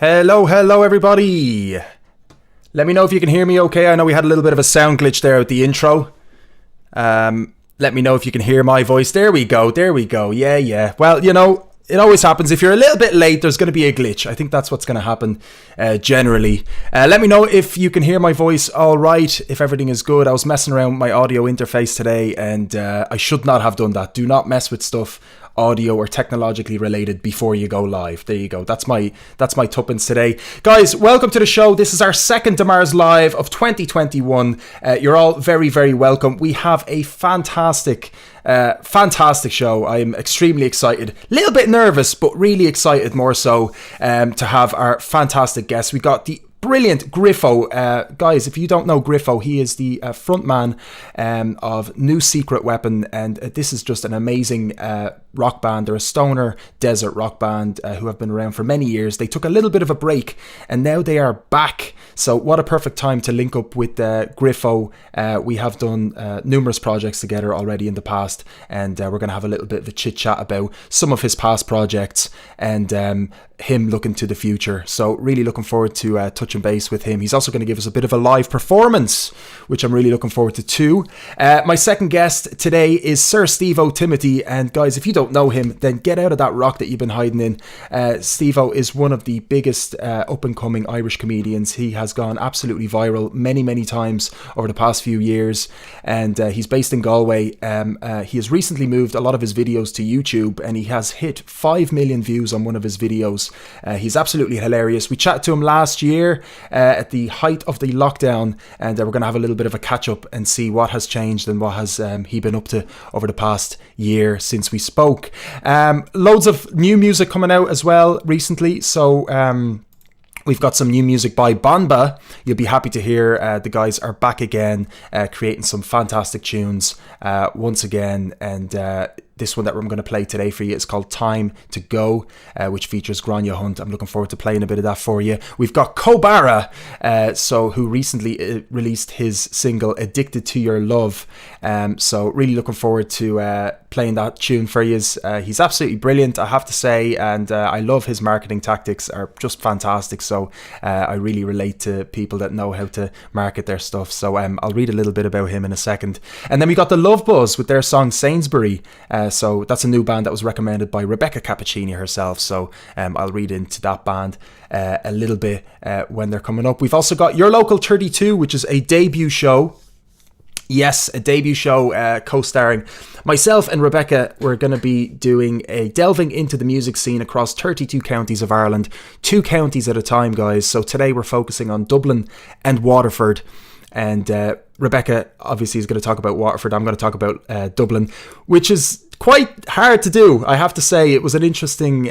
Hello everybody. Let me know if you can hear me okay. I know we had a little bit of a sound glitch there at the intro. Let me know if you can hear my voice. There we go. Yeah. Well, you know, it always happens. If you're a little bit late, there's going to be a glitch. I think that's what's going to happen generally. Let me know if you can hear my voice all right, if everything is good. I was messing around with my audio interface today, and I should not have done that. Do not mess with stuff audio or technologically related before you go live. There you go. That's my tuppence today. Guys, welcome to the show. This is our second deMars Live of 2021. You're all very, very welcome. We have a fantastic show. I'm extremely excited, a little bit nervous, but really excited more so to have our fantastic guests. We got the brilliant Griffo. Guys, if you don't know Griffo, he is the frontman of New Secret Weapon, and this is just an amazing rock band. They're a stoner desert rock band who have been around for many years. They took a little bit of a break and now they are back. So what a perfect time to link up with Griffo. We have done numerous projects together already in the past, and we're going to have a little bit of a chit chat about some of his past projects and him looking to the future. So really looking forward to touching base with him. He's also going to give us a bit of a live performance, which I'm really looking forward to too. My second guest today is Sir Stevo Timothy, and guys, if you don't know him, then get out of that rock that you've been hiding in. Stevo is one of the biggest up and coming Irish comedians. He has gone absolutely viral many times over the past few years, and he's based in Galway. He has recently moved a lot of his videos to YouTube, and he has hit 5 million views on one of his videos. He's absolutely hilarious. We chatted to him last year at the height of the lockdown, and we're going to have a little bit of a catch up and see what has changed and what has he been up to over the past year since we spoke. Loads of new music coming out as well recently, so we've got some new music by BANBA. You'll be happy to hear the guys are back again, creating some fantastic tunes once again, and this one that I'm going to play today for you is called Time to Go, which features Grania Hunt. I'm looking forward to playing a bit of that for you. We've got KOBARA, who recently released his single Addicted to Your Love. So really looking forward to playing that tune for you. He's absolutely brilliant, I have to say, and I love his marketing tactics, are just fantastic. So I really relate to people that know how to market their stuff. So I'll read a little bit about him in a second. And then we got the Love Buzz with their song Sainsbury. So that's a new band that was recommended by Rebecca Capuccini herself. So I'll read into that band a little bit when they're coming up. We've also got Your Local 32, which is a debut show. Yes, a debut show co-starring myself and Rebecca. We're going to be doing a delving into the music scene across 32 counties of Ireland, 2 counties at a time, guys. So today we're focusing on Dublin and Waterford. And Rebecca obviously is going to talk about Waterford. I'm going to talk about Dublin, which is quite hard to do, I have to say. It was an interesting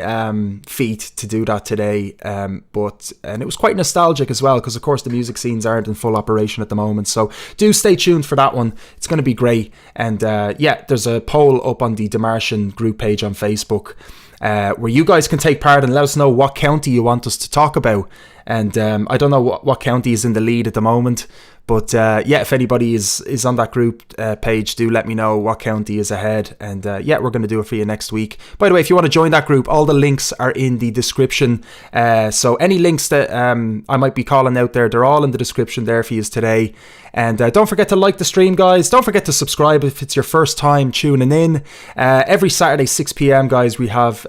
feat to do that today, and it was quite nostalgic as well, because of course the music scenes aren't in full operation at the moment. So do stay tuned for that one. It's going to be great. And there's a poll up on the deMartian group page on Facebook, where you guys can take part and let us know what county you want us to talk about. And I don't know what county is in the lead at the moment, but if anybody is on that group page, do let me know what county is ahead. And we're going to do it for you next week. By the way, if you want to join that group, all the links are in the description. So any links that I might be calling out there, they're all in the description there for you today. And don't forget to like the stream, guys. Don't forget to subscribe if it's your first time tuning in. Every Saturday, 6 p.m, guys, we have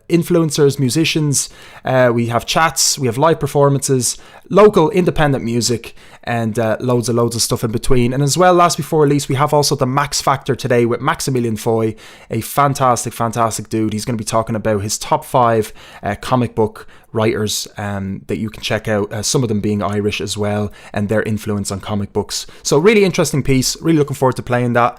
influencers, musicians. We have chats. We have live performances, local independent music, and loads of stuff in between. And as well, last before least, we have also the Max Factor today with Maximillion Foy, a fantastic dude. He's going to be talking about his top 5 comic book writers that you can check out, some of them being Irish as well, and their influence on comic books. So really interesting piece. Really looking forward to playing that,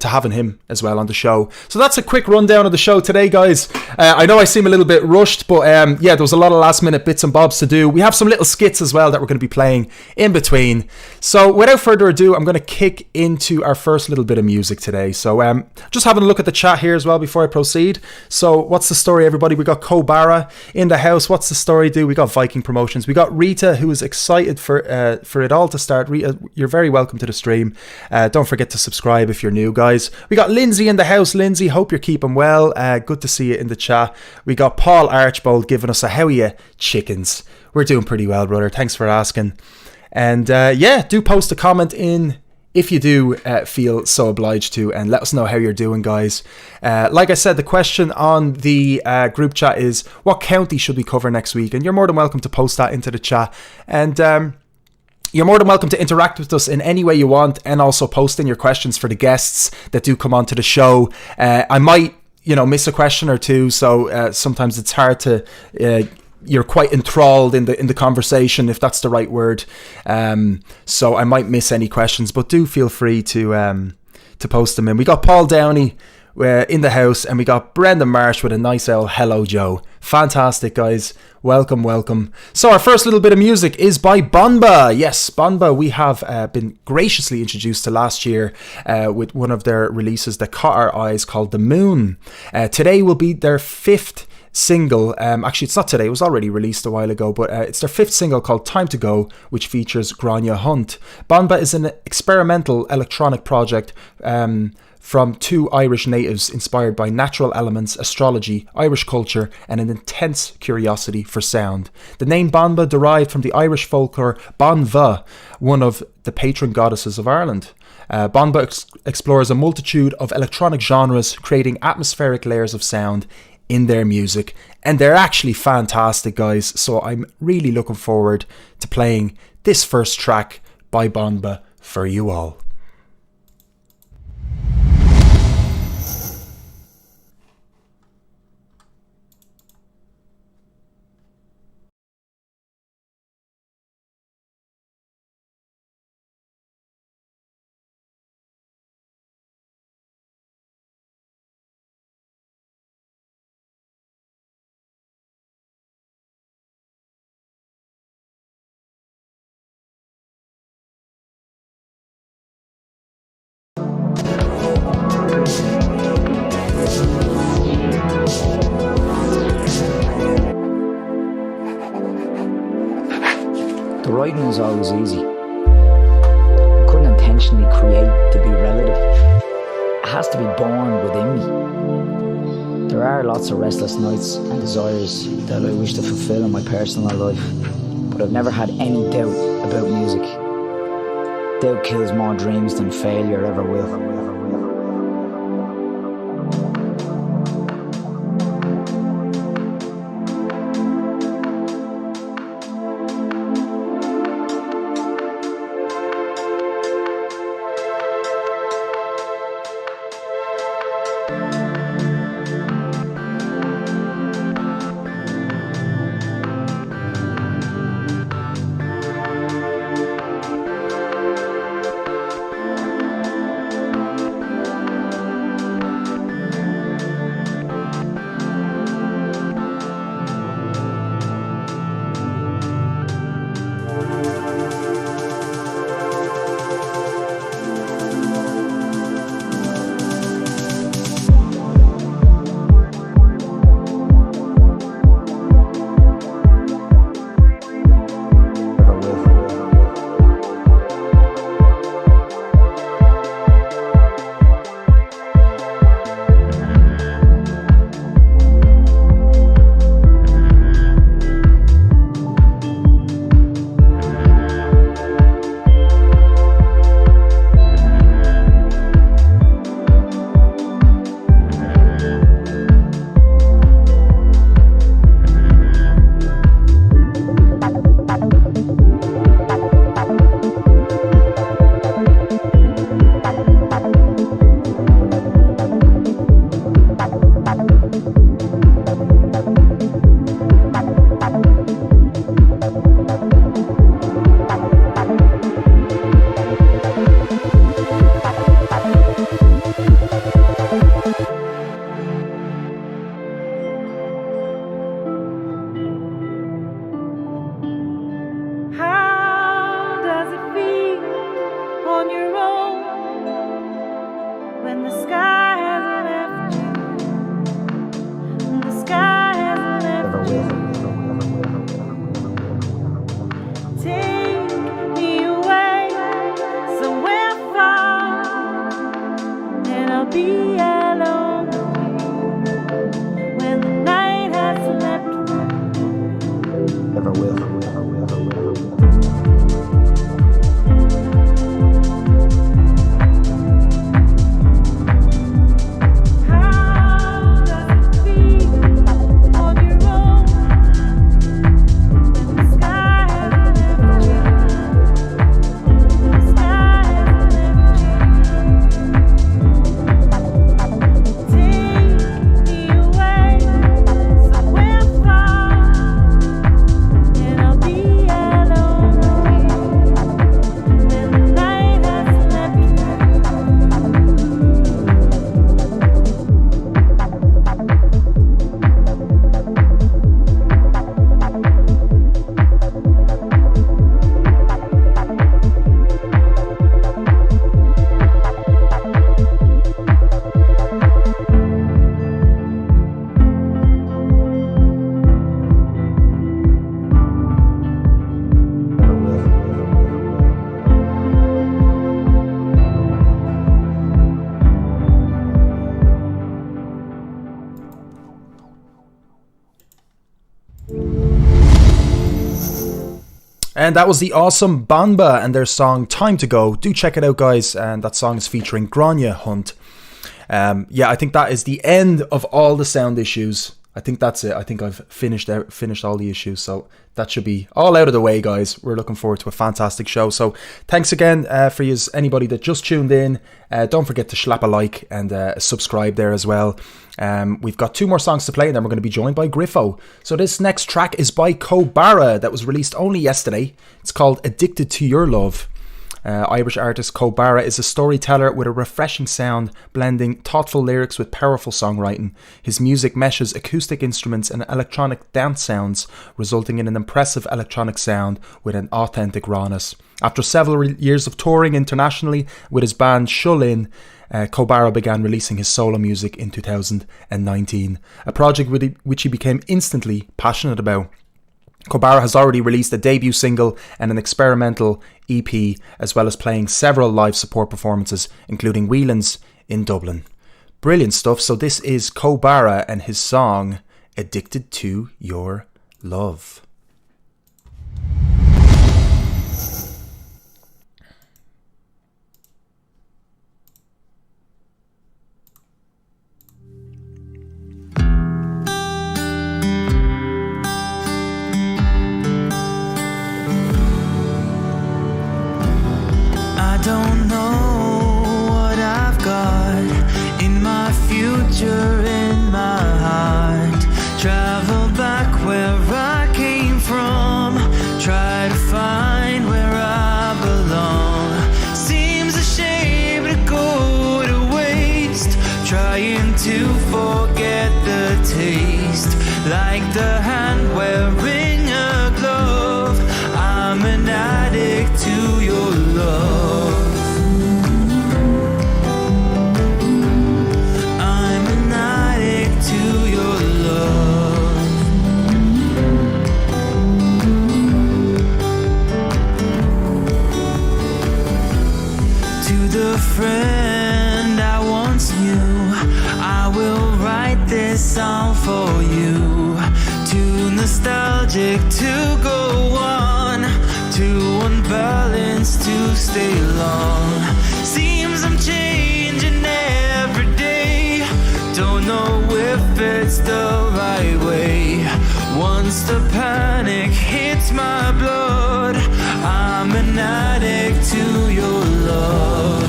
to having him as well on the show. So that's a quick rundown of the show today, guys. I know I seem a little bit rushed, but there was a lot of last minute bits and bobs to do. We have some little skits as well that we're going to be playing in between. So without further ado, I'm going to kick into our first little bit of music today. So just having a look at the chat here as well before I proceed. So what's the story, everybody? We got KOBARA in the house. what's the story do? We got Viking Promotions. We got Rita, who is excited for it all to start. Rita, you're very welcome to the stream. Don't forget to subscribe if you're new, guys. We got Lindsay in the house. Lindsay, hope you're keeping well. Good to see you in the chat. We got Paul Archbold giving us a how are you, chickens. We're doing pretty well, brother. Thanks for asking. And yeah, do post a comment in if you do feel so obliged to, and let us know how you're doing, guys. Like I said, the question on the group chat is, what county should we cover next week? And you're more than welcome to post that into the chat. And you're more than welcome to interact with us in any way you want, and also post in your questions for the guests that do come onto the show. I might, miss a question or two, so sometimes it's hard to... you're quite enthralled in the conversation, if that's the right word. So I might miss any questions, but do feel free to post them in. We got Paul Downey in the house, and we got Brendan Marsh with a nice old hello, Joe. Fantastic, guys. Welcome, welcome. So our first little bit of music is by BANBA. Yes, BANBA we have been graciously introduced to last year with one of their releases that caught our eyes, called The Moon. Today will be their fifth single. Actually, it's not today, it was already released a while ago, but it's their fifth single called Time to Go, which features Grania Hunt. BANBA is an experimental electronic project from two Irish natives inspired by natural elements, astrology, Irish culture, and an intense curiosity for sound. The name BANBA derived from the Irish folklore Banva, one of the patron goddesses of Ireland. BANBA explores a multitude of electronic genres, creating atmospheric layers of sound in their music, and they're actually fantastic, guys. So I'm really looking forward to playing this first track by BANBA for you all. The writing is always easy. I couldn't intentionally create to be relative. It has to be born within me. There are lots of restless nights and desires that I wish to fulfill in my personal life, but I've never had any doubt about music. Doubt kills more dreams than failure ever will. never will. And that was the awesome BANBA and their song Time to Go. Do check it out, guys. And that song is featuring Grania Hunt. Yeah, I think that is the end of all the sound issues. I think that's it. I think I've finished all the issues. So that should be all out of the way, guys. We're looking forward to a fantastic show. So thanks again for anybody that just tuned in. Don't forget to slap a like and subscribe there as well. We've got 2 more songs to play and then we're going to be joined by Griffo. So this next track is by KOBARA that was released only yesterday. It's called Addicted to Your Love. Irish artist KOBARA is a storyteller with a refreshing sound, blending thoughtful lyrics with powerful songwriting. His music meshes acoustic instruments and electronic dance sounds, resulting in an impressive electronic sound with an authentic rawness. After several years of touring internationally with his band Shullin, KOBARA began releasing his solo music in 2019, a project which he became instantly passionate about. KOBARA has already released a debut single and an experimental EP, as well as playing several live support performances, including Whelan's in Dublin. Brilliant stuff. So this is KOBARA and his song, Addicted to Your Love. Don't know what I've got in my future, in my heart. Travel back where I came from, try to find where I belong. Seems a shame to go to waste, trying to forget the taste. Like the hand wearing a glove, I'm an addict to your love. Friend I once knew, I will write this song for you. Too nostalgic to go on, too unbalanced to stay long. Seems I'm changing every day, don't know if it's the right way. Once the panic hits my blood, I'm an addict to your love.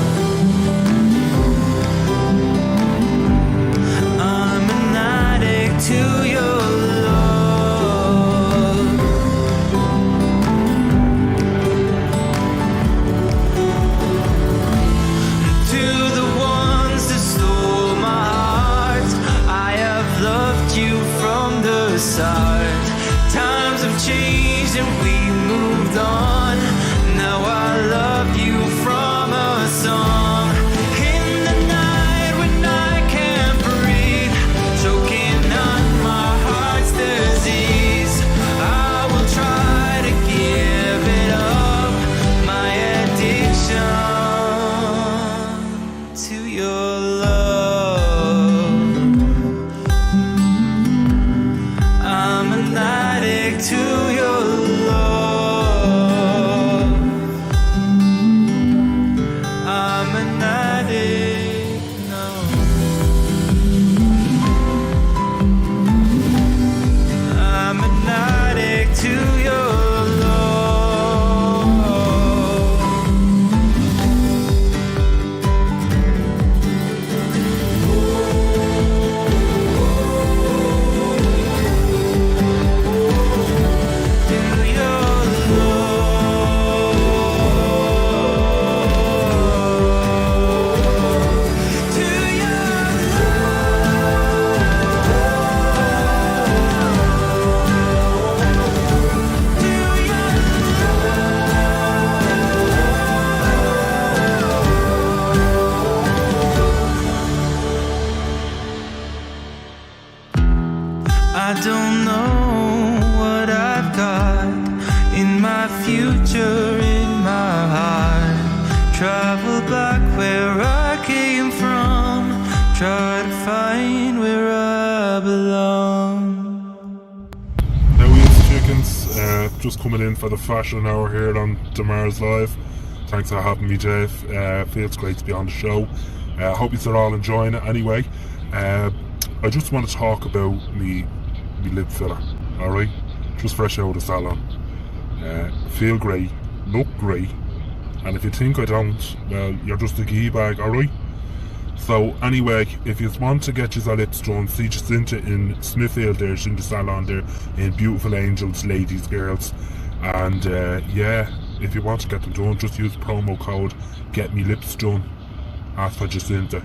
To your love, to the ones that stole my heart, I have loved you from the start. Times have changed and we moved on. Now I love you from a song. To your Just coming in for the fashion hour here on deMars Live. Thanks for having me, Dave. Feels great to be on the show. Hope you're all enjoying it anyway. I just want to talk about me lip filler, alright? Just fresh out of the salon. Feel great, look great, and if you think I don't, well, you're just a key bag, alright? So anyway, if you want to get your lips done, see Jacinta in Smithfield there, she's in the salon there, in Beautiful Angels, ladies, girls. And yeah, if you want to get them done, just use promo code Get Me Lips Done. Ask for Jacinta.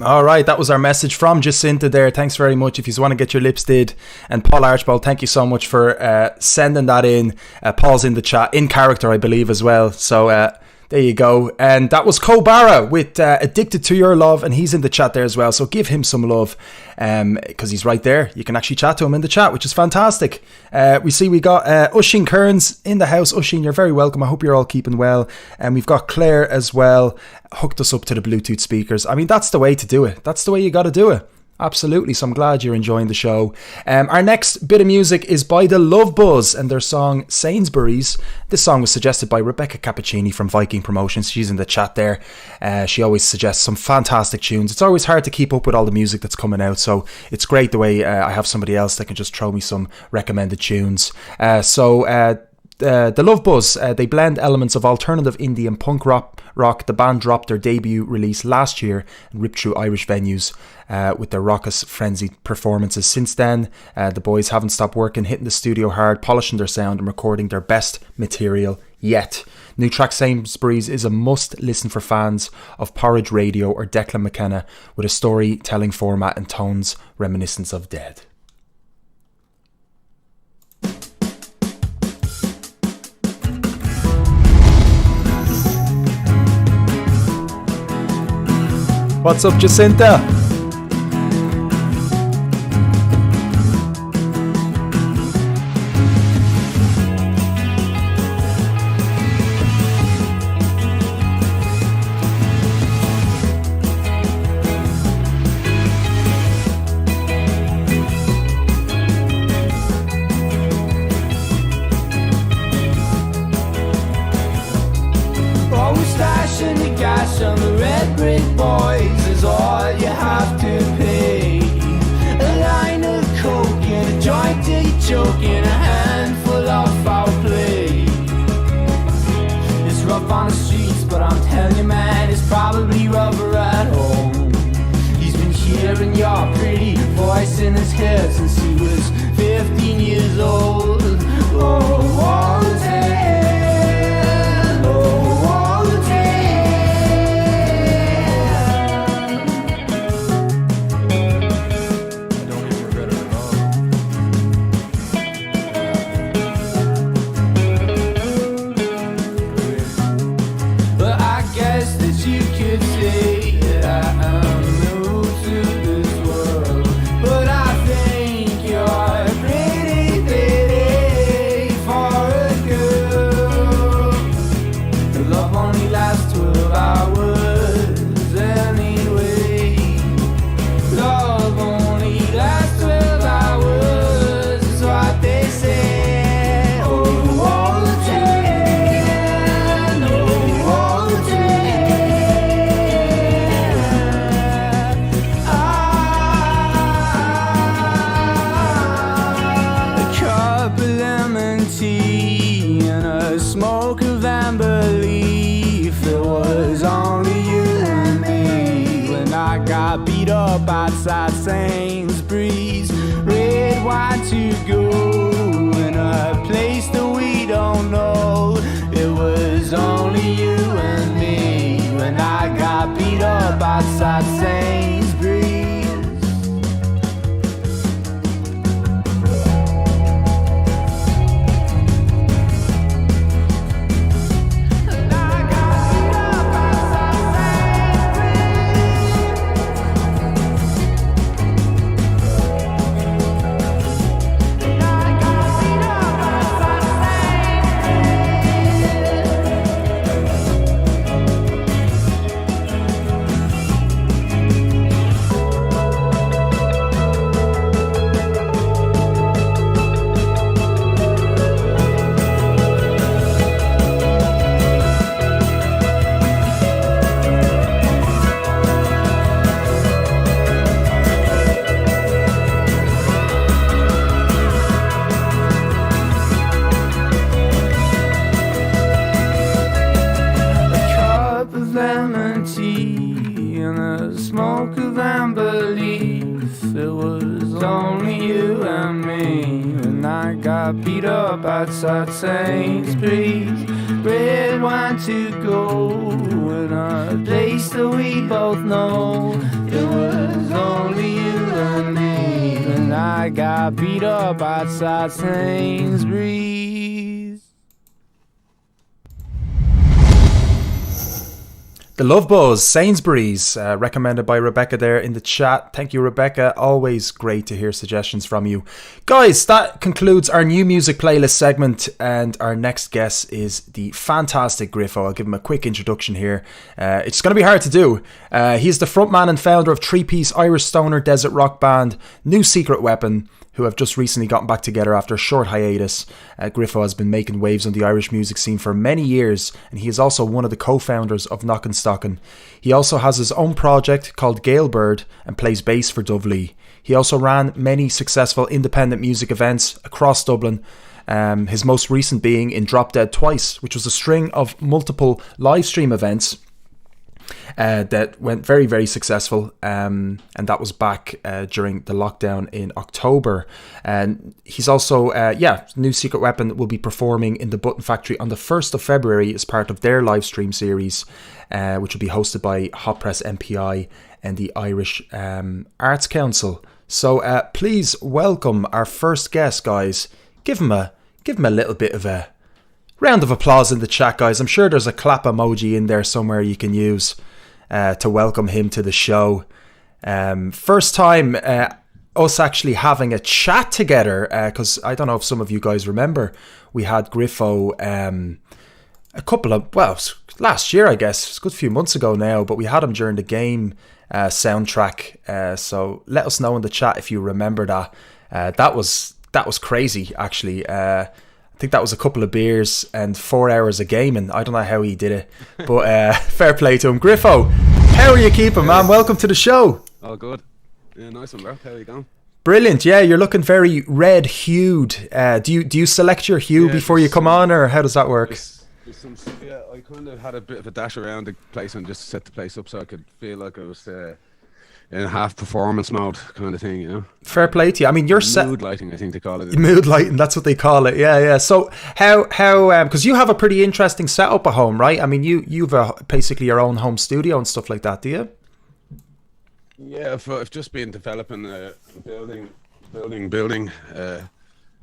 Alright, that was our message from Jacinta there. Thanks very much if you want to get your lips did. And Paul Archibald, thank you so much for sending that in. Paul's in the chat, in character I believe as well. So there you go. And that was KOBARA with Addicted to Your Love, and he's in the chat there as well. So give him some love because he's right there. You can actually chat to him in the chat, which is fantastic. We see we got Oisin Kearns in the house. Oisin, you're very welcome. I hope you're all keeping well. And we've got Claire as well, hooked us up to the Bluetooth speakers. I mean, that's the way to do it. That's the way you got to do it. Absolutely. So I'm glad you're enjoying the show. Our next bit of music is by the Love Buzz and their song Sainsbury's. This song was suggested by Rebecca Capuccini from Viking Promotions. She's in the chat there. She always suggests some fantastic tunes. It's always hard to keep up with all the music that's coming out, so it's great the way I have somebody else that can just throw me some recommended tunes. The Love Buzz, they blend elements of alternative indie and punk rock. The band dropped their debut release last year and ripped through Irish venues with their raucous, frenzied performances. Since then, the boys haven't stopped working, hitting the studio hard, polishing their sound and recording their best material yet. New track Sainsbury's is a must listen for fans of Porridge Radio or Declan McKenna, with a storytelling format and tones reminiscent of Dead. What's up, Jacinta? Always stashing the gas on the red brick boys is all you have to pay. A line of coke and a joint till you choke and a handful of foul play. It's rough on the streets, but I'm telling you, man, it's probably rougher at home. He's been hearing your pretty voice in his head since he was 15 years old. Oh, all the time, oh, all the time. Outside Sainsbury's, red wine to go in a place that we don't know. It was only you and me when I got beat up outside Sainsbury's. was only you and me when I got beat up outside Sainsbury's. Red wine to go in a place that we both know. It was only you and me when I got beat up outside Sainsbury's. The Love Buzz, Sainsbury's, recommended by Rebecca there in the chat. Thank you, Rebecca. Always great to hear suggestions from you. Guys, that concludes our new music playlist segment, and our next guest is the fantastic Griffo. I'll give him a quick introduction here. It's going to be hard to do. He's the frontman and founder of three-piece Irish stoner desert rock band New Secret Weapon, who have just recently gotten back together after a short hiatus. Griffo has been making waves on the Irish music scene for many years, and he is also one of the co-founders of Knockin' Stockin'. He also has his own project called Galebird and plays bass for Dovely. He also ran many successful independent music events across Dublin, his most recent being in Drop Dead Twice, which was a string of multiple live stream events that went very, very successful, and that was back during the lockdown in October. And he's also, New Secret Weapon will be performing in the Button Factory on the 1st of February as part of their live stream series, which will be hosted by Hot Press MPI and the Irish Arts Council. So please welcome our first guest, guys. Give him a little bit of a round of applause in the chat, guys. I'm sure there's a clap emoji in there somewhere you can use to welcome him to the show. First time us actually having a chat together, because I don't know if some of you guys remember, we had Griffo last year, I guess. It's a good few months ago now, but we had him during the game soundtrack. So let us know in the chat if you remember that. That was crazy, actually. I think that was a couple of beers and 4 hours of gaming. I don't know how he did it, but fair play to him. Griffo, how are you keeping, man? Welcome to the show. Oh, good. Yeah, nice one, bro. How are you going? Brilliant. Yeah, you're looking very red-hued. Do you select your hue before you come on, or how does that work? I kind of had a bit of a dash around the place and just set the place up so I could feel like I was in a half performance mode kind of thing, you know. Fair play to you. I mean, you're mood lighting, I think they call it. Mood lighting, that's what they call it. Yeah. So how because you have a pretty interesting setup at home, right? I mean, you've basically your own home studio and stuff like that, do you? Yeah, I've just been developing building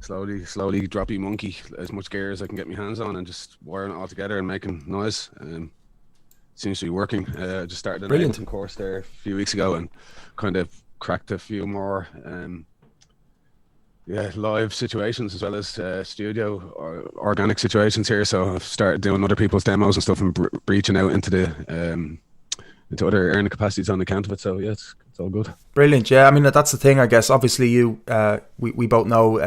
slowly droppy monkey as much gear as I can get my hands on and just wiring it all together and making noise. Seems to be working. I just started an Ableton course there a few weeks ago and kind of cracked a few more live situations as well as studio or organic situations here. So I've started doing other people's demos and stuff and breaching out into the into other earning capacities on account of it. So yeah, it's all good. Brilliant. Yeah, I mean, that's the thing, I guess. Obviously you we both know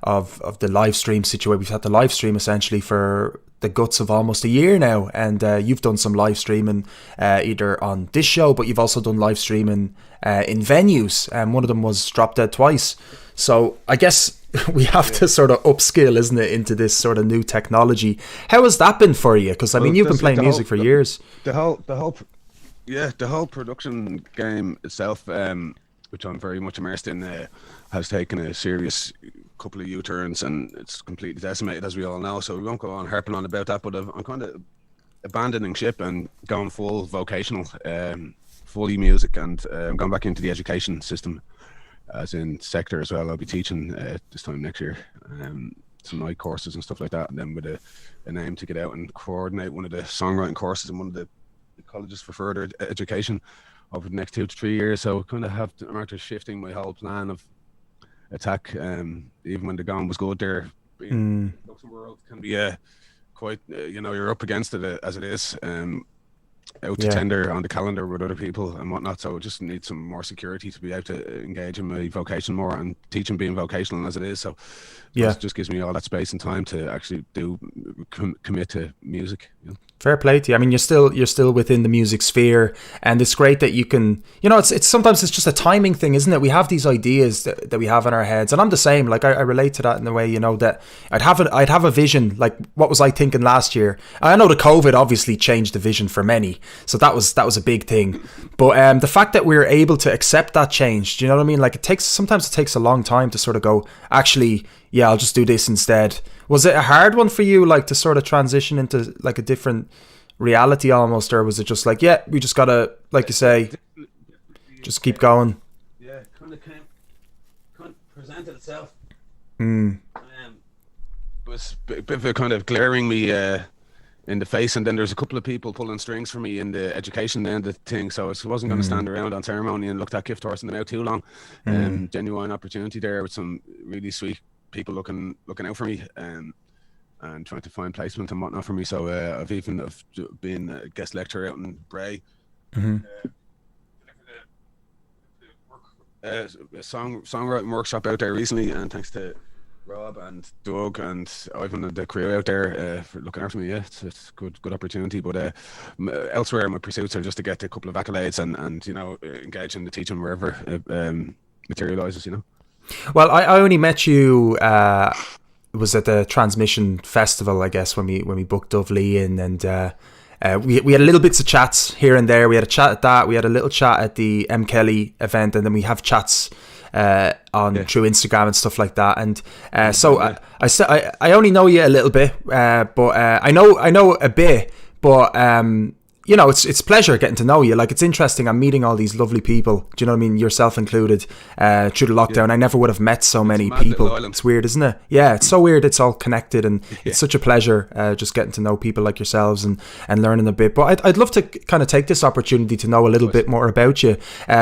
of the live stream situation. We've had the live stream essentially for the guts of almost a year now, and you've done some live streaming either on this show, but you've also done live streaming in venues, and one of them was Drop Dead Twice. So I guess we have to sort of upskill, isn't it, into this sort of new technology. How has that been for you? Because I mean, you've been playing music for years. The whole production game itself, which I'm very much immersed in, has taken a serious couple of U-turns and it's completely decimated, as we all know, so we won't go on harping on about that, but I'm kind of abandoning ship and going full vocational, fully music, and going back into the education system as in sector as well. I'll be teaching this time next year, some night courses and stuff like that, and then with an aim to get out and coordinate one of the songwriting courses in one of the colleges for further education over the next 2 to 3 years. So kind of have I'm after shifting my whole plan of attack, even when the going was good there. Being Luxembourg can be quite you're up against it as it is, out to tender on the calendar with other people and whatnot, so I just need some more security to be able to engage in my vocation more, and teaching being vocational as it is, so it just gives me all that space and time to actually commit to music. Fair play to you. I mean, you're still within the music sphere, and it's great that you can. It's sometimes it's just a timing thing, isn't it? We have these ideas that we have in our heads, and I'm the same. Like I relate to that in the way, that I'd have a vision. Like, what was I thinking last year? I know the COVID obviously changed the vision for many, so that was a big thing. But the fact that we're able to accept that change, do you know what I mean? Like sometimes it takes a long time to sort of go, actually, yeah, I'll just do this instead. Was it a hard one for you, like, to sort of transition into like a different reality almost, or was it just like, yeah, we just gotta, like you say, just keep going? Yeah, kind of presented itself. Mm. It was a bit of a kind of glaring me in the face, and then there's a couple of people pulling strings for me in the education end of the thing, so I wasn't going to stand around on ceremony and look that gift horse in the mouth too long. Genuine opportunity there with some really sweet people looking out for me, and trying to find placement and whatnot for me. So I've been a guest lecturer out in Bray. A songwriting workshop out there recently, and thanks to Rob and Doug and Ivan and the crew out there for looking after me. Yeah, it's a good opportunity. But elsewhere, my pursuits are just to get a couple of accolades and engage in the teaching wherever it materializes. Well, I only met you. It was at the Transmission Festival, I guess, when we booked Dove Lee in, and we had a little bits of chats here and there. We had a chat at that. We had a little chat at the M. Kelly event, and then we have chats through Instagram and stuff like that. And I only know you a little bit, but I know a bit, but it's pleasure getting to know you. Like, it's interesting. I'm meeting all these lovely people. Do you know what I mean? Yourself included. Through the lockdown, I never would have met so many people. It's weird, isn't it? Yeah, it's so weird. It's all connected, and it's such a pleasure just getting to know people like yourselves and learning a bit. But I'd love to kind of take this opportunity to know a little bit more about you,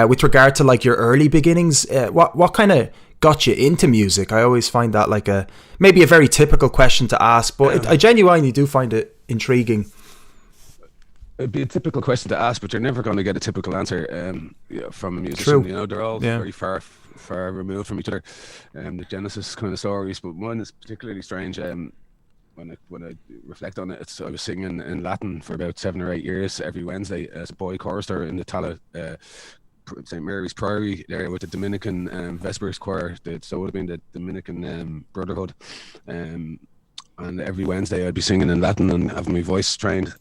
with regard to like your early beginnings. What kind of got you into music? I always find that like maybe a very typical question to ask, but I genuinely do find it intriguing. It'd be a typical question to ask, but you're never going to get a typical answer from a musician. True. They're all very far removed from each other. The genesis kind of stories, but one is particularly strange. When I reflect on it, I was singing in Latin for about 7 or 8 years every Wednesday as a boy chorister in the Tala St. Mary's Priory there with the Dominican Vespers choir. So it would have been the Dominican Brotherhood. And every Wednesday I'd be singing in Latin and having my voice trained.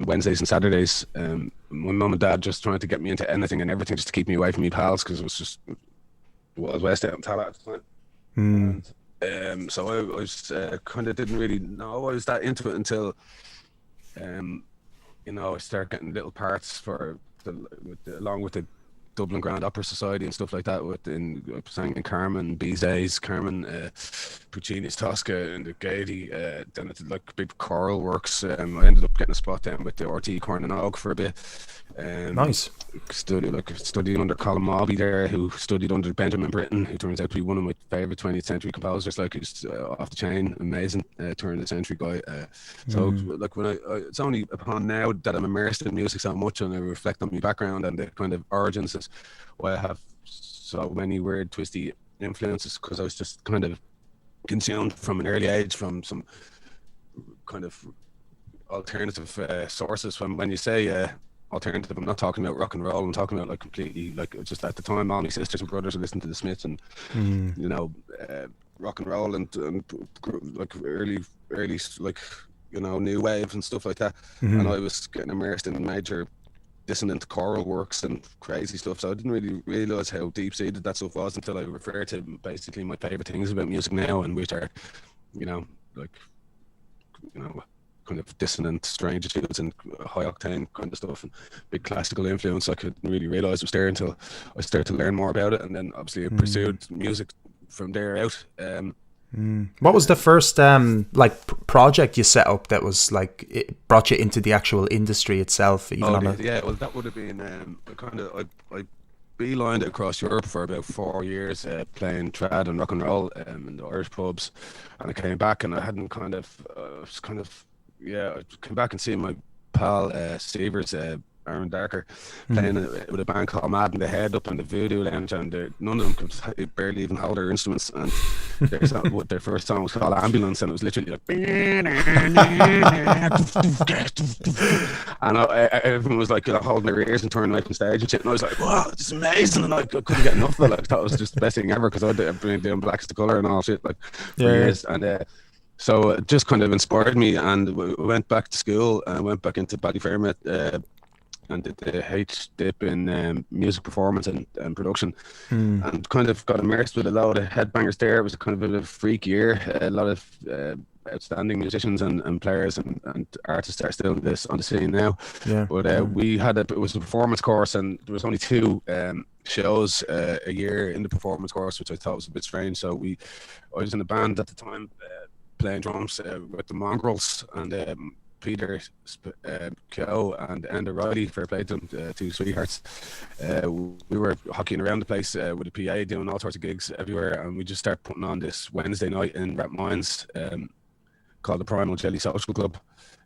Wednesdays and Saturdays, my mum and dad just trying to get me into anything and everything just to keep me away from my pals, because it was just Wild West out in Tallaght at the time. So I was kind of didn't really know I was that into it until I started getting little parts along with the Dublin Grand Opera Society and stuff like that. I sang in Carmen Bizet's, Carmen Puccini's Tosca, and the Gaiety. Then I did like big choral works. I ended up getting a spot down with the RT Corn and Og for a bit. Nice. Studying under Colin Malby there, who studied under Benjamin Britten, who turns out to be one of my favourite 20th century composers. Like, he's off the chain, amazing turn of the century guy. So like when it's only upon now that I'm immersed in music so much, and I reflect on my background and the kind of origins, is why I have so many weird twisty influences, because I was just kind of consumed from an early age from some kind of alternative sources. When you say alternative, I'm not talking about rock and roll. I'm talking about like completely, like, just at the time all my sisters and brothers were listening to the Smiths and rock and roll and like early like new wave and stuff like that. And I was getting immersed in major dissonant choral works and crazy stuff, so I didn't really realise how deep-seated that stuff was until I referred to basically my favourite things about music now, and which are kind of dissonant strangitudes and high octane kind of stuff and big classical influence. I couldn't really realise was there until I started to learn more about it, and then obviously I pursued music from there out. What was the first project you set up that was like it brought you into the actual industry itself? Well, that would have been I beelined it across Europe for about 4 years, playing trad and rock and roll in the Irish pubs, and I came back and I hadn't I came back and seeing my pal Severs Aaron Darker, playing with a band called Mad in the Head up in the Voodoo Lounge, and none of them could barely even hold their instruments. And their first song was called Ambulance, and it was literally like, and everyone was like, holding their ears and turning away from stage and shit. And I was like, wow, this is amazing. And I couldn't get enough of it. Like, I thought it was just the best thing ever, because I'd been doing Black's the Colour and all shit like for years. And so it just kind of inspired me, and we went back to school and went back into Ballyfermot and did the H-dip in music performance and production, and kind of got immersed with a lot of headbangers there. It was kind of a freak year. A lot of outstanding musicians and players and artists are still on the scene now. But we had it was a performance course, and there was only 2 shows a year in the performance course, which I thought was a bit strange. So I was in a band at the time, playing drums with the Mongrels, and Peter Keogh and Enda Riley, fair play to them, 2 sweethearts. We were hockeying around the place with a PA, doing all sorts of gigs everywhere, and we just started putting on this Wednesday night in Rathmines called the Primal Jelly Social Club,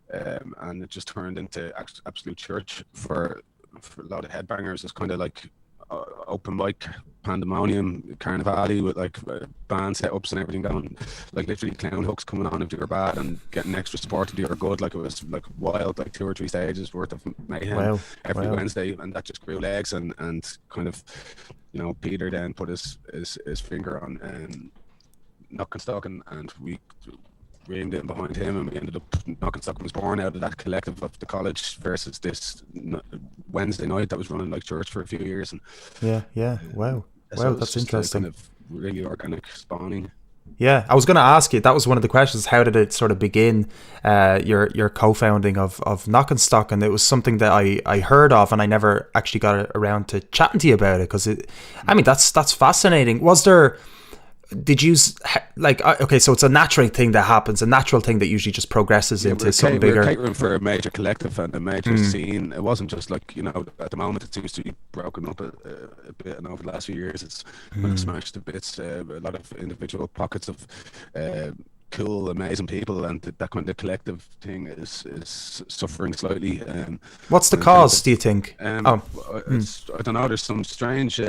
and it just turned into absolute church for a lot of headbangers. It's kind of like open mic pandemonium carnivale with like band setups and everything going, like literally clown hooks coming on if you were bad and getting extra support if you were good. Like it was like wild, like 2 or 3 stages worth of mayhem every Wednesday, and that just grew legs, and kind of, you know, Peter then put his finger on Knockin' Stockin', and we reamed in behind him, and we ended up, Knockin' Stockin' was born out of that collective of the college versus this Wednesday night that was running like church for a few years. And wow, so that's interesting. Kind of really organic spawning. Yeah, I was going to ask you, that was one of the questions, how did it sort of begin, your co-founding of Knockin' Stockin'? It was something that I heard of, and I never actually got around to chatting to you about it, because that's fascinating. Did you like, okay, so it's a natural thing that happens, a natural thing that usually just progresses into something bigger. We're catering for a major collective and a major scene. It wasn't just like, you know, at the moment it seems to be broken up a bit, and over the last few years it's kind of smashed to bits. A lot of individual pockets of cool, amazing people, and that kind of collective thing is suffering slightly. What's the cause, do you think? I don't know, there's some strange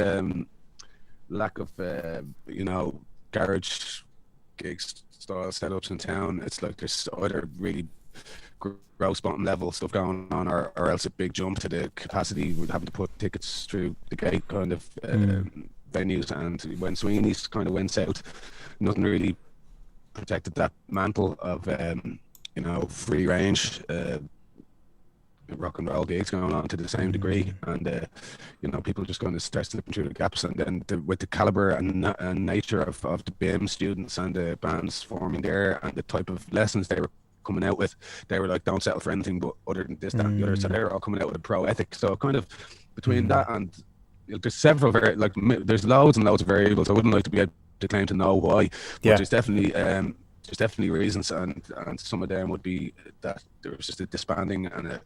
lack of you know, garage gigs style setups in town. It's like there's either really gross bottom level stuff going on, or else a big jump to the capacity with having to put tickets through the gate kind of venues. And when Sweeney's kind of went south, nothing really protected that mantle of you know, free range rock and roll gigs going on to the same degree, and you know, people just going to start slipping through the gaps. And then with the caliber and nature of the BIM students and the bands forming there, and the type of lessons they were coming out with, they were like, don't settle for anything but other than this, that, and the other. So they were all coming out with a pro ethic. So kind of between that and, you know, there's several there's loads and loads of variables. I wouldn't like to be able to claim to know why, but there's definitely reasons, and some of them would be that there was just a disbanding and a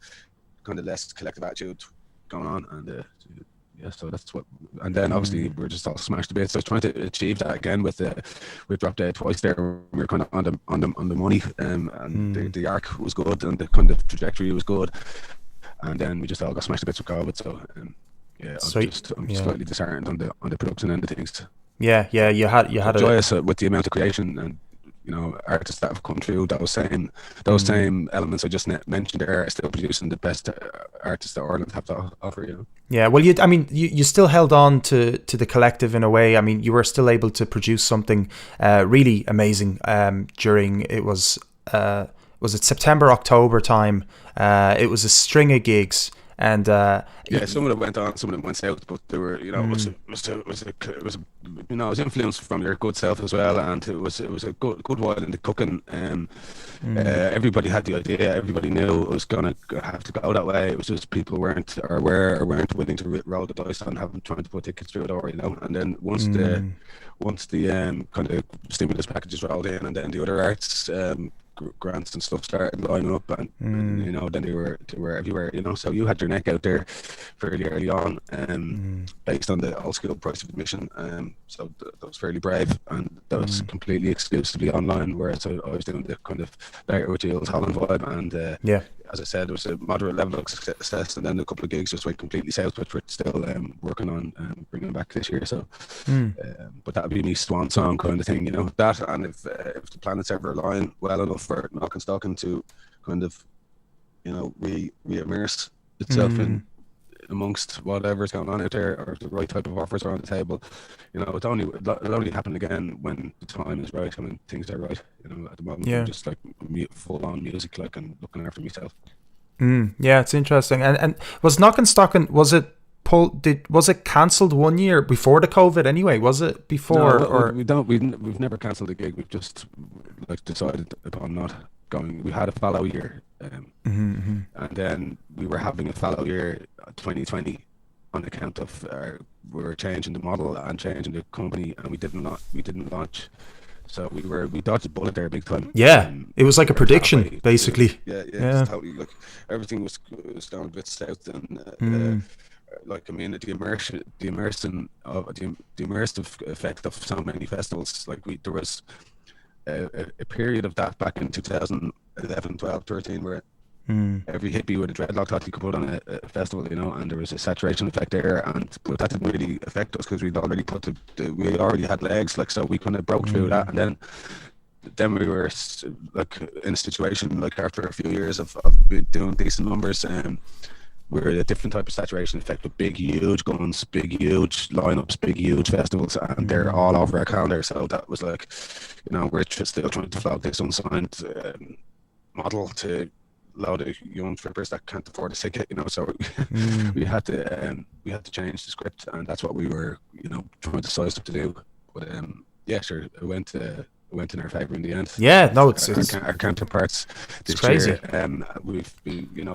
kind of less collective attitude going on, and so that's what. And then obviously we're just all smashed to bits. So I was trying to achieve that again with we dropped dead twice there. We were kind of on the money, and the arc was good, and the kind of trajectory was good, and then we just all got smashed to bits with COVID. So I'm just slightly disheartened on the production end of things. Yeah, you had joyous with the amount of creation and, you know, artists that have come through those same elements I just mentioned there are still producing the best artists that Ireland have to offer, you know. Yeah, well, you still held on to the collective in a way. I mean, you were still able to produce something really amazing during, it was it September, October time. It was a string of gigs. And some of them went on, some of them went south, but they were, you know, it was you know, it was influenced from your good self as well, and it was a good while in the cooking. Everybody had the idea, everybody knew it was gonna have to go that way. It was just people weren't willing to roll the dice on trying to put tickets through the door, you know. And then once the kind of stimulus packages rolled in, and then the other arts grants and stuff started lining up, and you know, then they were everywhere, you know. So you had your neck out there fairly early on, based on the old school price of admission, so that was fairly brave, and that was completely exclusively online, whereas I was doing the kind of Larry O'Geill's Holland vibe, and as I said, it was a moderate level of success, and then a couple of gigs just went completely south, which we're still working on bringing back this year. So, but that would be me swan song kind of thing, you know. That, and if the planets ever align well enough for Knock and Stocking to kind of, you know, re-immerse itself in amongst whatever's going on out there, or if the right type of offers are on the table, you know, it'll only happen again when the time is right and when things are right. You know, at the moment, I'm just like full on music, like, and looking after myself. Yeah, it's interesting. And was Knock and Stocking, was it cancelled 1 year before the COVID anyway? Was it before? No, or we've never cancelled a gig. We've just like decided upon not going. We had a fallow year, and then we were having a fallow year 2020 on account of we were changing the model and changing the company, and we didn't launch. So we dodged a bullet there big time. Yeah, it was like a prediction, basically. Yeah. It's totally, like, everything was going a bit south, and like, I mean, the immersive effect of so many festivals. Like, there was a period of that back in 2011, 12, 13, where every hippie with a dreadlock thought he could put on a festival, you know, and there was a saturation effect there, but that didn't really affect us because we'd already we already had legs, like, so we kind of broke through that, and then we were like in a situation, like, after a few years of doing decent numbers, we're a different type of saturation effect with big, huge guns, big, huge lineups, big, huge festivals, and they're all over our calendar. So that was like, you know, we're just still trying to float this unsigned model to a lot of young trippers that can't afford a ticket, you know. So we had to change the script, and that's what we were, you know, trying to size up to do. But yeah, sure, it went in our favor in the end. Yeah, no, it's our counterparts this crazy. year.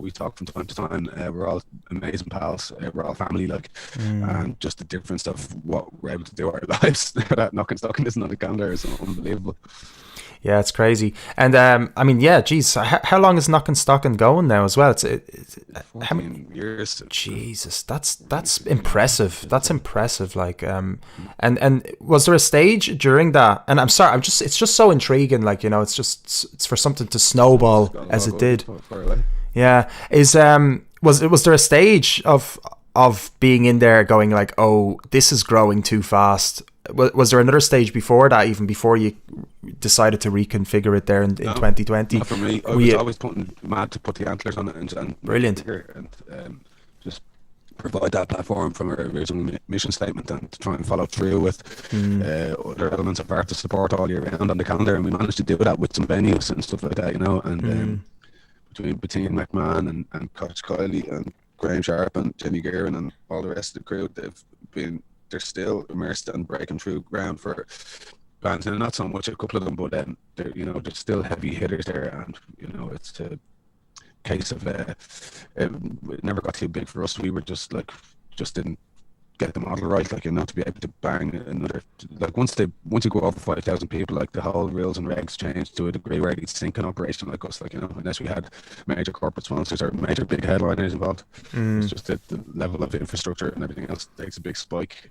We talk from time to time. We're all amazing pals. We're all family, like, and just the difference of what we're able to do our lives. That Knock and Stocking isn't on the calendar is unbelievable. Yeah, it's crazy. And I mean, yeah, geez, how long is Knock and Stocking going now as well? It's how many years? Jesus, that's impressive. That's impressive. Like, and was there a stage during that? And I'm sorry, it's just so intriguing. Like, you know, it's for something to snowball as it did. Yeah, was there a stage of being in there going like, oh, this is growing too fast? Was there another stage before that, even before you decided to reconfigure it there in 2020? Not for me. I was always mad to put the antlers on it and brilliant, and just provide that platform from our original mission statement, and to try and follow through with other elements of art to support all year round on the calendar. And we managed to do that with some venues and stuff like that, you know. And between McMahon and Coach Kiley and Graham Sharp and Jimmy Guerin and all the rest of the crew, they're still immersed and breaking through ground for bands, and not so much a couple of them, but they're, you know, there's still heavy hitters there, and, you know, it's a case of it never got too big for us. We were just didn't get the model right, like, you know, to be able to bang another, like, once you go over 5,000 people, like, the whole rules and regs change to a degree where it's sink an operation like us, like, you know, unless we had major corporate sponsors or major big headliners involved. It's just that the level of infrastructure and everything else takes a big spike.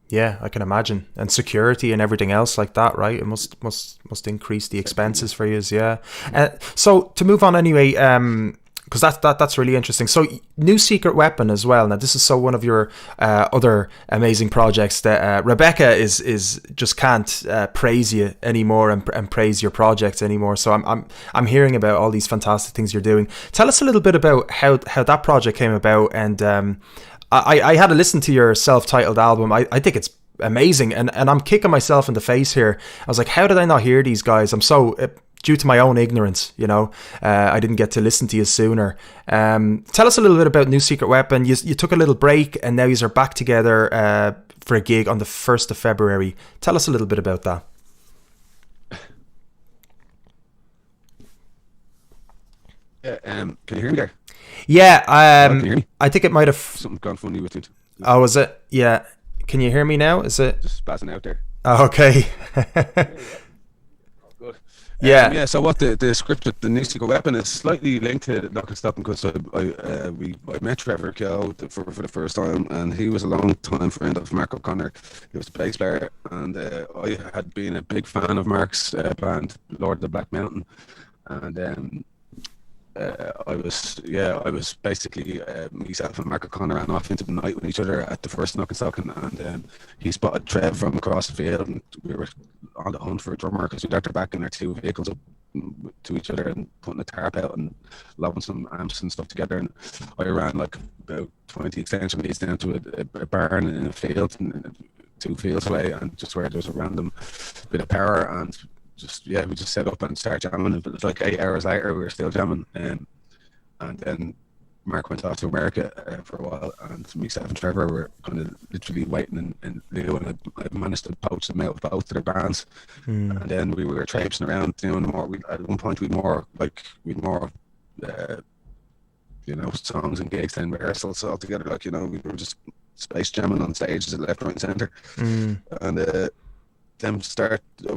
Yeah, I can imagine, and security and everything else like that, right? It must increase the expenses for you, yeah. So to move on anyway, because that's really interesting. So, new secret weapon as well. Now, this is one of your other amazing projects that Rebecca is just can't praise you anymore and praise your projects anymore. So I'm hearing about all these fantastic things you're doing. Tell us a little bit about how that project came about. And I had to listen to your self-titled album. I think it's amazing, and I'm kicking myself in the face here. I was like, how did I not hear these guys? I'm so due to my own ignorance, you know, I didn't get to listen to you sooner. Tell us a little bit about New Secret Weapon. You took a little break, and now you're back together for a gig on the 1st of February. Tell us a little bit about that. Can you hear me there? Yeah, can you hear me? I think it might have something gone funny with it. Oh, was it? Yeah. Can you hear me now? Is it just passing out there? Oh, okay. Good. Yeah. So what the script with the New Secret Weapon is slightly linked to Knock and Stocking, because I met Trevor Kyo for the first time, and he was a long time friend of Mark O'Connor. He was a bass player, and I had been a big fan of Mark's band Lord of the Black Mountain, and I was basically myself and Mark O'Connor ran off into the night with each other at the first Knock and Stocking, and he spotted Trev from across the field, and we were on the hunt for a drummer because we'd after backing our two vehicles up to each other and putting a tarp out and lobbing some amps and stuff together. And I ran like about 20 extension leads down to a barn in a field, and 2 fields away, and just where there was a random bit of power, and we just set up and started jamming. It was like 8 hours later, we were still jamming. And then Mark went off to America for a while, and myself and Trevor were kind of literally waiting in Leo, and I managed to poach them out of both their bands. And then we were traipsing around doing more. At one point, we'd more songs and gigs and rehearsals all together. Like, we were just space jamming on stages at left, right, and centre. And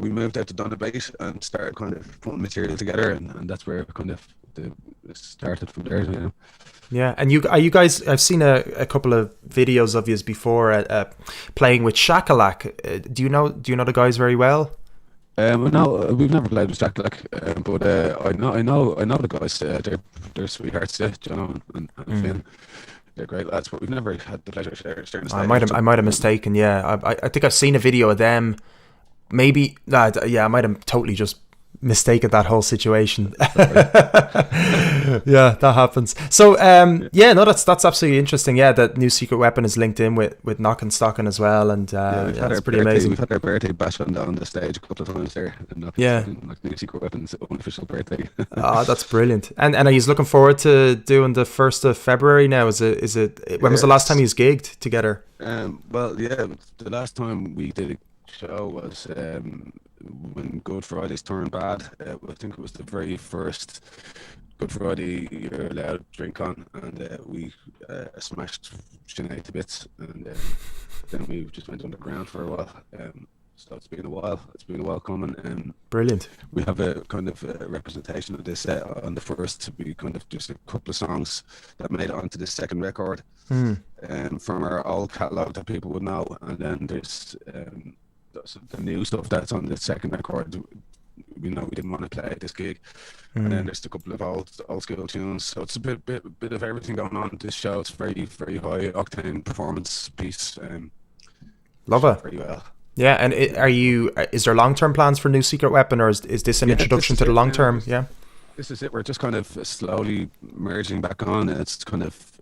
we moved out to Donabate and started kind of putting material together, and that's where kind of it started from there. Yeah, and you guys? I've seen a couple of videos of yous before playing with Shakalak. Do you know the guys very well? No, we've never played with Shakalak, but I know the guys. They're sweethearts, John and Finn. They're great lads, but we've never had the pleasure of sharing the stage. I might have mistaken. Yeah, I think I've seen a video of them. Maybe, I might have totally just mistaken that whole situation. Yeah, that happens. So, that's absolutely interesting. Yeah, that New Secret Weapon is linked in with Knock and Stocking as well, and that's pretty amazing. We've had our birthday bash on the stage a couple of times there. Like New Secret Weapon's unofficial birthday. That's brilliant. And are you looking forward to doing the 1st of February now? Is it? When was the last time you gigged together? The last time we did a show was when Good Friday's turned bad. I think it was the very first Good Friday you're allowed to drink on, and we smashed Sinead to bits, and then we just went underground for a while. So it's been a while. It's been a while coming. Brilliant. We have a kind of representation of this on the first. We kind of just a couple of songs that made it onto the second record from our old catalogue that people would know, and then there's the new stuff that's on the second record. We didn't want to play at this gig, and then there's a couple of old school tunes. So it's a bit of everything going on. This show, it's very very high octane performance piece. Love it. Very well. Yeah, and is there long-term plans for New Secret Weapon, or is this an introduction to the long-term? Yeah. This is it. We're just kind of slowly merging back on. It's kind of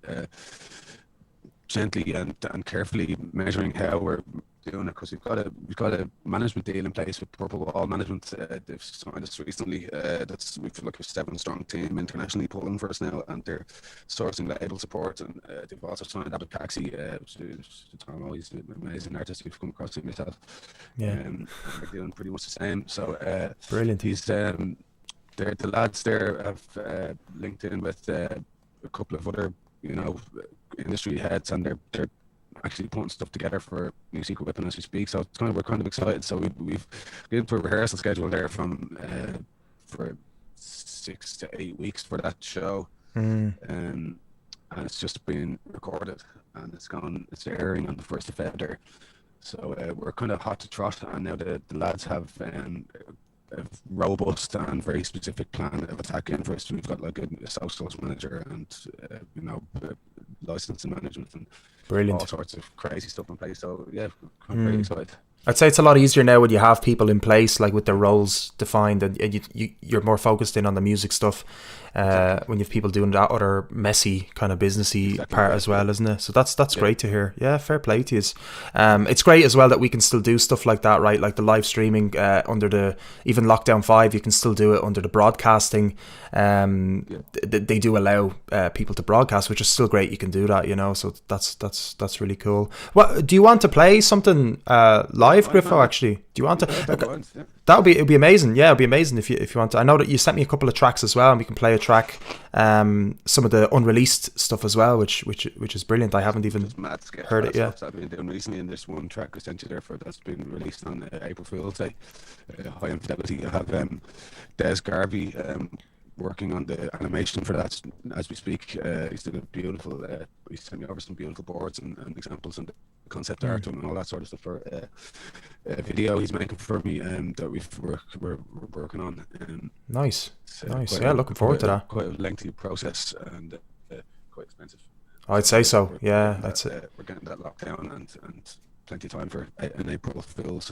gently and carefully measuring how we're doing it, because we've got a management deal in place with Purple Wall Management. They've signed us recently. We've like a 7-strong team internationally pulling for us now, and they're sourcing label support. And they've also signed Abba Taxi, Tom Ollie's an amazing artist who've come across him myself. And they're doing pretty much the same. So brilliant. He's the lads there have linked in with a couple of other industry heads, and they're actually putting stuff together for New Secret Weapon as we speak. So we're kind of excited. So we've get into a rehearsal schedule there for 6 to 8 weeks for that show, and it's just been recorded, and it's airing on the 1st of February. So we're kind of hot to trot, and now the lads have a robust and very specific plan of attack in for us. We've got like a sales manager and licensing management and brilliant, all sorts of crazy stuff in place. So yeah, I'm very excited. I'd say it's a lot easier now when you have people in place, like with their roles defined, and you're more focused in on the music stuff. When you have people doing that other messy kind of businessy part as well, isn't it? So that's great to hear. Yeah, fair play to you. It's great as well that we can still do stuff like that, right? Like the live streaming under the even Lockdown 5, you can still do it under the broadcasting. They do allow people to broadcast, which is still great. You can do that, So that's really cool. What do you want to play something live, Griffo? Actually, do you want to? It'd be amazing. Yeah, it'd be amazing if you want to. I know that you sent me a couple of tracks as well, and we can play a track, some of the unreleased stuff as well, which is brilliant. I haven't even heard it yet. I've been doing recently, and there's one track I sent you there that's been released on April Fool's Day. High Infidelity. I have Des Garvey working on the animation for that as we speak. He's doing a beautiful. He sent me over some beautiful boards and examples and concept art and all that sort of stuff for a video he's making for me that we're working on. Nice. Quite Yeah, looking forward to that. Quite a lengthy process and quite expensive. I'd say so. Yeah, that's it. We're getting that locked down and plenty of time for an April Fool's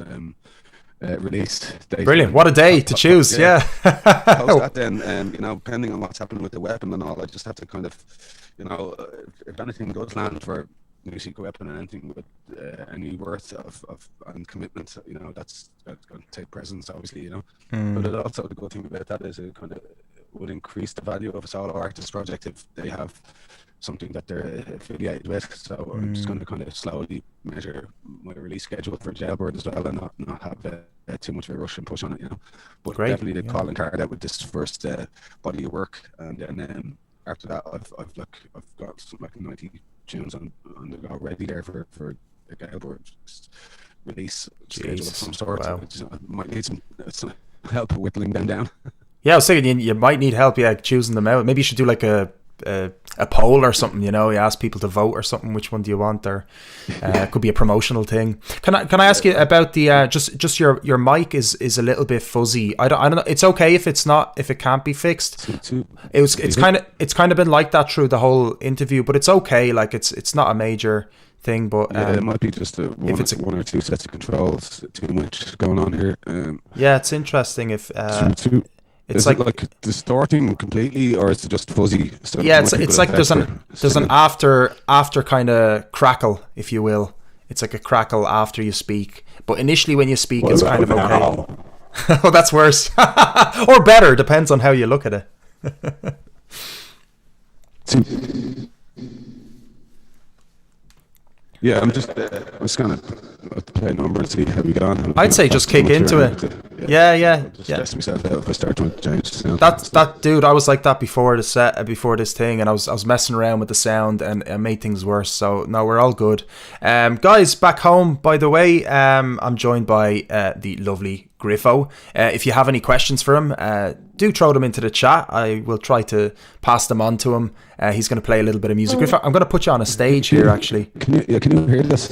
release date. Brilliant. What a day to choose. Yeah. Post that then, you know, depending on what's happening with the weapon and all, I just have to kind of, you know, if anything does land for new secret weapon and anything with any worth of and commitment, you know, that's going to take precedence, obviously, you know. But it also, the good thing about that is it kind of would increase the value of a solo artist project if they have something that they're affiliated with. So I'm just going to kind of slowly measure my release schedule for Jailbird as well, and not have too much of a rush and push on it, you know. But Great, definitely the calling card out with this first body of work, and then after that I've got something like 90 tunes on the go ready there for the Jailbird release schedule of some sort. Wow. I might need some help whittling them down. Yeah, I was thinking you might need help, choosing them out. Maybe you should do like a poll or something, you know. You ask people to vote or something. Which one do you want? Or it could be a promotional thing. Can I ask you about the just your mic is a little bit fuzzy. I don't know. It's okay if it can't be fixed. It's kind of been like that through the whole interview, but it's okay. Like it's not a major thing, but it might be just one or two sets of controls too much going on here. Yeah, it's interesting if. It's like distorting completely, or is it just fuzzy? So yeah, it's like there's an after kind of crackle, if you will. It's like a crackle after you speak, but initially when you speak, it's kind of okay. Oh, that's worse, or better, depends on how you look at it. Yeah, I'm just gonna play a number and see how we go on. I'd say just kick into it. Yeah. Stress myself out if I start to change the sound. That dude, I was like that before the set, before this thing, and I was messing around with the sound and it made things worse. So no, we're all good. Guys, back home, by the way, I'm joined by the lovely Griffo. If you have any questions for him, do throw them into the chat. I will try to pass them on to him. He's going to play a little bit of music. Griffo, I'm going to put you on a stage here, actually. Can you hear this?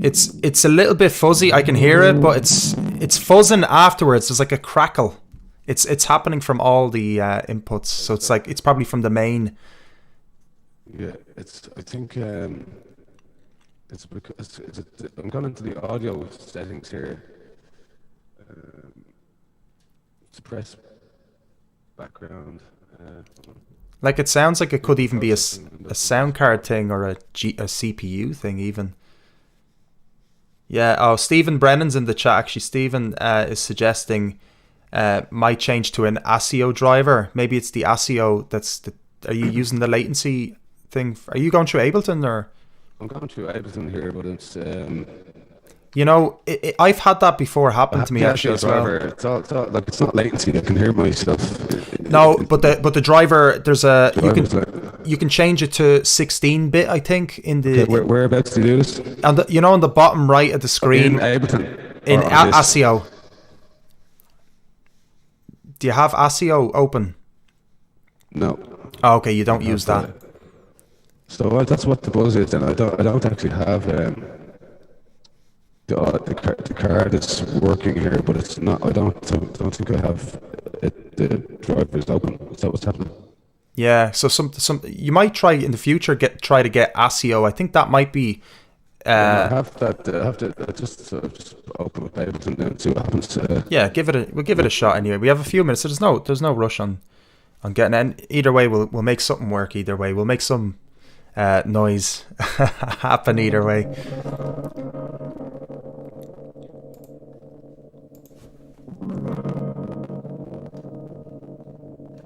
It's a little bit fuzzy. I can hear it, but it's fuzzing afterwards. There's like a crackle. It's happening from all the inputs, so it's like it's probably from the main. Yeah, I think it's because I'm going into the audio settings here. Suppress background. Like it sounds like it could even be a sound card thing or a CPU thing even. Yeah. Oh, Stephen Brennan's in the chat. Actually, Stephen is suggesting might change to an ASIO driver. Maybe it's the ASIO that's the. Are you using the latency thing? Are you going through Ableton or? I'm going through Ableton here, but it's. You know, I've had that before happen to me actually as well. It's all like it's not latency. I can hear myself. No, but the driver, there's a you can change it to 16-bit. I think in the whereabouts do you do this? And on the bottom right of the screen in Ableton in ASIO. Do you have ASIO open? No. Oh, okay, you don't use that. So that's what the buzz is, and I don't actually have the card is working here, but it's not. I don't think I have the driver is open. Is that what's happening? Yeah. So some you might try in the future try to get ASIO. I think that might be. I have that. I have to just open up Ableton and see what happens. Yeah, we'll give it a shot anyway. We have a few minutes, so there's no rush on getting it. Either way, we'll make something work. Either way, we'll make some noise happen. Either way.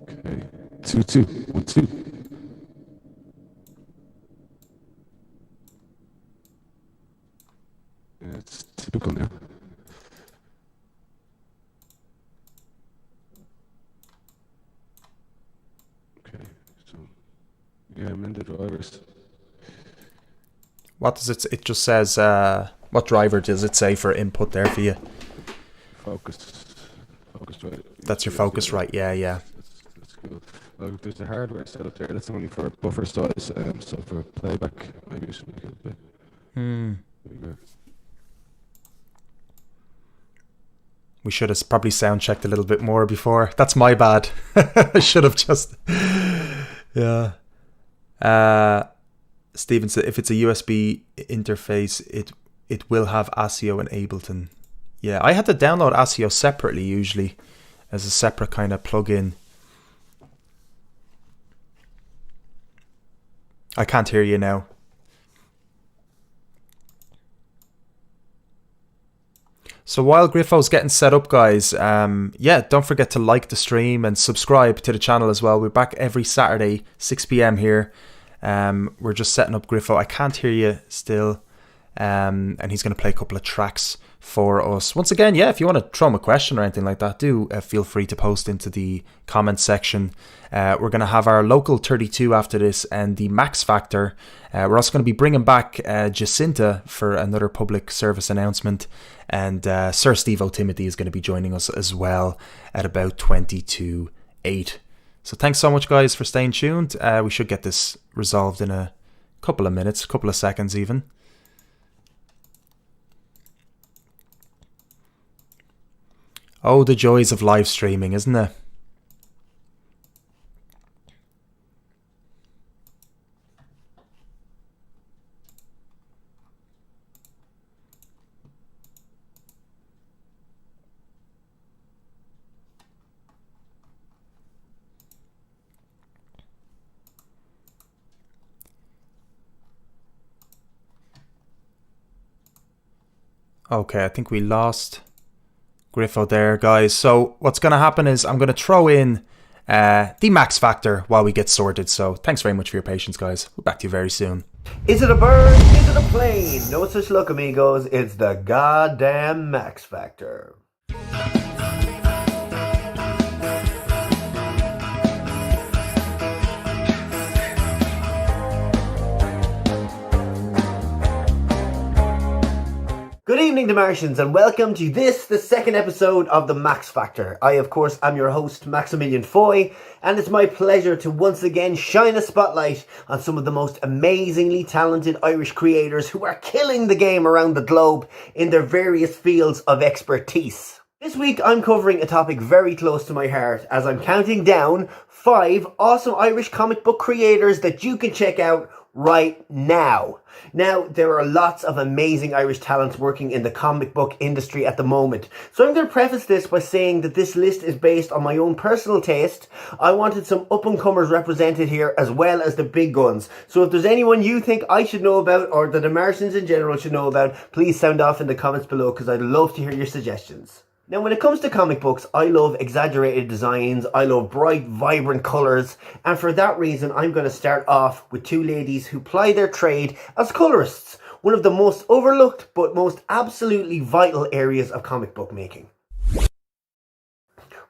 Okay. 2 1 2. Yeah, it's typical now. Okay, so yeah, I'm in the drivers. What does it? It just says What driver does it say for input there for you? Focus right. That's your focus right, yeah. That's cool. Well, there's the hardware setup there. That's only for buffer size, so for playback, maybe it should make it a bit bigger. We should have probably sound checked a little bit more before. That's my bad. I should have just... Yeah. Stephen said, if it's a USB interface, it will have ASIO and Ableton. Yeah, I had to download ASIO separately usually, as a separate kind of plugin. I can't hear you now. So while Griffo's getting set up, guys, yeah, don't forget to like the stream and subscribe to the channel as well. We're back every Saturday, 6 p.m. here. We're just setting up Griffo. I can't hear you still. And he's going to play a couple of tracks for us. Once again, yeah, if you want to throw him a question or anything like that, do feel free to post into the comments section. We're going to have our local 32 after this and the Max Factor. We're also going to be bringing back Jacinta for another public service announcement. And Sir Stevo Timothy is going to be joining us as well at about 8. So thanks so much, guys, for staying tuned. We should get this resolved in a couple of minutes, couple of seconds even. Oh, the joys of live streaming, isn't it? Okay, I think we lost Griffo there, guys. So what's going to happen is I'm going to throw in the Max Factor while we get sorted. So thanks very much for your patience, guys. We'll be back to you very soon. Is it a bird? Is it a plane? No such luck, amigos. It's the goddamn Max Factor. Good evening, deMartians, and welcome to this, the second episode of the Max Factor. I, of course, am your host, Maximillion Foy, and it's my pleasure to once again shine a spotlight on some of the most amazingly talented Irish creators who are killing the game around the globe in their various fields of expertise. This week, I'm covering a topic very close to my heart as I'm counting down 5 awesome Irish comic book creators that you can check out right now. Now, there are lots of amazing Irish talents working in the comic book industry at the moment. So I'm going to preface this by saying that this list is based on my own personal taste. I wanted some up-and-comers represented here as well as the big guns. So if there's anyone you think I should know about or that the deMartians in general should know about, please sound off in the comments below because I'd love to hear your suggestions. Now, when it comes to comic books, I love exaggerated designs, I love bright, vibrant colours, and for that reason, I'm going to start off with 2 ladies who ply their trade as colourists, one of the most overlooked but most absolutely vital areas of comic book making.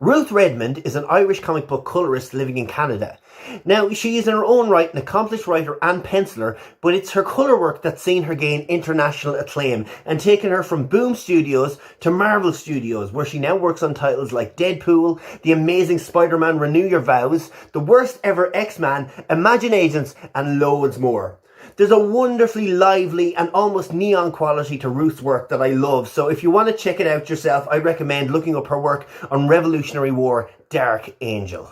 Ruth Redmond is an Irish comic book colourist living in Canada. Now, she is in her own right an accomplished writer and penciler, but it's her colour work that's seen her gain international acclaim and taken her from Boom Studios to Marvel Studios, where she now works on titles like Deadpool, The Amazing Spider-Man Renew Your Vows, The Worst Ever X-Man, Imagine Agents, and loads more. There's a wonderfully lively and almost neon quality to Ruth's work that I love, so if you want to check it out yourself, I recommend looking up her work on Revolutionary War Dark Angel.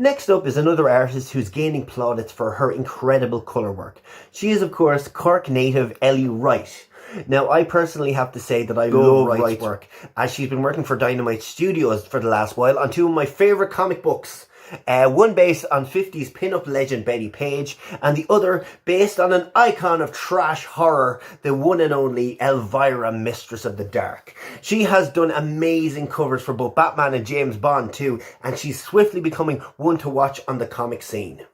Next up is another artist who's gaining plaudits for her incredible colour work. She is, of course, Cork native Ellie Wright. Now, I personally have to say that I love Wright's work, as she's been working for Dynamite Studios for the last while on 2 of my favourite comic books. One based on 50s pin-up legend Betty Page, and the other based on an icon of trash horror, the one and only Elvira, Mistress of the Dark. She has done amazing covers for both Batman and James Bond too, and she's swiftly becoming one to watch on the comic scene.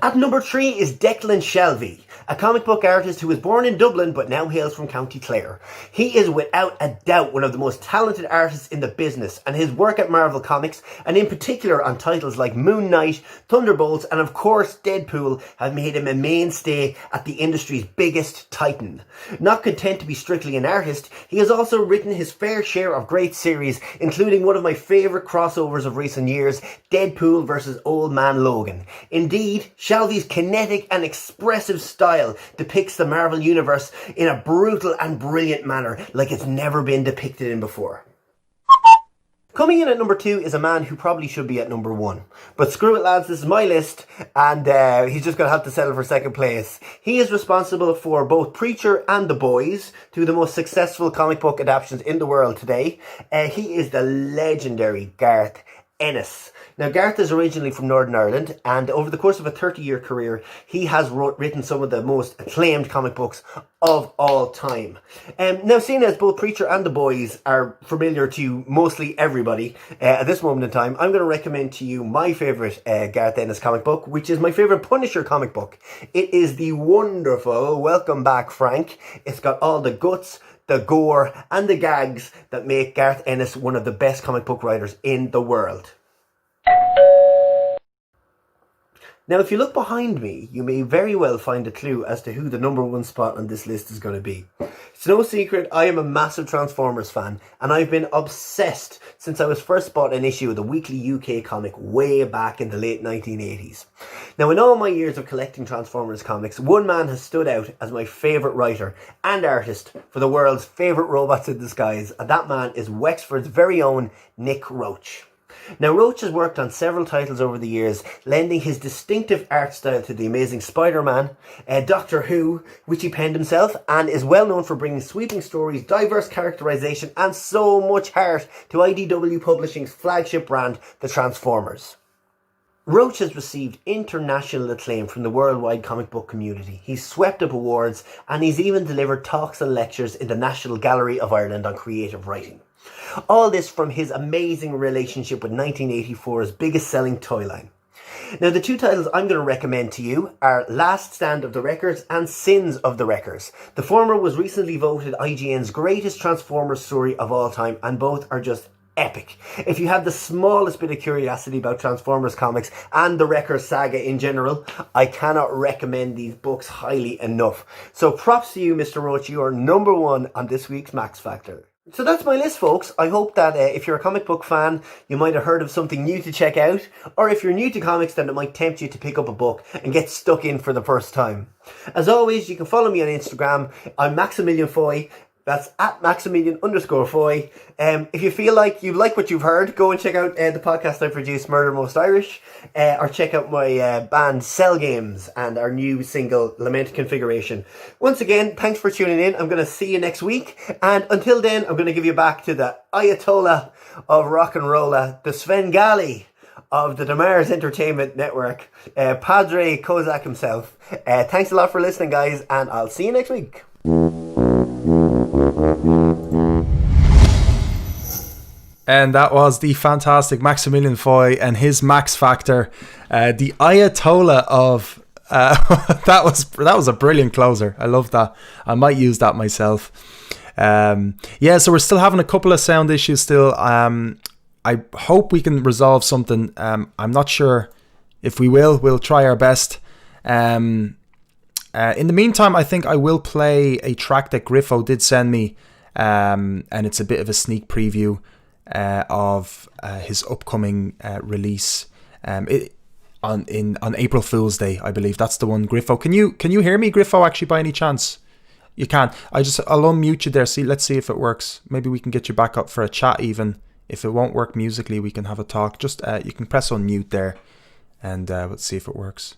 At number 3 is Declan Shelby, a comic book artist who was born in Dublin but now hails from County Clare. He is without a doubt one of the most talented artists in the business, and his work at Marvel Comics, and in particular on titles like Moon Knight, Thunderbolts, and of course Deadpool, have made him a mainstay at the industry's biggest titan. Not content to be strictly an artist, he has also written his fair share of great series, including one of my favourite crossovers of recent years, Deadpool vs. Old Man Logan. Indeed, Shalvey's kinetic and expressive style depicts the Marvel Universe in a brutal and brilliant manner like it's never been depicted in before. Coming in at number 2 is a man who probably should be at number 1. But screw it, lads, this is my list, and he's just going to have to settle for second place. He is responsible for both Preacher and The Boys, two of the most successful comic book adaptations in the world today. He is the legendary Garth Ennis. Now, Garth is originally from Northern Ireland, and over the course of a 30-year career, he has written some of the most acclaimed comic books of all time. Now, seeing as both Preacher and The Boys are familiar to mostly everybody at this moment in time, I'm going to recommend to you my favourite Garth Ennis comic book, which is my favourite Punisher comic book. It is the wonderful Welcome Back, Frank. It's got all the guts, the gore, and the gags that make Garth Ennis one of the best comic book writers in the world. Now, if you look behind me, you may very well find a clue as to who the number 1 spot on this list is going to be. It's no secret, I am a massive Transformers fan, and I've been obsessed since I was first bought an issue of the weekly UK comic way back in the late 1980s. Now, in all my years of collecting Transformers comics, one man has stood out as my favourite writer and artist for the world's favourite robots in disguise, and that man is Wexford's very own Nick Roche. Now, Roche has worked on several titles over the years, lending his distinctive art style to The Amazing Spider-Man, Doctor Who, which he penned himself, and is well known for bringing sweeping stories, diverse characterisation, and so much heart to IDW Publishing's flagship brand, The Transformers. Roche has received international acclaim from the worldwide comic book community. He's swept up awards, and he's even delivered talks and lectures in the National Gallery of Ireland on creative writing. All this from his amazing relationship with 1984's biggest selling toy line. Now, the 2 titles I'm going to recommend to you are Last Stand of the Wreckers and Sins of the Wreckers. The former was recently voted IGN's greatest Transformers story of all time, and both are just epic. If you have the smallest bit of curiosity about Transformers comics and the Wreckers saga in general, I cannot recommend these books highly enough. So props to you, Mr. Roach, you are number 1 on this week's Max Factor. So that's my list, folks. I hope that if you're a comic book fan, you might have heard of something new to check out, or if you're new to comics, then it might tempt you to pick up a book and get stuck in for the first time. As always, you can follow me on Instagram. I'm Maximillion Foy. That's at Maximillion_Foy. If you feel like you like what you've heard, go and check out the podcast I produced, Murder Most Irish, or check out my band Cell Games and our new single, Lament Configuration. Once again, thanks for tuning in. I'm going to see you next week. And until then, I'm going to give you back to the Ayatollah of rock and rolla, the Svengali of the deMars Entertainment Network, Padre Kozak himself. Thanks a lot for listening, guys, and I'll see you next week. And that was the fantastic Maximillion Foy and his Max Factor, the Ayatollah of that was a brilliant closer. I love that. I might use that myself. So we're still having a couple of sound issues still. I hope we can resolve something. I'm not sure if we will. We'll try our best. In the meantime, I think I will play a track that Griffo did send me, and it's a bit of a sneak preview of his upcoming release on April Fool's Day, I believe. That's the one, Griffo. Can you hear me, Griffo, actually, by any chance? You can. I'll unmute you there. Let's see if it works. Maybe we can get you back up for a chat even. If it won't work musically, we can have a talk. Just you can press unmute there, and let's see if it works.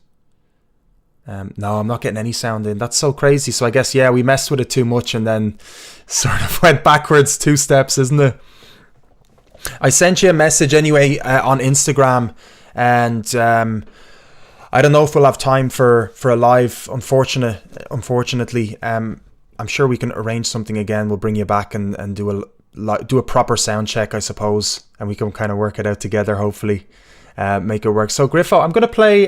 No, I'm not getting any sound in. That's so crazy. So I guess, we messed with it too much and then sort of went backwards 2 steps, isn't it? I sent you a message anyway on Instagram, and I don't know if we'll have time for a live. Unfortunately, I'm sure we can arrange something again. We'll bring you back and do a proper sound check, I suppose, and we can kind of work it out together, hopefully. make it work. So Griffo, I'm going to play,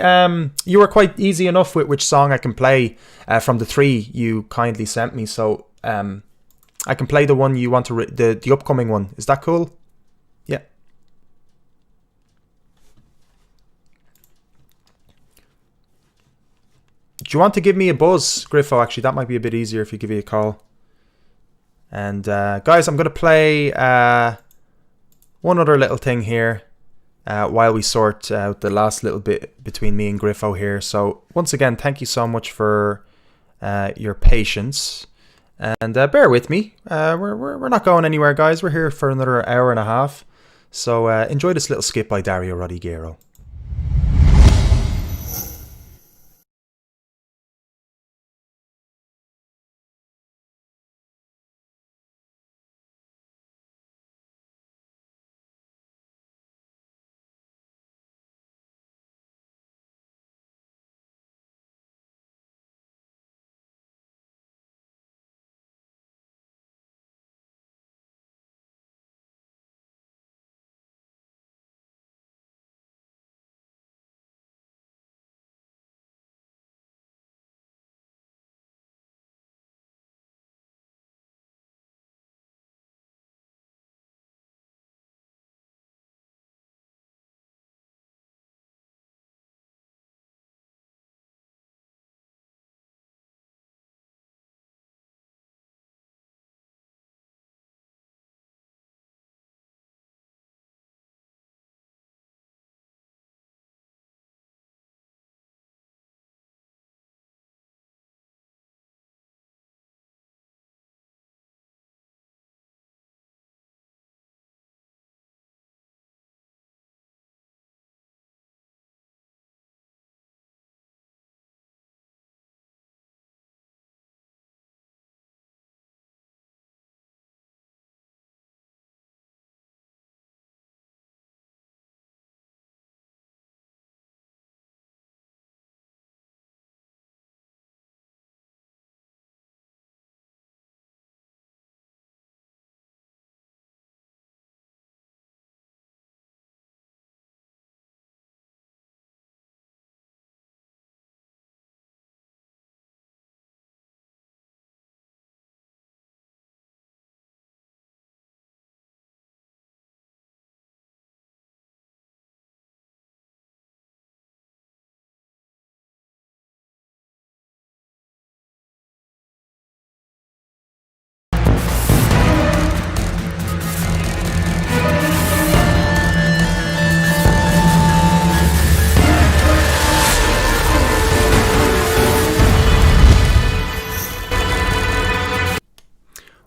you were quite easy enough with which song I can play from the 3 you kindly sent me. So I can play the one you want to, the upcoming one. Is that cool? Yeah. Do you want to give me a buzz, Griffo? Actually, that might be a bit easier if you give me a call. And guys, I'm going to play one other little thing here while we sort out the last little bit between me and Griffo here. So once again, thank you so much for your patience. And bear with me. We're not going anywhere, guys. We're here for another hour and a half. So enjoy this little skit by Dario Rodriguero.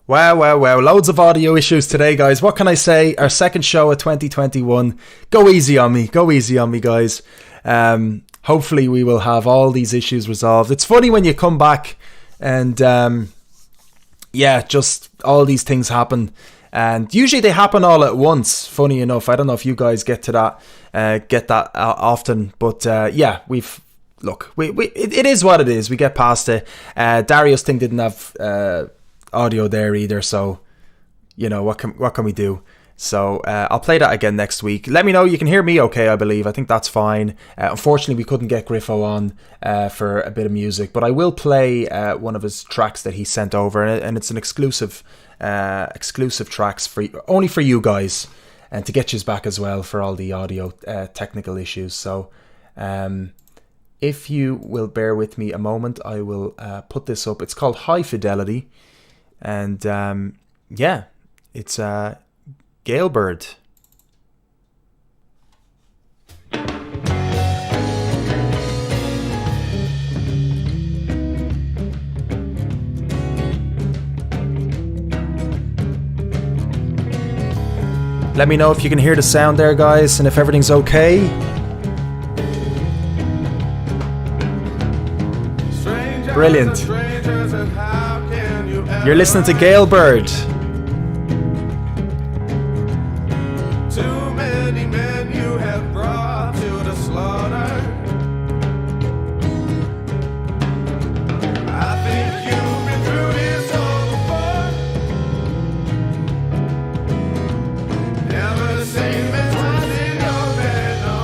Wow. Loads of audio issues today, guys. What can I say? Our second show of 2021. Go easy on me, guys. Hopefully we will have all these issues resolved. It's funny when you come back and just all these things happen. And usually they happen all at once, funny enough. I don't know if you guys get that often. But it is what it is. We get past it. Dario's thing didn't have audio there either, so what can we do? So I'll play that again next week. Let me know. You can hear me okay, I believe. I think that's fine. Unfortunately, we couldn't get Griffo on for a bit of music, but I will play one of his tracks that he sent over, and it's an exclusive tracks only for you guys, and to get you back as well for all the audio technical issues. So if you will bear with me a moment, I will put this up. It's called High Fidelity. And it's Galebird. Let me know if you can hear the sound there, guys, and if everything's okay. Brilliant. You're listening to Galebird. Too many men you have brought to the slaughter. I think you've been through this all before. Never the same as what's in your bed, no.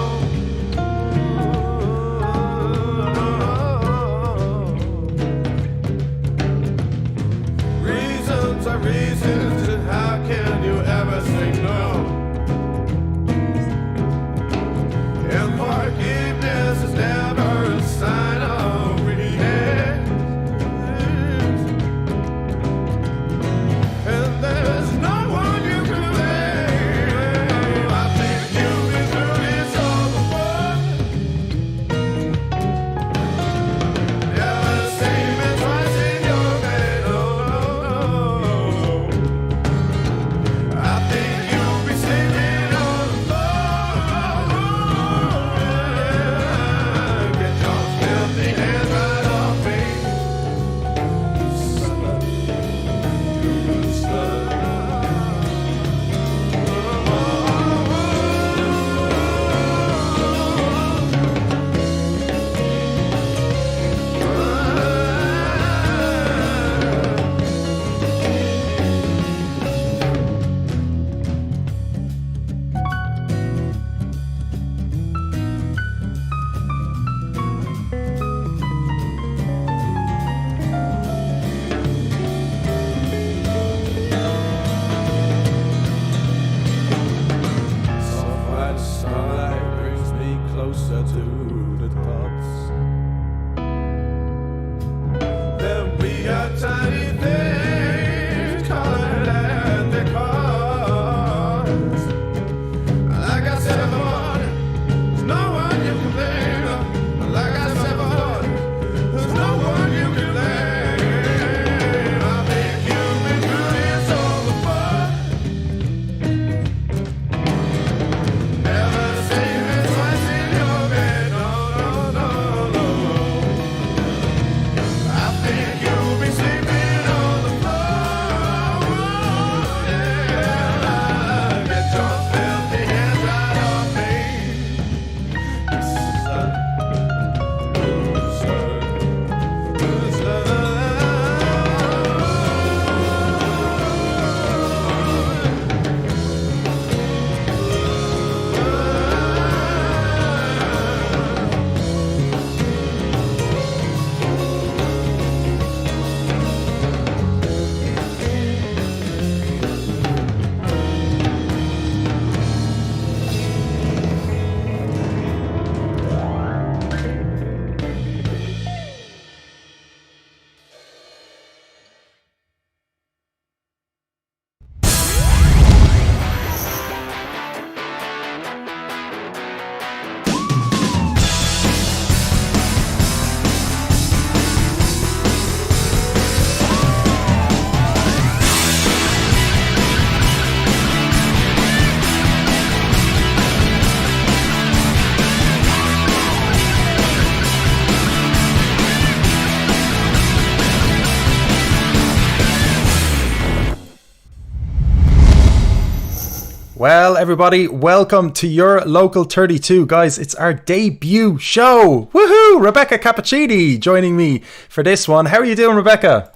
Well, everybody, welcome to your local 32. Guys, it's our debut show. Woohoo! Rebecca Capuccini joining me for this one. How are you doing, Rebecca?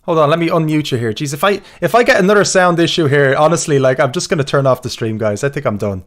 Hold on, let me unmute you here. Jeez, if I get another sound issue here, honestly, like, I'm just going to turn off the stream, guys. I think I'm done.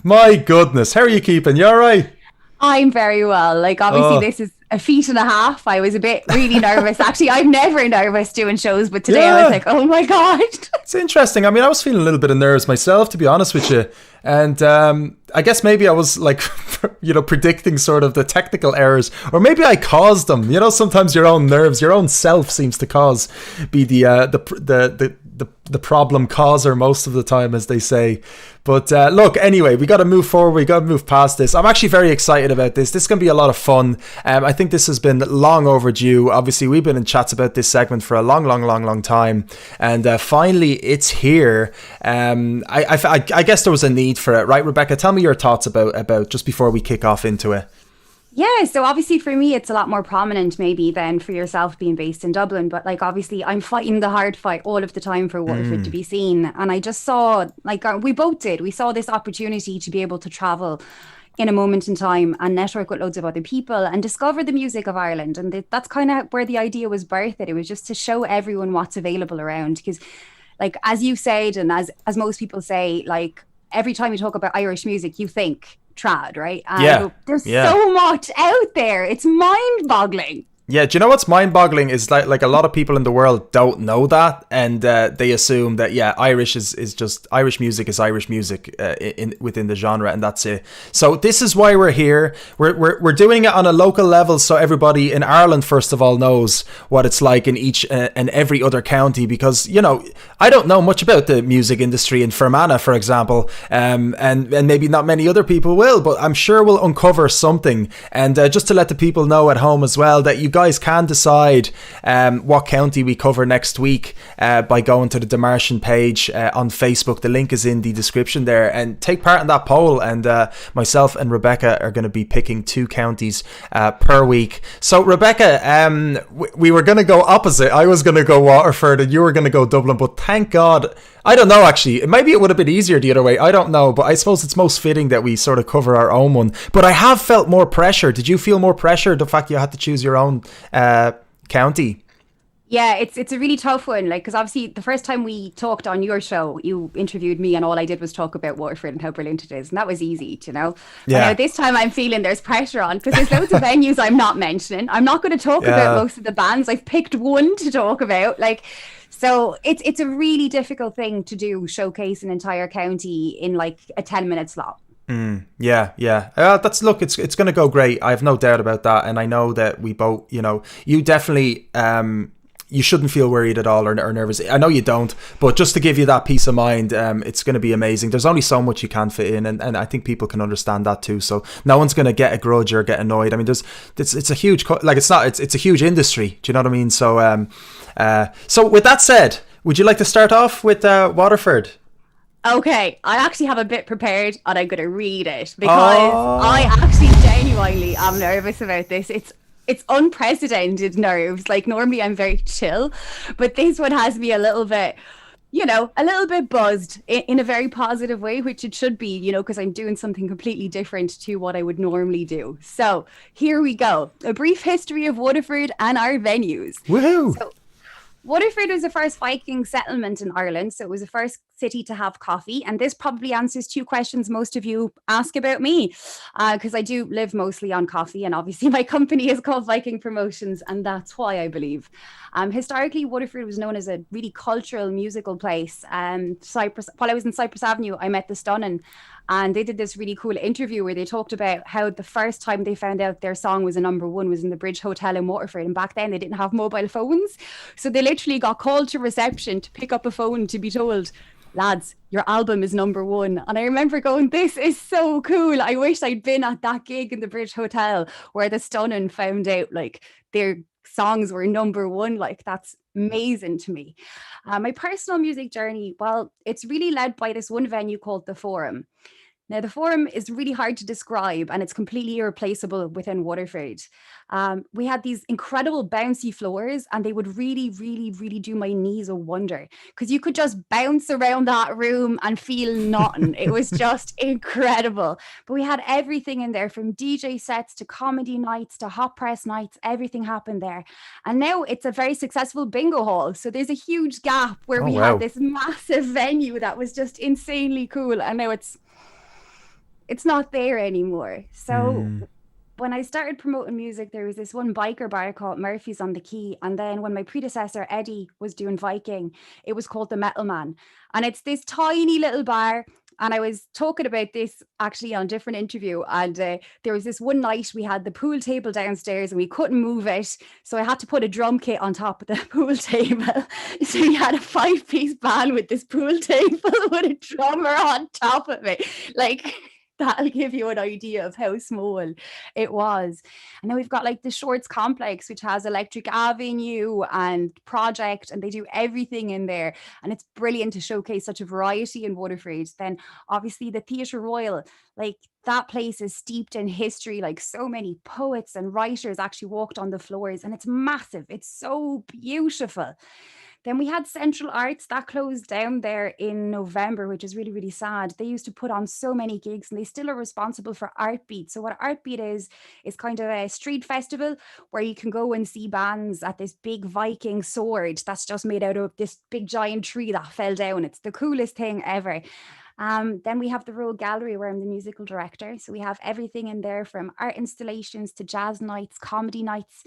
My goodness, how are you keeping? You all right? I'm very well. Like, obviously, this is a feat and a half. I was really nervous. Actually, I'm never nervous doing shows, but today I was like, oh my God. It's interesting. I mean, I was feeling a little bit of nerves myself, to be honest with you. And I guess maybe I was like, predicting sort of the technical errors, or maybe I caused them. Sometimes your own nerves, your own self seems to be the problem causer most of the time, as they say. But look, anyway, we got to move forward. We got to move past this. I'm actually very excited about this. This is going to be a lot of fun. I think this has been long overdue. Obviously, we've been in chats about this segment for a long time. And finally, it's here. I guess there was a need for it, right, Rebecca? Tell me your thoughts about just before we kick off into it. Yeah, so obviously for me, it's a lot more prominent maybe than for yourself being based in Dublin. But like, obviously, I'm fighting the hard fight all of the time for Waterford to be seen. And I just saw, like, we both did. We saw this opportunity to be able to travel in a moment in time and network with loads of other people and discover the music of Ireland. And that's kind of where the idea was birthed. It was just to show everyone what's available around. Because, like, as you said, and as most people say, like, every time you talk about Irish music, you think trad, right? And there's so much out there. It's mind-boggling. Yeah, do you know what's mind-boggling is like a lot of people in the world don't know that, and they assume that Irish is just Irish music is Irish music within the genre, and that's it. So this is why we're here. We're doing it on a local level, so everybody in Ireland first of all knows what it's like in each and every other county, because I don't know much about the music industry in Fermanagh, for example, and maybe not many other people will, but I'm sure we'll uncover something. And just to let the people know at home as well that you guys can decide what county we cover next week by going to the deMartian page on Facebook. The link is in the description there, and take part in that poll. And myself and Rebecca are going to be picking 2 counties per week. So Rebecca, we were going to go opposite. I was going to go Waterford and you were going to go Dublin, but thank God, I don't know, actually, maybe it would have been easier the other way, I don't know, but I suppose it's most fitting that we sort of cover our own one. But I have felt more pressure. Did you feel more pressure, the fact you had to choose your own county? Yeah, it's a really tough one, like, because obviously the first time we talked on your show, you interviewed me and all I did was talk about Waterford and how brilliant it is, and that was easy, Yeah. And now this time I'm feeling there's pressure on, because there's loads of venues I'm not mentioning. I'm not going to talk about most of the bands. I've picked one to talk about, like. So it's a really difficult thing to do, showcase an entire county in like a 10-minute slot. Yeah. It's going to go great. I have no doubt about that. And I know that we both, you definitely, you shouldn't feel worried at all or nervous. I know you don't, but just to give you that peace of mind, it's going to be amazing. There's only so much you can fit in, and I think people can understand that too. So no one's going to get a grudge or get annoyed. I mean, it's a huge, it's a huge industry. Do you know what I mean? So, so with that said, would you like to start off with Waterford? Okay, I actually have a bit prepared and I'm going to read it because I actually genuinely am nervous about this. It's unprecedented nerves. Like, normally I'm very chill, but this one has me a little bit, a little bit buzzed in a very positive way, which it should be, because I'm doing something completely different to what I would normally do. So here we go. A brief history of Waterford and our venues. Woohoo! So, Waterford was the first Viking settlement in Ireland, so it was the first city to have coffee. And this probably answers 2 questions most of you ask about me, because I do live mostly on coffee. And obviously my company is called Viking Promotions, and that's why, I believe. Historically, Waterford was known as a really cultural musical place. While I was in Cypress Avenue, I met the Stunning, and they did this really cool interview where they talked about how the first time they found out their song was a #1 was in the Bridge Hotel in Waterford. And back then they didn't have mobile phones. So they literally got called to reception to pick up a phone to be told, lads, your album is #1. And I remember going, this is so cool. I wish I'd been at that gig in the Bridge Hotel where the Stunning found out like their songs were #1. Like, that's amazing to me. My personal music journey, well, it's really led by this one venue called The Forum. Now, the forum is really hard to describe and it's completely irreplaceable within Waterford. We had these incredible bouncy floors and they would really, really, really do my knees a wonder because you could just bounce around that room and feel nothing. It was just incredible. But we had everything in there from DJ sets to comedy nights to hot press nights. Everything happened there. And now it's a very successful bingo hall. So there's a huge gap where we had this massive venue that was just insanely cool. And now it's not there anymore. So when I started promoting music, there was this one biker bar called Murphy's on the Quay. And then when my predecessor, Eddie, was doing Viking, it was called the Metal Man. And it's this tiny little bar. And I was talking about this actually on a different interview. And there was this one night we had the pool table downstairs and we couldn't move it. So I had to put a drum kit on top of the pool table. So we had a 5-piece band with this pool table with a drummer on top of it. Like, that'll give you an idea of how small it was. And then we've got like the Shorts Complex, which has Electric Avenue and Project, and they do everything in there. And it's brilliant to showcase such a variety in Waterford. Then obviously the Theatre Royal, like that place is steeped in history. Like so many poets and writers actually walked on the floors and it's massive. It's so beautiful. Then we had Central Arts that closed down there in November, which is really, really sad. They used to put on so many gigs and they still are responsible for Artbeat. So what Artbeat is kind of a street festival where you can go and see bands at this big Viking sword that's just made out of this big giant tree that fell down. It's the coolest thing ever. Then we have the Royal Gallery where I'm the musical director. So we have everything in there from art installations to jazz nights, comedy nights,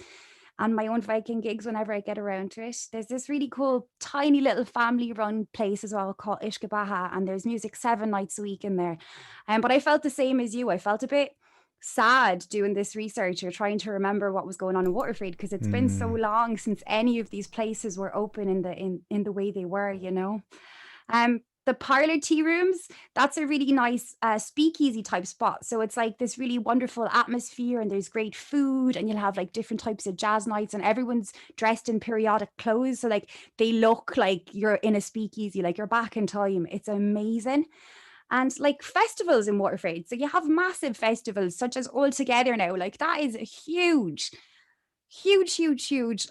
and my own Viking gigs whenever I get around to it. There's this really cool, tiny little family-run place as well called Ishkabaha, and there's music 7 nights a week in there. But I felt the same as you. I felt a bit sad doing this research or trying to remember what was going on in Waterford because it's been so long since any of these places were open in the way they were, you know. The parlor tea rooms, that's a really nice speakeasy type spot. So it's like this really wonderful atmosphere and there's great food and you'll have like different types of jazz nights and everyone's dressed in periodic clothes. So like they look like you're in a speakeasy, like you're back in time. It's amazing. And like festivals in Waterford. So you have massive festivals such as All Together now. Like that is huge.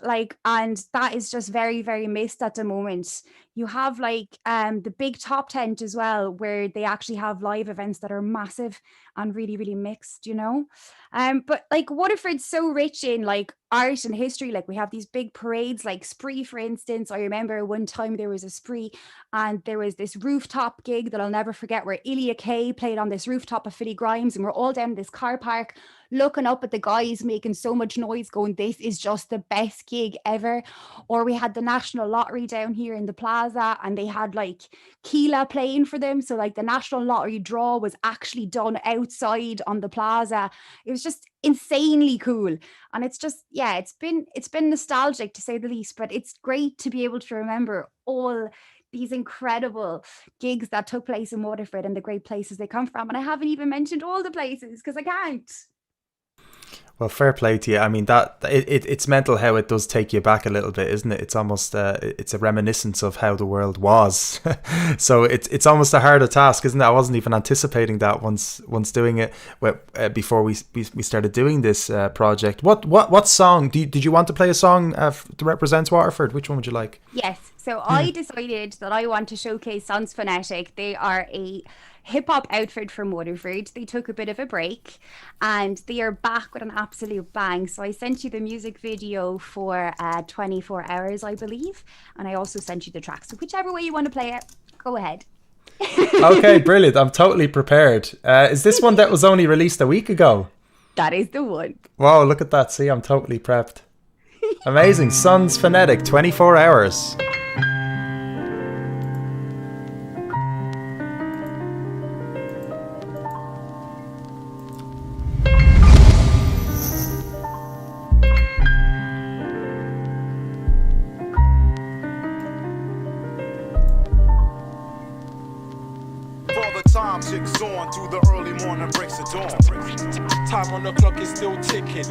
Like, and that is just very, very missed at the moment. You have like the big top tent as well, where they actually have live events that are massive and really, really mixed, you know. But like Waterford's so rich in like art and history. Like we have these big parades, like Spree, for instance. I remember one time there was a Spree and there was this rooftop gig that I'll never forget where Ilya Kay played on this rooftop of Philly Grimes and we're all down in this car park looking up at the guys making so much noise going, this is just the best gig ever. Or we had the National Lottery down here in the plaza and they had like Keela playing for them. So like the National Lottery draw was actually done outside on the plaza. It was just insanely cool. And it's just, yeah, it's been nostalgic to say the least, but it's great to be able to remember all these incredible gigs that took place in Waterford and the great places they come from. And I haven't even mentioned all the places because I can't. Well, fair play to you. I mean, it's mental how it does take you back a little bit, isn't it? It's almost it's a reminiscence of how the world was. So it's almost a harder task, isn't it? I wasn't even anticipating that once doing it before we started doing this project. What song did you want to play a song that represents Waterford? Which one would you like? Yes. So I decided that I want to showcase Sons Phonetic. They are a hip-hop outfit from Waterford. They took a bit of a break and they are back with an absolute bang. So I sent you the music video for 24 hours, I believe. And I also sent you the track. So whichever way you want to play it, go ahead. Okay, brilliant. I'm totally prepared. Is this one that was only released a week ago? That is the one. Wow, look at that. See, I'm totally prepped. Amazing. Sons Phonetic, 24 hours. For the time time ticks on through the early morning breaks of dawn. Time on the clock is still ticking.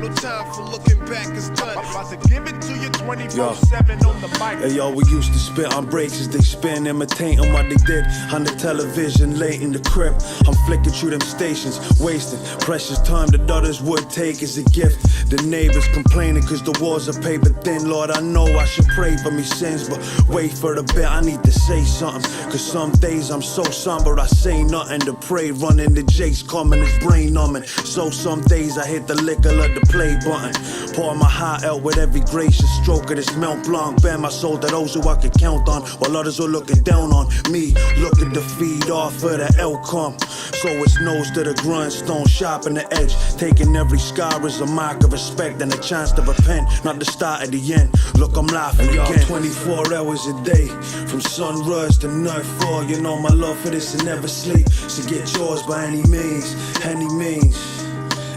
No time for looking back, it's done. About to give it to you 24/7 on the mic. Hey yo, we used to spit on breaks as they spin, imitating what they did on the television late in the crib. I'm flicking through them stations, wasting precious time that others would take as a gift. The neighbors complaining cause the walls are paper thin. Lord, I know I should pray for me sins, but wait for the bit, I need to say something. Cause some days I'm so somber, I say nothing to pray. Running the Jake's coming, it's brain numbing. So some days I hit the liquor of the play button. Pour my heart out with every gracious stroke of this Mount Blanc. Bare my soul to those who I can count on, while others are looking down on me, looking to feed off of the outcome. So it's nose to the grindstone, sharpen the edge. Taking every scar as a mark of respect and a chance to repent, not the start of the end. Look, I'm laughing again. 24 hours a day, from sunrise to nightfall. You know my love for this and never sleep. So get yours by any means, any means.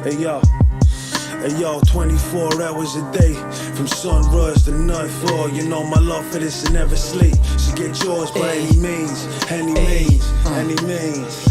Hey yo. Hey yo, 24 hours a day, from sunrise to nightfall. You know my love for this and never sleep. So get yours by any means, any means, any means.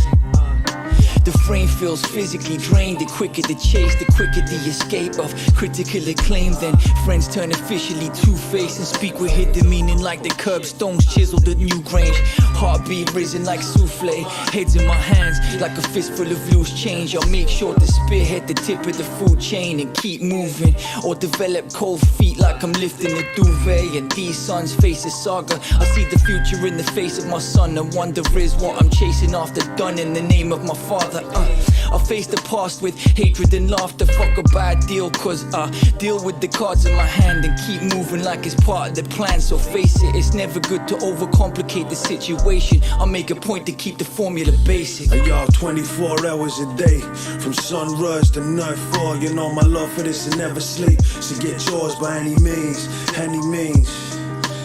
The frame feels physically drained. The quicker the chase, the quicker the escape of critical acclaim. Then friends turn officially two-faced and speak with hidden meaning like the curbstones chiseled at New Grange. Heartbeat risen like souffle, heads in my hands like a fistful of loose change. I'll make sure to spearhead the tip of the food chain and keep moving, or develop cold feet like I'm lifting a duvet. And these sons face a saga. I see the future in the face of my son, and wonder is what I'm chasing after done in the name of my father. I face the past with hatred and laughter. Fuck a bad deal, cause I deal with the cards in my hand and keep moving like it's part of the plan. So face it, it's never good to overcomplicate the situation. I'll make a point to keep the formula basic. Hey y'all, 24 hours a day, from sunrise to nightfall. You know my love for this and never sleep. So get yours by any means, any means.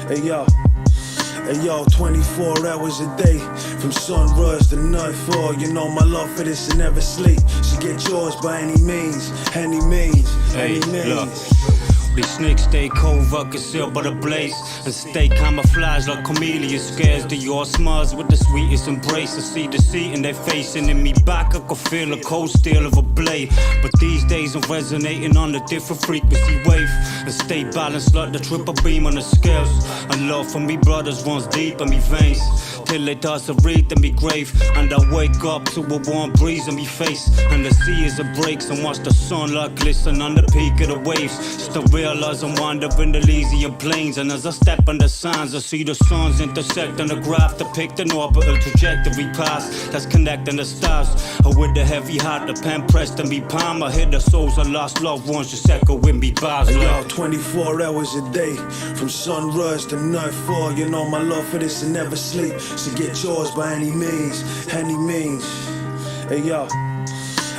Hey y'all. Hey yo, 24 hours a day, from sunrise to nightfall. You know my love for this and never sleep. So get yours by any means, any means, any means. Look. These snakes stay covert, concealed by the blaze, and stay camouflaged like chameleons. Scares to your smiles with the sweetest embrace. I see deceit in their face, and in me back I can feel a cold steel of a blade. But these days I'm resonating on a different frequency wave, and stay balanced like the triple beam on the scales. And love for me brothers runs deep in me veins, till it does a read in me grave. And I wake up to a warm breeze in me face, and the sea is a breaks, and watch the sunlight glisten on the peak of the waves. Just to realize I'm wandering the Elysian plains, and as I step on the signs I see the suns intersect on the graph, depict an orbital trajectory path that's connecting the stars. And with the heavy heart, the pen pressed in me palm, I hear the souls of lost loved ones just echo with me bars. Hey, yo, 24 hours a day, from sunrise to nightfall. You know my love for this and never sleep. So get yours by any means, any means. Hey yo.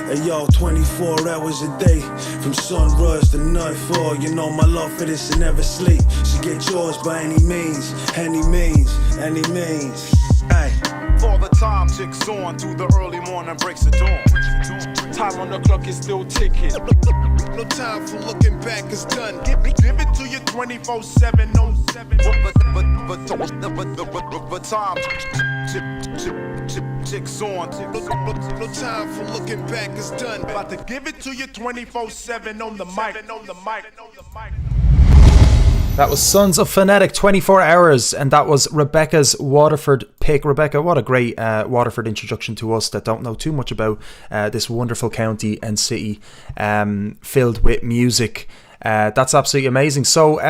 Hey yo, 24 hours a day, from sunrise to nightfall. You know my love for this and never sleep. So get yours by any means, any means, any means. Ay. For the time ticks on through the early morning breaks of dawn. Time on the clock is still ticking. No time for looking back, it's done. Give it to you 24/7. But time ticks on. No time for looking back, it's done. About to give it to you 24/7 on the mic. That was Sons of Phonetic, 24 Hours, and that was Rebecca's Waterford pick. Rebecca, what a great Waterford introduction to us that don't know too much about this wonderful county and city filled with music. That's absolutely amazing. So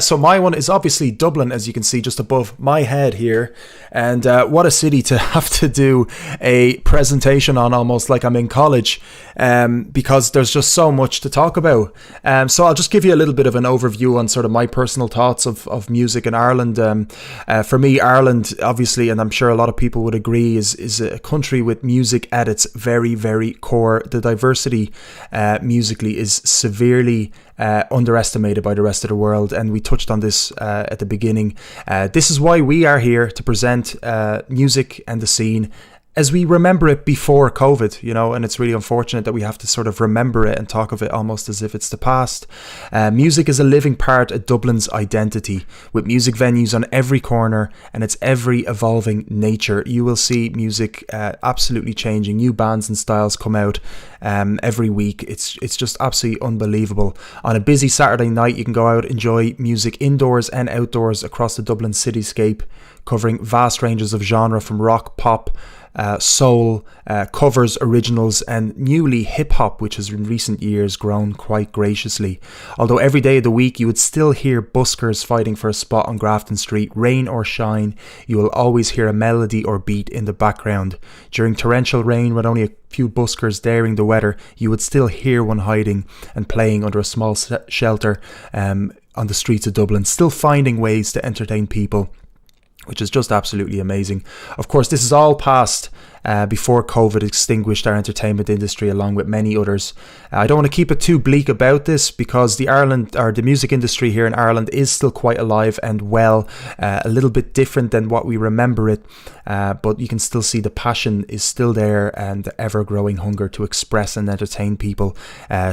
so my one is obviously Dublin, as you can see just above my head here. And what a city to have to do a presentation on, almost like I'm in college, because there's just so much to talk about. So I'll just give you a little bit of an overview on sort of my personal thoughts of music in Ireland. For me, Ireland, obviously, and I'm sure a lot of people would agree, is a country with music at its very, very core. The diversity musically is severely underestimated by the rest of the world, and we touched on this at the beginning. This is why we are here, to present music and the scene as we remember it before COVID, you know, and it's really unfortunate that we have to sort of remember it and talk of it almost as if it's the past. Music is a living part of Dublin's identity, with music venues on every corner and its every evolving nature. You will see music absolutely changing. New bands and styles come out every week. It's just absolutely unbelievable. On a busy Saturday night, you can go out, enjoy music indoors and outdoors across the Dublin cityscape, covering vast ranges of genre from rock, pop, soul, covers, originals, and newly hip-hop, which has in recent years grown quite graciously. Although every day of the week you would still hear buskers fighting for a spot on Grafton Street, rain or shine, you will always hear a melody or beat in the background. During torrential rain, with only a few buskers daring the weather, you would still hear one hiding and playing under a small shelter on the streets of Dublin, still finding ways to entertain people, which is just absolutely amazing. Of course, this is all past before COVID extinguished our entertainment industry, along with many others. I don't want to keep it too bleak about this, because the music industry here in Ireland is still quite alive and well, a little bit different than what we remember it, but you can still see the passion is still there, and the ever-growing hunger to express and entertain people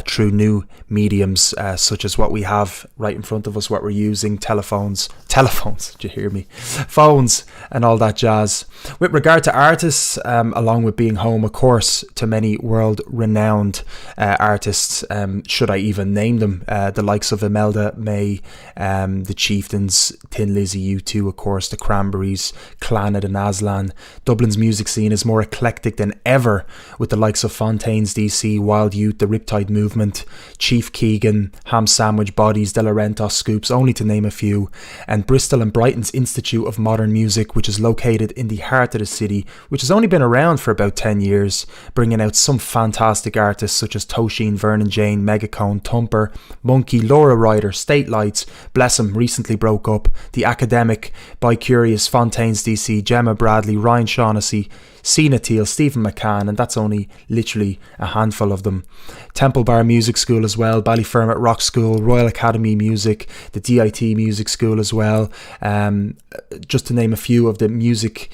through new mediums, such as what we have right in front of us, what we're using, telephones, did you hear me? Phones and all that jazz. With regard to artists, along with being home, of course, to many world-renowned artists, should I even name them, the likes of Imelda May, the Chieftains, Tin Lizzy, U2, of course, the Cranberries, Clannad and Aslan. Dublin's music scene is more eclectic than ever, with the likes of Fontaines DC, Wild Youth, the Riptide Movement, Chief Keegan, Ham Sandwich Bodies, De Laurentiis Scoops, only to name a few, and Bristol and Brighton's Institute of Modern Music, which is located in the heart of the city, which has only been around for about 10 years, bringing out some fantastic artists such as Tosheen, Vernon Jane, Megacone, Thumper, Monkey, Laura Ryder, State Lights, Bless 'em recently broke up, The Academic, By Curious, Fontaines DC, Gemma Bradley, Ryan Shaughnessy, Sina Teal, Stephen McCann, and that's only literally a handful of them. Temple Bar Music School as well, Ballyfermot Rock School, Royal Academy Music, the DIT Music School as well, just to name a few of the music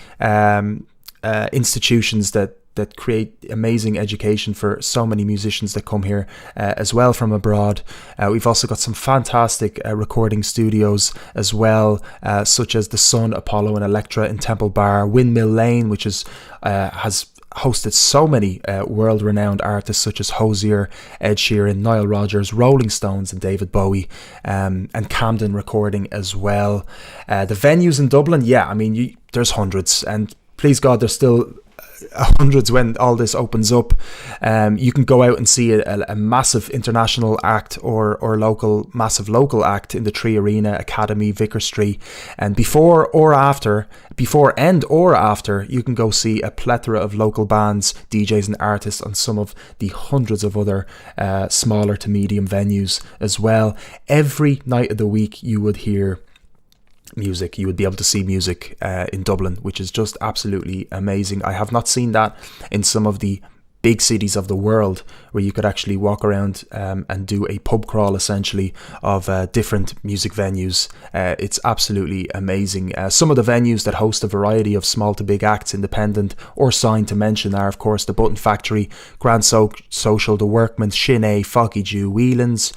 institutions that create amazing education for so many musicians that come here as well from abroad. We've also got some fantastic recording studios as well, such as the Sun, Apollo and Electra in Temple Bar, Windmill Lane, which has hosted so many world-renowned artists such as Hozier, Ed Sheeran, Nile Rodgers, Rolling Stones and David Bowie, and Camden Recording as well. The venues in Dublin, there's hundreds, and please God, there's still hundreds when all this opens up. You can go out and see a massive international act or massive local act in the Tree Arena, Academy, Vicar Street, and before and after you can go see a plethora of local bands, DJs and artists on some of the hundreds of other smaller to medium venues as well. Every night of the week you would hear music, you would be able to see music in Dublin, which is just absolutely amazing. I have not seen that in some of the big cities of the world, where you could actually walk around and do a pub crawl essentially of different music venues. It's absolutely amazing. Some of the venues that host a variety of small to big acts, independent or signed to mention, are of course the Button Factory, Grand Social, The Workman's, Shin A, Foggy Jew, Whelan's,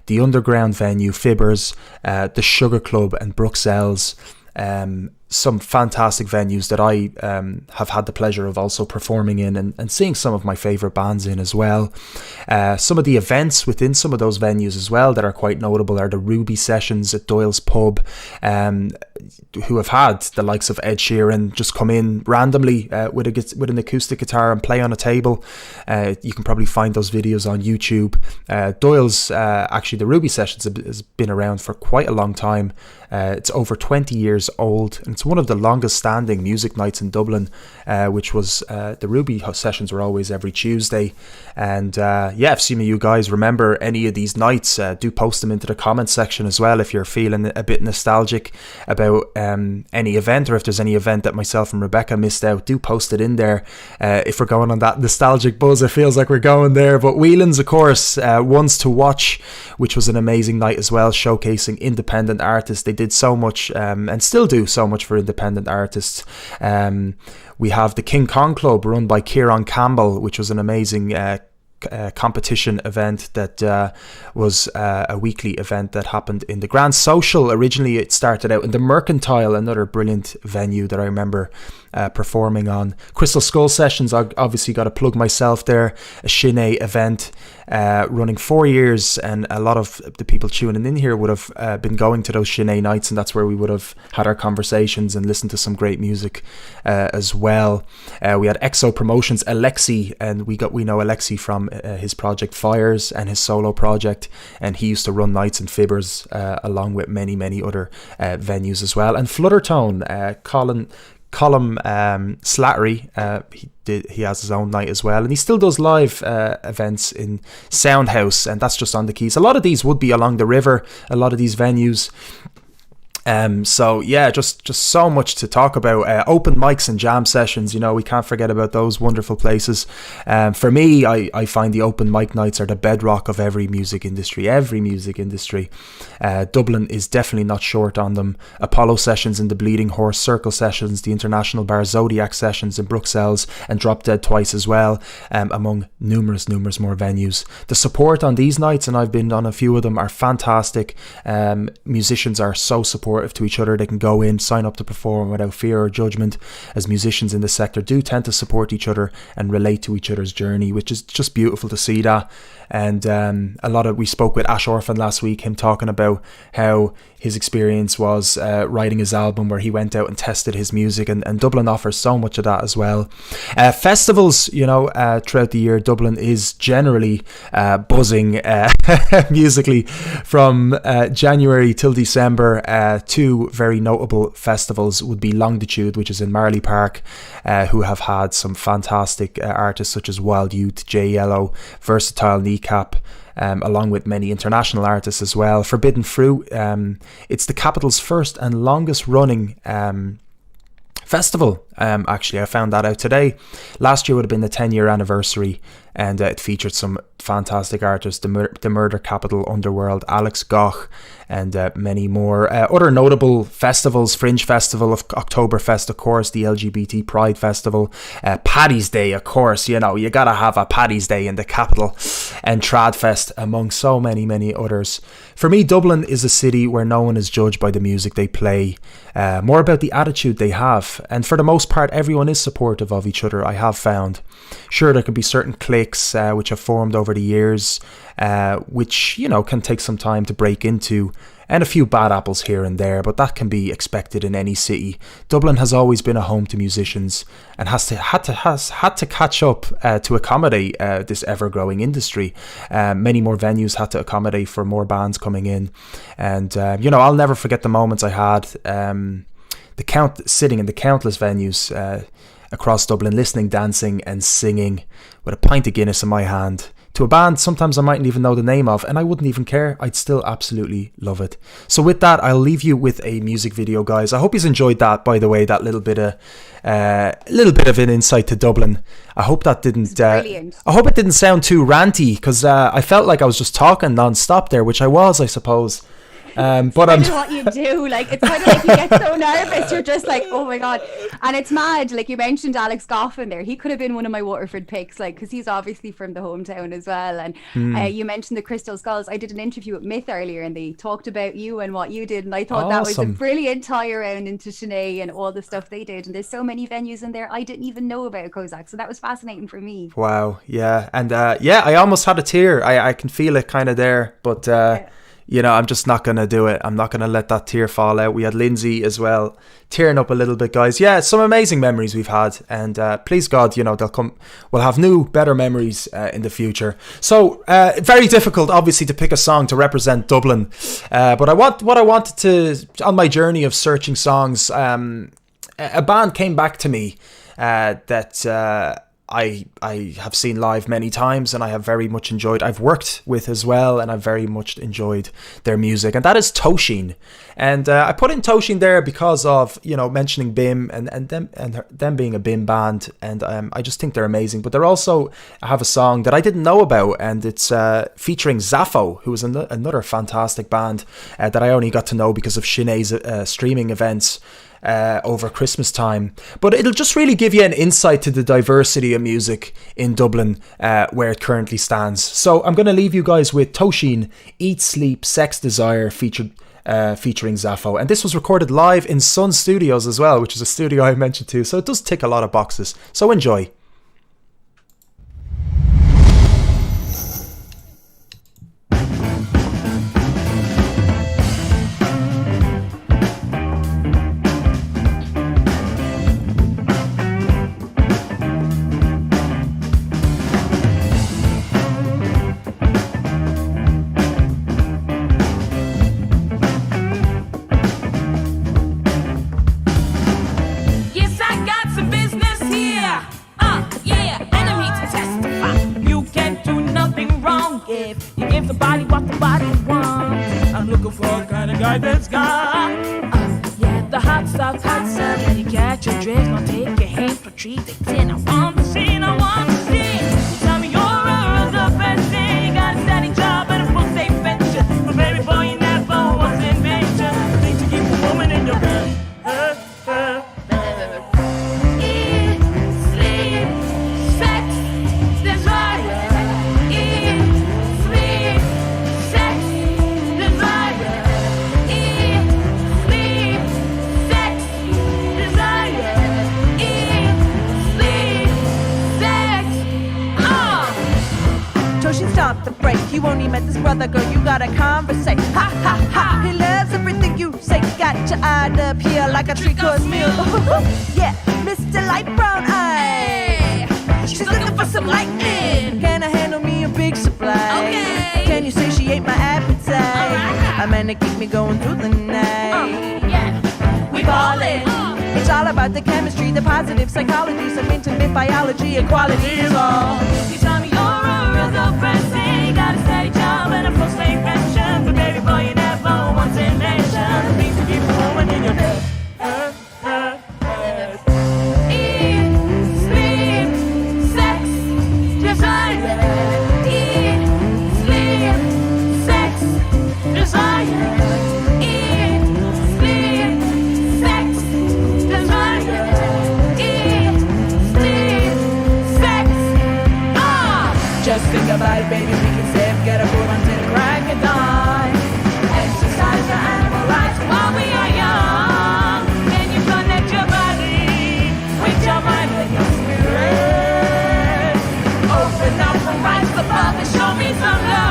the Underground venue, Fibbers, the Sugar Club and Bruxelles. Some fantastic venues that I have had the pleasure of also performing in and seeing some of my favourite bands in as well. Some of the events within some of those venues as well that are quite notable are the Ruby Sessions at Doyle's Pub, who have had the likes of Ed Sheeran just come in randomly with an acoustic guitar and play on a table. You can probably find those videos on YouTube. Doyle's, actually the Ruby Sessions has been around for quite a long time. It's over 20 years old, and it's one of the longest standing music nights in Dublin, which was the Ruby Sessions were always every Tuesday. And if some of you guys remember any of these nights, do post them into the comment section as well if you're feeling a bit nostalgic about any event, or if there's any event that myself and Rebecca missed out, do post it in there. If we're going on that nostalgic buzz, it feels like we're going there. But Whelan's, of course, Ones to Watch, which was an amazing night as well, showcasing independent artists. They did so much and still do so much for independent artists. We have the King Kong Club run by Kieran Campbell, which was an amazing competition event that was a weekly event that happened in the Grand Social. Originally it started out in the Mercantile, another brilliant venue that I remember performing on. Crystal Skull Sessions, I obviously got to plug myself there, a Shine event running 4 years, and a lot of the people tuning in here would have been going to those Shine nights, and that's where we would have had our conversations and listened to some great music as well. We had EXO Promotions, Alexi, and we know Alexi from his project Fires and his solo project, and he used to run nights in Fibbers along with many other venues as well. And Fluttertone, Colm Slattery, he has his own night as well, and he still does live events in Soundhouse, and that's just on the Keys. A lot of these would be along the river, a lot of these venues. So yeah, just so much to talk about. Open mics and jam sessions, we can't forget about those wonderful places. For me, I find the open mic nights are the bedrock of every music industry. Dublin is definitely not short on them. Apollo sessions in the Bleeding Horse, Circle sessions, the International Bar Zodiac sessions in Bruxelles, and Drop Dead twice as well, among numerous more venues. The support on these nights, and I've been on a few of them, are fantastic. Musicians are so supportive to each other. They can go in, sign up to perform without fear or judgment, as musicians in the sector do tend to support each other and relate to each other's journey, which is just beautiful to see that. And we spoke with Ash Orphan last week, him talking about how his experience was writing his album, where he went out and tested his music, and Dublin offers so much of that as well. Festivals, throughout the year, Dublin is generally buzzing musically. From January till December, two very notable festivals would be Longitude, which is in Marley Park, who have had some fantastic artists such as Wild Youth, J Yellow, Versatile Kneecap, along with many international artists as well. Forbidden Fruit, it's the capital's first and longest running festival. Actually, I found that out today. Last year would have been the 10-year anniversary, and it featured some fantastic artists: the Murder Capital, Underworld, Alex Goch, and many more. Other notable festivals: Fringe Festival, of Oktoberfest, of course, the LGBT Pride Festival, Paddy's Day, of course, you gotta have a Paddy's Day in the capital, and Tradfest, among so many others. For me, Dublin is a city where no one is judged by the music they play, more about the attitude they have, and for the most part, everyone is supportive of each other, I have found. Sure, there can be certain cliques which have formed over the years, which, can take some time to break into, and a few bad apples here and there, but that can be expected in any city. Dublin has always been a home to musicians, and had to catch up to accommodate this ever-growing industry. Many more venues had to accommodate for more bands coming in, and I'll never forget the moments I had sitting in the countless venues across Dublin, listening, dancing and singing with a pint of Guinness in my hand to a band sometimes I mightn't even know the name of, and I wouldn't even care. I'd still absolutely love it. So with that, I'll leave you with a music video, guys. I hope you've enjoyed that, by the way, that little bit of an insight to Dublin. I hope that didn't I hope it didn't sound too ranty, because I felt like I was just talking non-stop there, which I was, I suppose. But it's what you do, it's kind of like you get so nervous, you're just like, oh my god. And it's mad, like you mentioned Alex Goffin there, he could have been one of my Waterford picks, because he's obviously from the hometown as well. And you mentioned the Crystal Skulls. I did an interview with Myth earlier, and they talked about you and what you did, and I thought that was a brilliant tie around into Sinead and all the stuff they did. And there's so many venues in there I didn't even know about, Kozak, so that was fascinating for me. Wow, yeah. And I almost had a tear. I can feel it kind of there, but I'm just not going to do it. I'm not going to let that tear fall out. We had Lindsay as well, tearing up a little bit, guys. Yeah, some amazing memories we've had. And please God, we'll have new, better memories in the future. So, very difficult, obviously, to pick a song to represent Dublin. But what I wanted to, on my journey of searching songs, a band came back to me that I have seen live many times, and I have very much enjoyed. I've worked with as well, and I've very much enjoyed their music, and that is Tosheen. And I put in Tosheen there because of mentioning BIM and them being a BIM band, and I just think they're amazing. But they're also have a song that I didn't know about, and it's featuring Zaffo, who is another fantastic band that I only got to know because of Sinead's streaming events. over Christmas time. But it'll just really give you an insight to the diversity of music in Dublin, where it currently stands. So I'm going to leave you guys with Tosheen, Eat, Sleep, Sex, Desire, featuring Zaffo. And this was recorded live in Sun Studios as well, which is a studio I mentioned too. So it does tick a lot of boxes. So enjoy. That's got yeah, the hot stuff, and you catch your drift, now take your hand for treat the tin. I want to see, I want to see. Tell me you're a the best thing. You got a steady job and a full safe venture, but baby boy, you never was in nature. Need to keep a woman in your bed. Eat, sleep, sex, desire. Eat, sleep, sex, desire. Stop the break. You only met this brother, girl. You gotta conversate. Ha ha ha. He loves everything you say. Got your eye up here like a 3-course meal. Yeah, Mr. Light Brown Eye. She's looking for some lightning. Can I handle me a big supply? Okay. Can you say she ate my appetite? A man to keep me going through the night. Yeah, we ballin'. It's all about the chemistry, the positive psychology, some intimate biology, equality is all. You tell me you're a real person. You got a steady job and a full state pension, but baby boy, you never once in mention. Need to keep a woman in your bed. Eat, sleep, sex, desire. Eat, sleep, sex, desire. Eat, sleep, sex, desire. Eat, sleep, sex. Just think about it, baby. We can save, get a move until the crack of dawn. Exercise your animal rights while we are young. Can you connect your body with your mind and your spirit? Open up the rights above and show me some love.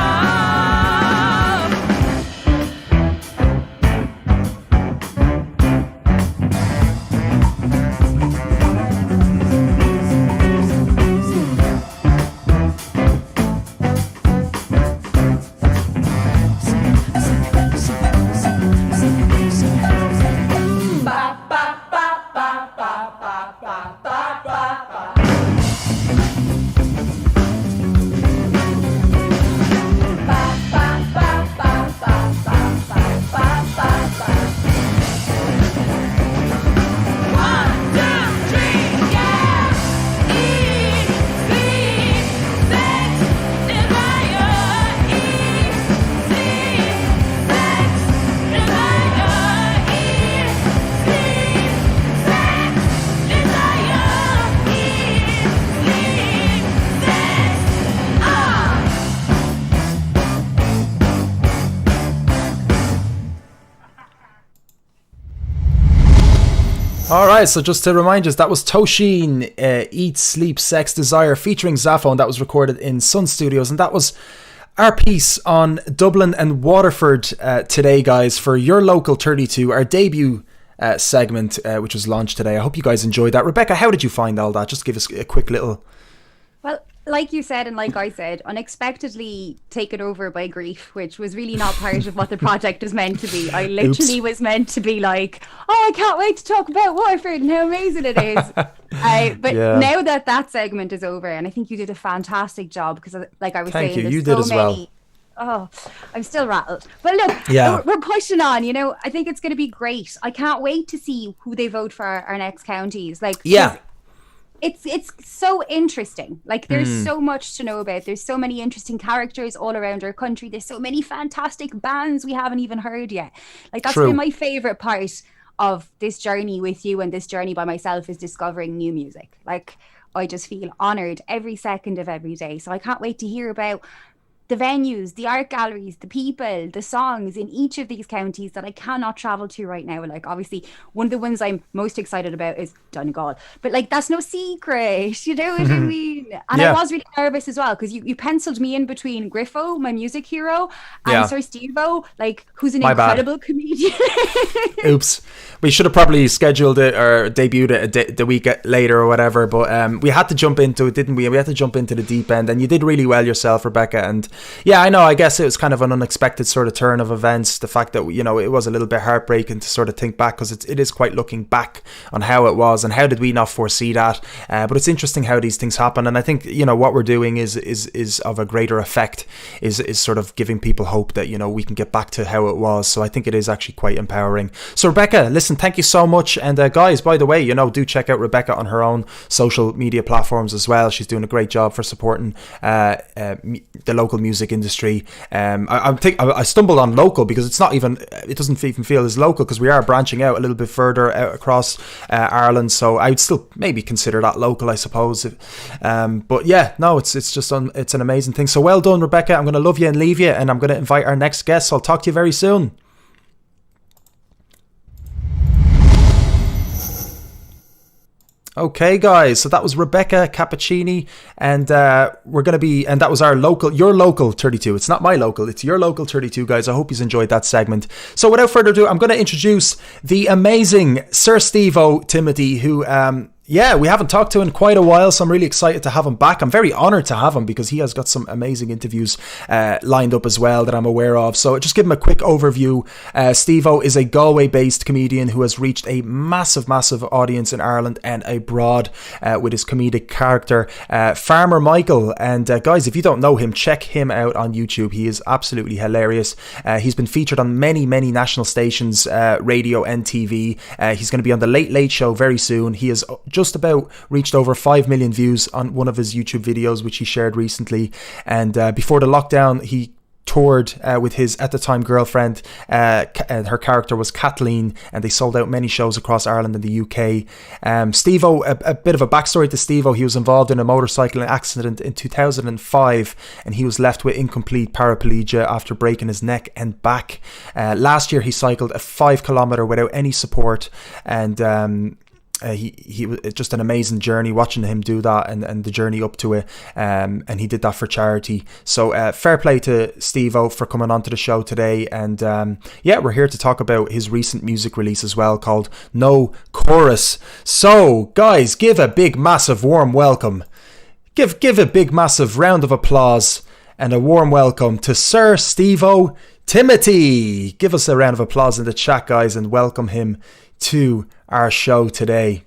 Alright, so just to remind us, that was Tosheen, Eat, Sleep, Sex, Desire, featuring Zaffo, and that was recorded in Sun Studios, and that was our piece on Dublin and Waterford today, guys, for Your Local 32, our debut segment, which was launched today. I hope you guys enjoyed that. Rebecca, how did you find all that? Just give us a quick little... Well, like you said and like I said, unexpectedly taken over by grief, which was really not part of what the project is meant to be. I literally was meant to be like, oh, I can't wait to talk about Waterford and how amazing it is. But now that segment is over, and I think you did a fantastic job, because like I was saying, there's you so did as many... well. Oh, I'm still rattled. But look, we're pushing on, you know. I think it's going to be great. I can't wait to see who they vote for our next counties. It's so interesting. Like, there's so much to know about. There's so many interesting characters all around our country. There's so many fantastic bands we haven't even heard yet. Like, that's been my favourite part of this journey with you and this journey by myself is discovering new music. Like, I just feel honored every second of every day. So I can't wait to hear about the venues, the art galleries, the people, the songs in each of these counties that I cannot travel to right now. Like, obviously, one of the ones I'm most excited about is Donegal. But, like, that's no secret, you know what I mean? And I was really nervous as well, because you penciled me in between Griffo, my music hero, and Sir Stevo, like, who's an incredible comedian. Oops. We should have probably scheduled it or debuted it the week later or whatever, but we had to jump into it, didn't we? We had to jump into the deep end, and you did really well yourself, Rebecca. And yeah, I know, I guess it was kind of an unexpected sort of turn of events. The fact that, you know, it was a little bit heartbreaking to sort of think back, because it is quite looking back on how it was and how did we not foresee that. But it's interesting how these things happen. And I think, you know, what we're doing is of a greater effect, is sort of giving people hope that, you know, we can get back to how it was. So I think it is actually quite empowering. So Rebecca, listen, thank you so much. And guys, by the way, you know, do check out Rebecca on her own social media platforms as well. She's doing a great job for supporting the local music industry. I stumbled on local because it doesn't even feel as local, because we are branching out a little bit further out across Ireland, so I would still maybe consider that local, I suppose. But yeah, no, it's an amazing thing. So well done, Rebecca. I'm going to love you and leave you, and I'm going to invite our next guest. So I'll talk to you very soon. Okay, guys, so that was Rebecca Capuccini, and and that was your local 32. It's not my local, it's your local 32, guys. I hope you enjoyed that segment. So without further ado, I'm going to introduce the amazing Sir Stevo Timothy, who we haven't talked to in quite a while, so I'm really excited to have him back. I'm very honoured to have him, because he has got some amazing interviews lined up as well that I'm aware of. So just give him a quick overview. Stevo is a Galway-based comedian who has reached a massive audience in Ireland and abroad with his comedic character, Farmer Michael. And guys, if you don't know him, check him out on YouTube. He is absolutely hilarious. He's been featured on many national stations, radio and TV. He's going to be on the Late Late Show very soon. He is just about reached over 5 million views on one of his YouTube videos, which he shared recently. And before the lockdown, he toured with his at the time girlfriend, and her character was Kathleen, and they sold out many shows across Ireland and the UK. Stevo, a bit of a backstory to Stevo: he was involved in a motorcycling accident in 2005, and he was left with incomplete paraplegia after breaking his neck and back. Last year he cycled a 5 kilometer without any support, and he was just an amazing journey watching him do that, and the journey up to it, and he did that for charity. So fair play to Stevo for coming onto the show today. And we're here to talk about his recent music release as well, called No Chorus. So guys, give a big massive warm welcome, give a big massive round of applause and a warm welcome to Sir Stevo Timothy. Give us a round of applause in the chat, guys, and welcome him to our show today.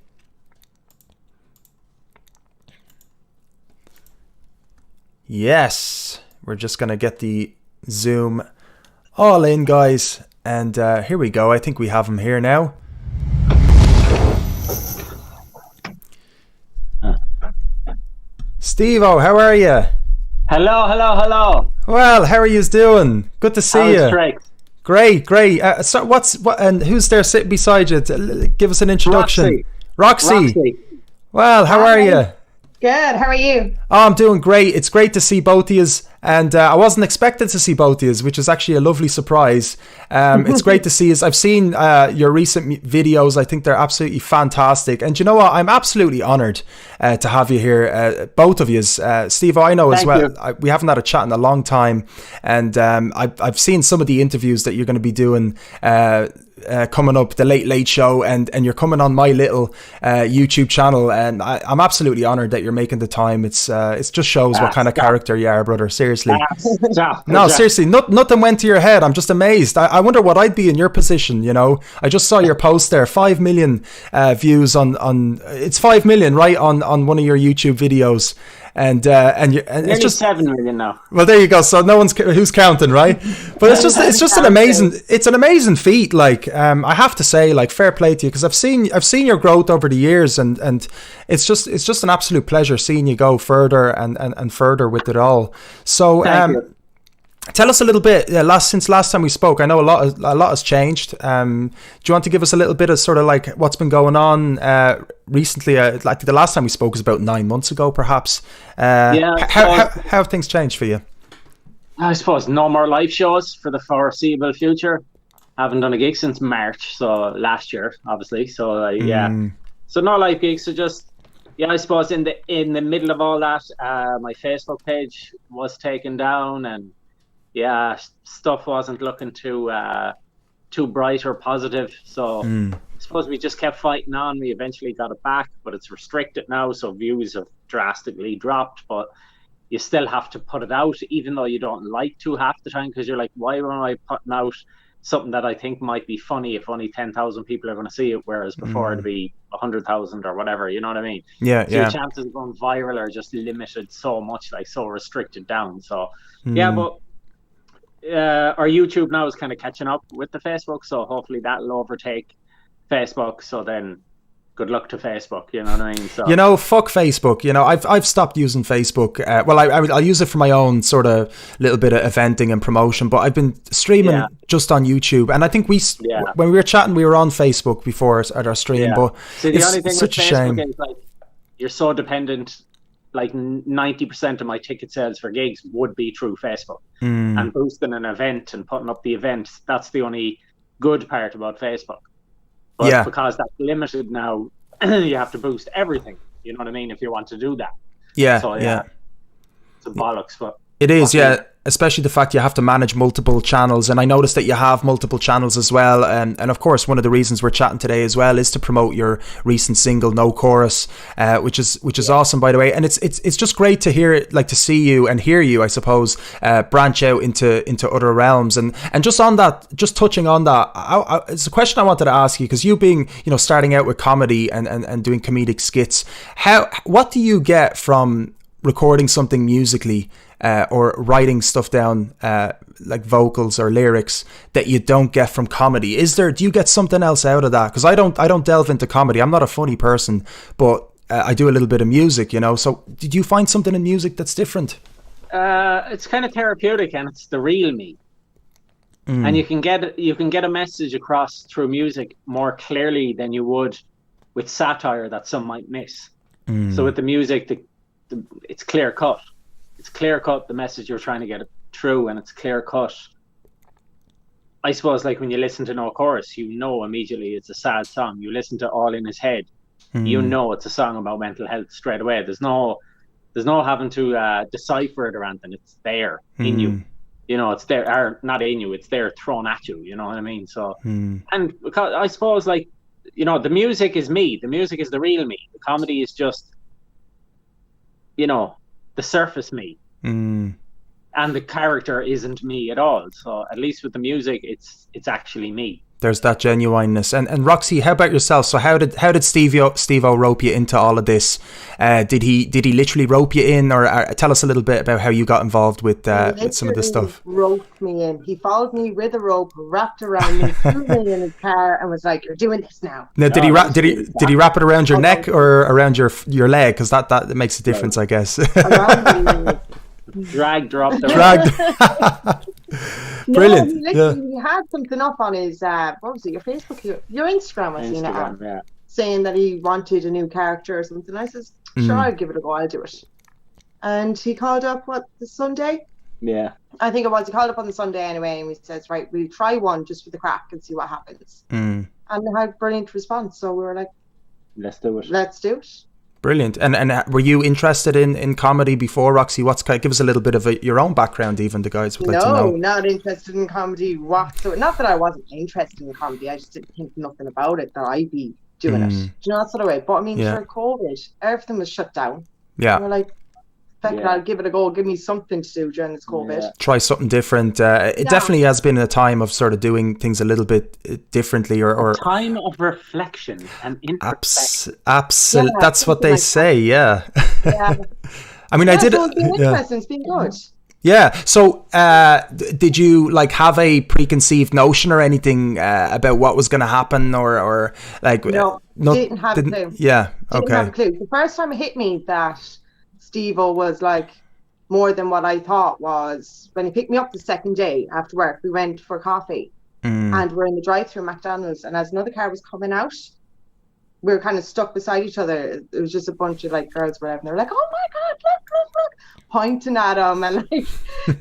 Yes, we're just going to get the Zoom all in, guys, and here we go. I think we have him here now. Stevo, how are you? Hello. Well, how are you doing? Good to see you. Great. And who's there sitting beside you? Give us an introduction. Roxy. Well, how are you? Good. How are you? Oh, I'm doing great. It's great to see both of you. And I wasn't expecting to see both of you, which is actually a lovely surprise. It's great to see you. I've seen your recent videos. I think they're absolutely fantastic. And you know what? I'm absolutely honoured to have you here, both of you. Steve, I know as well. We haven't had a chat in a long time. And I've seen some of the interviews that you're going to be doing coming up, the Late Late Show, and you're coming on my little YouTube channel. And I'm absolutely honoured that you're making the time. It just shows what kind of character you are, brother. Seriously. No, seriously, nothing went to your head. I'm just amazed. I wonder what I'd be in your position, you know. I just saw your post there, 5 million views on it's 5 million, right, on one of your YouTube videos. And it's just 7 million now. Well, there you go. So no one's who's counting, right? But it's just an amazing feat. Like I have to say, like, fair play to you, because I've seen your growth over the years, and it's just an absolute pleasure seeing you go further and further with it all. So Tell us a little bit. Since last time we spoke, I know a lot has changed. Do you want to give us a little bit of sort of like what's been going on recently? Like the last time we spoke was about 9 months ago, perhaps. How have things changed for you? I suppose no more live shows for the foreseeable future. Haven't done a gig since March, so last year, obviously. So so no live gigs. So just I suppose in the middle of all that, my Facebook page was taken down, and stuff wasn't looking too bright or positive. So I suppose we just kept fighting on. We eventually got it back, but it's restricted now, so views have drastically dropped. But you still have to put it out, even though you don't like to half the time, because you're like, why am I putting out something that I think might be funny if only 10,000 people are going to see it, whereas before it'd be 100,000 or whatever, you know what I mean? So your chances of going viral are just limited so much, like so restricted down. So but our YouTube now is kind of catching up with the Facebook, so hopefully that'll overtake Facebook. So then good luck to Facebook, you know what I mean? So fuck Facebook. I've stopped using Facebook. I'll use it for my own sort of little bit of eventing and promotion, but I've been streaming just on YouTube. And I think when we were chatting, we were on Facebook before at our stream, but the only thing such a with shame. Facebook is like you're so dependent. Like 90% of my ticket sales for gigs would be through Facebook, and boosting an event and putting up the event. That's the only good part about Facebook. But because that's limited now, you have to boost everything. You know what I mean? If you want to do that. It's a bollocks. But it is, especially the fact you have to manage multiple channels. And I noticed that you have multiple channels as well. And of course, one of the reasons we're chatting today as well is to promote your recent single, No Chorus, which is awesome, by the way. And it's just great to hear it, like to see you and hear you, I suppose, branch out into other realms. And just on that, just touching on that, it's a question I wanted to ask you, because you being, starting out with comedy and doing comedic skits, what do you get from recording something musically or writing stuff down like vocals or lyrics that you don't get from comedy? Do you get something else out of that? Because I don't delve into comedy. I'm not a funny person, but I do a little bit of music, so did you find something in music that's different? It's kind of therapeutic, and it's the real me. And you can get a message across through music more clearly than you would with satire that some might miss. So with the music, it's clear cut. It's clear cut, the message you're trying to get through, and it's clear cut. I suppose like when you listen to No Chorus, immediately it's a sad song. You listen to All in His Head, it's a song about mental health straight away. There's no having to decipher it or anything. It's there in you. It's there, or not in you, it's there thrown at you, you know what I mean? So and because I suppose like the music is me. The music is the real me. The comedy is just the surface me, and the character isn't me at all. So at least with the music, it's actually me. There's that genuineness. And Roxy, how about yourself? So how did Stevo rope you into all of this? Did he literally rope you in, or tell us a little bit about how you got involved with some of this stuff? Roped me in. He followed me with a rope, wrapped around me, threw me in his car, and was like, "You're doing this now." Now, did he wrap it around your neck or around your leg? Because that makes a difference, I guess. Dragged her up the Dragged. Brilliant. He had something up on his what was it? Your Facebook, your Instagram. I seen it saying that he wanted a new character or something. I says, "Sure, I'll give it a go. I'll do it." And he called up the Sunday. Yeah. I think it was. He called up on the Sunday anyway, and he says, "Right, we'll try one just for the crack and see what happens." And they had a brilliant response. So we were like, "Let's do it." Let's do it. Brilliant. And were you interested in comedy before, Roxy? Give us a little bit of your own background, even the guys would like to know. No, not interested in comedy whatsoever. Not that I wasn't interested in comedy, I just didn't think nothing about it, that I'd be doing it. Do you know, that sort of way? But I mean, for COVID, everything was shut down. Yeah. And we're like, I'll give it a go. Give me something to do during this COVID. Yeah. Try something different. It definitely has been a time of sort of doing things a little bit differently, or a time of reflection and introspection. Absolutely, that's what they say. Yeah. I mean, I did. So it's been interesting. It's been good. Yeah. So, did you like have a preconceived notion or anything about what was going to happen, or like? No, didn't have a clue. Yeah. Okay. Didn't have a clue. The first time it hit me that Stevo was like more than what I thought was when he picked me up the second day after work. We went for coffee and we're in the drive-thru McDonald's, and as another car was coming out, we were kind of stuck beside each other. It was just a bunch of like girls, whatever. And they were like, "Oh my God, look," pointing at him and like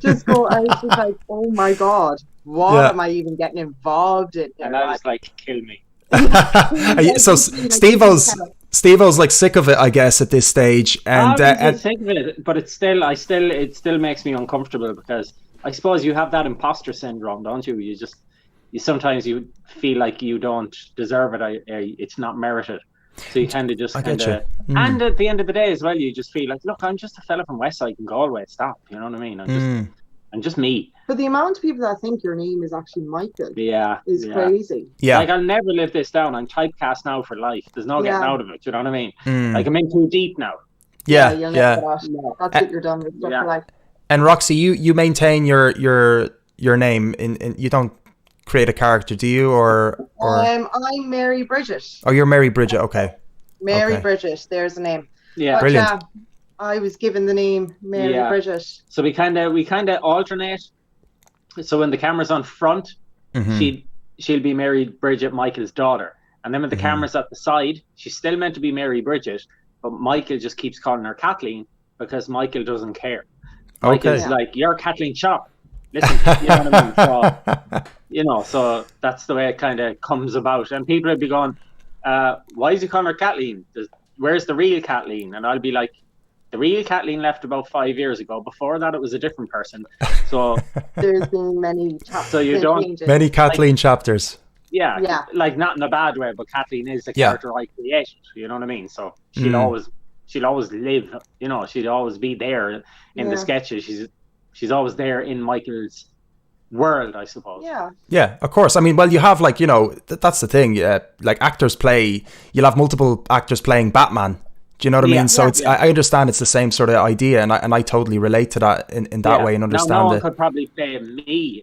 just go. I was just like, "Oh my God, what am I even getting involved in?" And I was like, "Kill me." So Stevo's like sick of it, I guess, at this stage, and sick of it, but it still makes me uncomfortable because I suppose you have that imposter syndrome, don't you? You sometimes you feel like you don't deserve it. It's not merited, so you kind of just and at the end of the day as well, you just feel like, look, I'm just a fella from Westside in Galway. Stop, you know what I mean? I'm just me. But the amount of people that think your name is actually Michael, is crazy. Yeah, like I'll never live this down. I'm typecast now for life. There's no getting out of it. You know what I mean? Like I'm in too deep now. That's what you're done with. And Roxy, you maintain your name in you don't create a character, do you? Or I'm Mary Bridget. Oh, you're Mary Bridget. Okay. Mary Bridget. There's the name. Yeah, but, brilliant. I was given the name Mary Bridget. So we kind of alternate. So when the camera's on front, she'll be Mary Bridget, Michael's daughter, and then when the camera's at the side, she's still meant to be Mary Bridget, but Michael just keeps calling her Kathleen because Michael doesn't care. Michael's like, "You're Kathleen Shop. Listen," you know what I mean? So, so that's the way it kind of comes about. And people would be going, "Why is he calling her Kathleen? Where's the real Kathleen?" And I'll be like, the real Kathleen left about 5 years ago. Before that, it was a different person. So there's been many chapters. So you don't many Kathleen chapters. Yeah, like not in a bad way, but Kathleen is the character I created. You know what I mean? So she'll always live. You know, she'd always be there in the sketches. She's always there in Michael's world, I suppose. Yeah, of course. I mean, well, you have like, you know, that's the thing. Like actors you'll have multiple actors playing Batman. Do you know what I mean? So I understand it's the same sort of idea, and I totally relate to that in that way and understand no one it. could probably play me.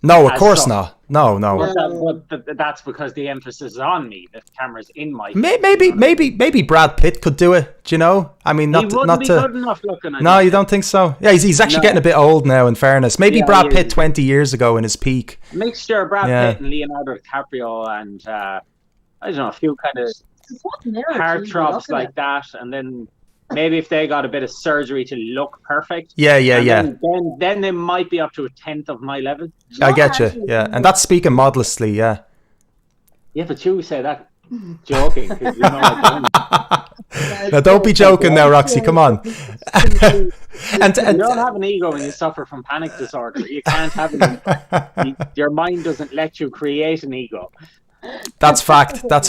No, of course not. No. But that's because the emphasis is on me. The camera's in my. Maybe Brad Pitt could do it. Do you know? I mean, not be to. Good enough looking. No, you don't think so? Yeah, he's actually getting a bit old now. In fairness, maybe Brad Pitt 20 years ago in his peak. Mixture of Brad Pitt and Leonardo DiCaprio and I don't know, a few kind of heartthrobs like that, and then maybe if they got a bit of surgery to look perfect. Then they might be up to a 10th of my level. I get you. Yeah, and that's speaking modestly. Yeah. Yeah, but you say that joking. 'Cause you know I don't. Now don't be joking now, Roxy. Come on. and you don't have an ego when you suffer from panic disorder. You can't have it. Your mind doesn't let you create an ego. That's fact. And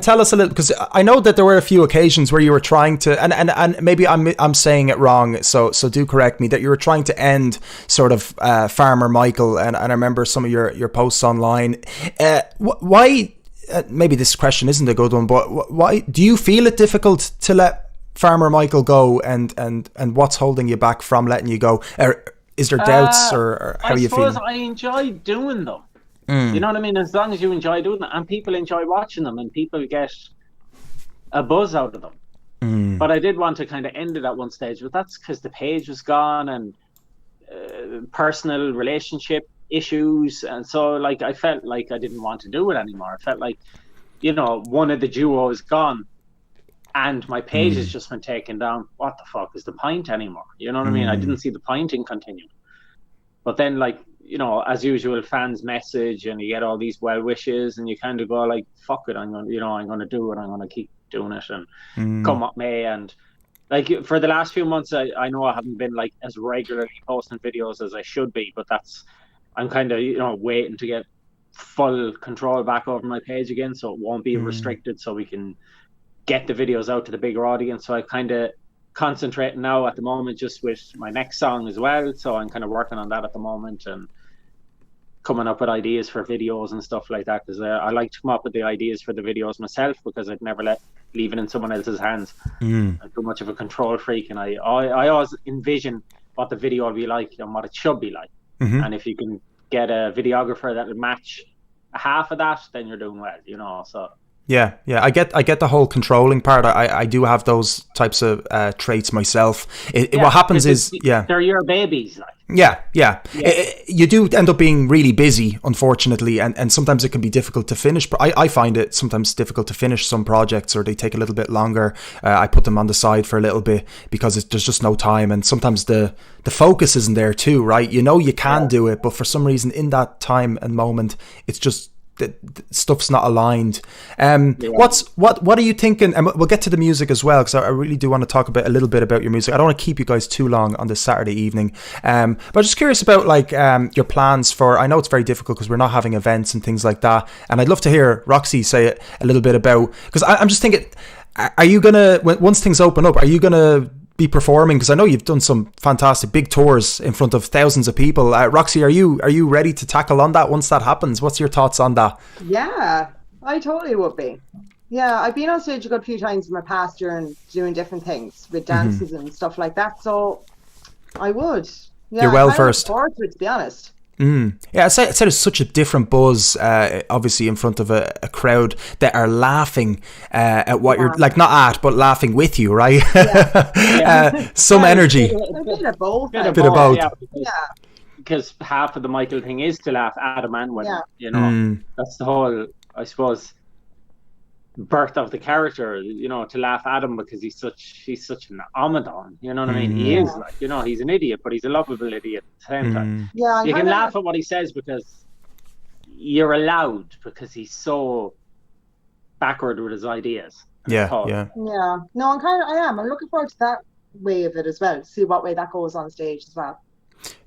tell us a little, because I know that there were a few occasions where you were trying to, and maybe I'm saying it wrong, so do correct me, that you were trying to end sort of Farmer Michael, and I remember some of your posts online. Why? Maybe this question isn't a good one, but why do you feel it difficult to let Farmer Michael go, and what's holding you back from letting you go? Is there doubts, or how are you feeling? I suppose I enjoy doing them. You know what I mean? As long as you enjoy doing them, and people enjoy watching them, and people get a buzz out of them. But I did want to kind of end it at one stage, but that's because the page was gone, and personal relationship issues, and so like I felt like I didn't want to do it anymore. I felt like, you know, one of the duos gone, and my page has just been taken down. What the fuck is the point anymore? You know what I mean? I didn't see the point in continuing. But then, like, you know, as usual, fans message and you get all these well wishes, and you kind of go like, fuck it, I'm going to do it. I'm going to keep doing it, and come what may. And like for the last few months, I know I haven't been like as regularly posting videos as I should be, but I'm kind of, you know, waiting to get full control back over my page again, so it won't be restricted, so we can get the videos out to the bigger audience. So I kind of concentrating now at the moment just with my next song as well, so I'm kind of working on that at the moment and coming up with ideas for videos and stuff like that, because I like to come up with the ideas for the videos myself, because I'd never leave it in someone else's hands. I'm too much of a control freak, and I always envision what the video will be like and what it should be like. And if you can get a videographer that will match a half of that, then you're doing well, you know. So Yeah, I get the whole controlling part. I do have those types of traits myself. What happens is, they're your babies. Like. Yeah. You do end up being really busy, unfortunately, and sometimes it can be difficult to finish. But I find it sometimes difficult to finish some projects, or they take a little bit longer. I put them on the side for a little bit because there's just no time, and sometimes the focus isn't there too, right? You know you can do it, but for some reason in that time and moment, it's just the stuff's not aligned. What are you thinking? And we'll get to the music as well, because I really do want to talk a little bit about your music. I don't want to keep you guys too long on this Saturday evening, but I'm just curious about like your plans for. I know it's very difficult because we're not having events and things like that, and I'd love to hear Roxy say a little bit about, because I'm just thinking, are you gonna, once things open up, are you gonna be performing? Because I know you've done some fantastic big tours in front of thousands of people. Roxy, are you ready to tackle on that once that happens? What's your thoughts on that? Yeah, I totally would be. Yeah, I've been on stage a good few times in my past year and doing different things with dances and stuff like that. So I would. Yeah, you're well versed. To it, to be honest. Yeah, I said it's such a different buzz, obviously in front of a crowd that are laughing at what you're, like, not at, but laughing with you, right? Some energy. A bit of both. Yeah. Because half of the Michael thing is to laugh at a man when, you know, that's the whole, I suppose, birth of the character, you know, to laugh at him because he's such an Amadon, you know what I mean? He is, like, you know, he's an idiot, but he's a lovable idiot at the same time. Yeah, you can laugh at what he says because you're allowed, because he's so backward with his ideas. Yeah. No, I am. I'm looking forward to that way of it as well, to see what way that goes on stage as well.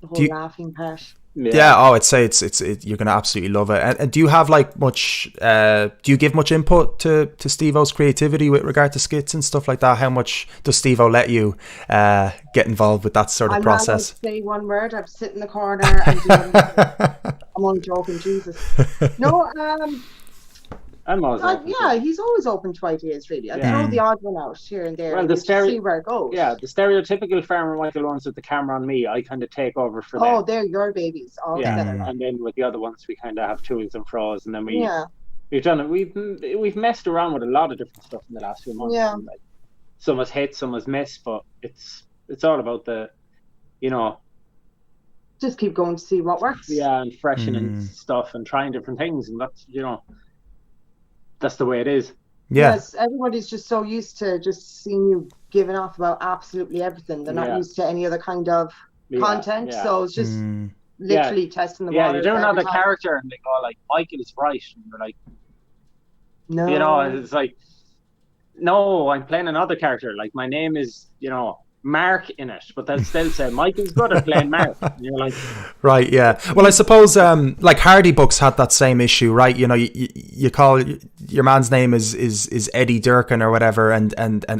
The whole laughing part. Yeah. I'd say it's you're gonna absolutely love it. And do you have like much? Do you give much input to Stevo's creativity with regard to skits and stuff like that? How much does Stevo let you get involved with that sort of process? I'm not going to say one word. I'm sitting in the corner and doing I'm only joking, Jesus. No, I'm always he's always open to ideas, really. I throw the odd one out here and there. Well, see where it goes. Yeah, the stereotypical Farmer Michael ones with the camera on me, I kind of take over for them. Oh, they're your babies all together. And then with the other ones, we kind of have twos and fro's, and then we've done it. We've messed around with a lot of different stuff in the last few months. Yeah. And, like, some has hit, some has missed, but it's all about the, you know, just keep going to see what works. Yeah, and freshening stuff and trying different things, and that's, you know, that's the way it is. Yeah. Yes, everybody's just so used to just seeing you giving off about absolutely everything. They're not used to any other kind of content, so it's just literally testing the water. Yeah, you do another character and they go like, Michael is right, and you're like, no, you know, it's like, no, I'm playing another character. Like, my name is, you know, Mark in it, but they'll still say Michael's good at playing Mark. And you're like, right, yeah. Well, I suppose like Hardy Books had that same issue, right? You know, you call your man's name is Eddie Durkin or whatever, and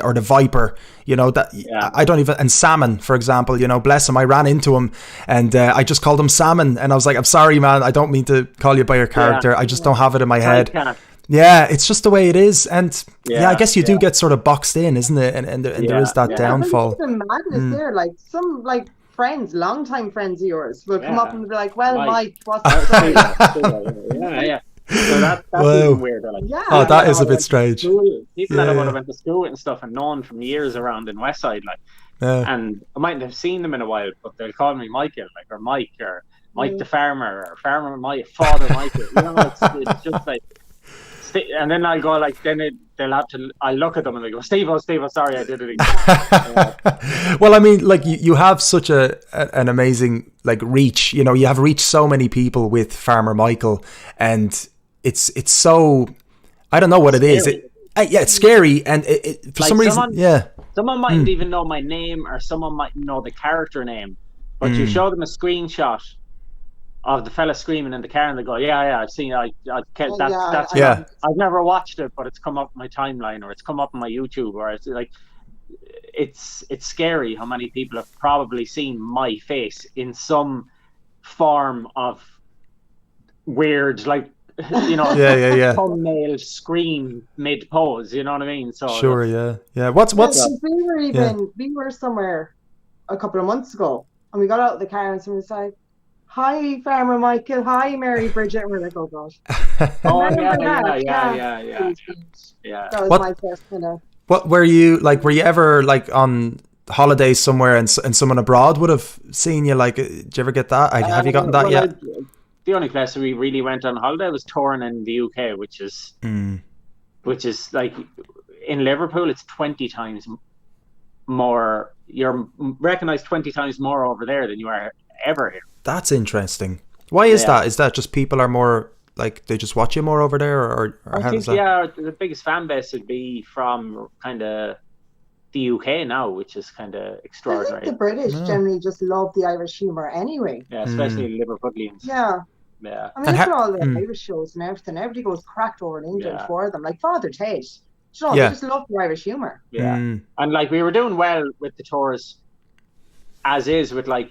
or the Viper. You know that I don't even, and Salmon, for example. You know, bless him. I ran into him and I just called him Salmon, and I was like, I'm sorry, man. I don't mean to call you by your character. I just don't have it in my head. Yeah, it's just the way it is, and I guess you do get sort of boxed in, isn't it? And there is that downfall. There's madness there. Like some friends, longtime friends of yours, will come up and be like, "Well, Mike, what's the story?" Yeah. So that's even weird. Like, oh, that is a bit strange. People that I would have went to school with and stuff and known from years around in Westside, like, and I mightn't have seen them in a while, but they'll call me Michael, like, or Mike, or Mike the farmer, or Farmer Mike, Father Michael. You know, it's just like. And then I'll go like, they'll have to, I look at them and they go, Stevo, sorry, I did it again. Well, I mean, like you have such an amazing like reach, you know, you have reached so many people with Farmer Michael, and it's so, I don't know what scary. It is. It's scary, and it for like some reason, someone mightn't even know my name, or someone might know the character name, but you show them a screenshot of the fella screaming in the car, and they go, I've seen it. I've never watched it, but it's come up my timeline, or it's come up on my YouTube, or it's like, it's scary how many people have probably seen my face in some form of weird, like, you know, thumbnail screen mid pose, you know what I mean? So sure, yeah. What's we were somewhere a couple of months ago, and we got out of the car, and someone was like, Hi, Farmer Michael. Hi, Mary Bridget. We're like, oh gosh. Oh Remember yeah, that? yeah. That was What- my first kind of. What were you like? Were you ever like on holidays somewhere and someone abroad would have seen you? Like, did you ever get that? Have you gotten that Well, yet? The only place we really went on holiday was touring in the UK, which is like in Liverpool, it's 20 times more. You're recognized 20 times more over there than you are ever here. That's interesting. Why is that? Is that just people are more like they just watch you more over there, or I how think, does that? the biggest fan base would be from kind of the UK now, which is kind of I think extraordinary. the British generally just love the Irish humour anyway. Yeah, especially Liverpudlians. Yeah. Yeah. I mean, look at all the Irish shows and everything. Everybody goes cracked over in England for them. Like Father Tate. You know, they just love the Irish humour. Yeah. And like we were doing well with the tours as is with like,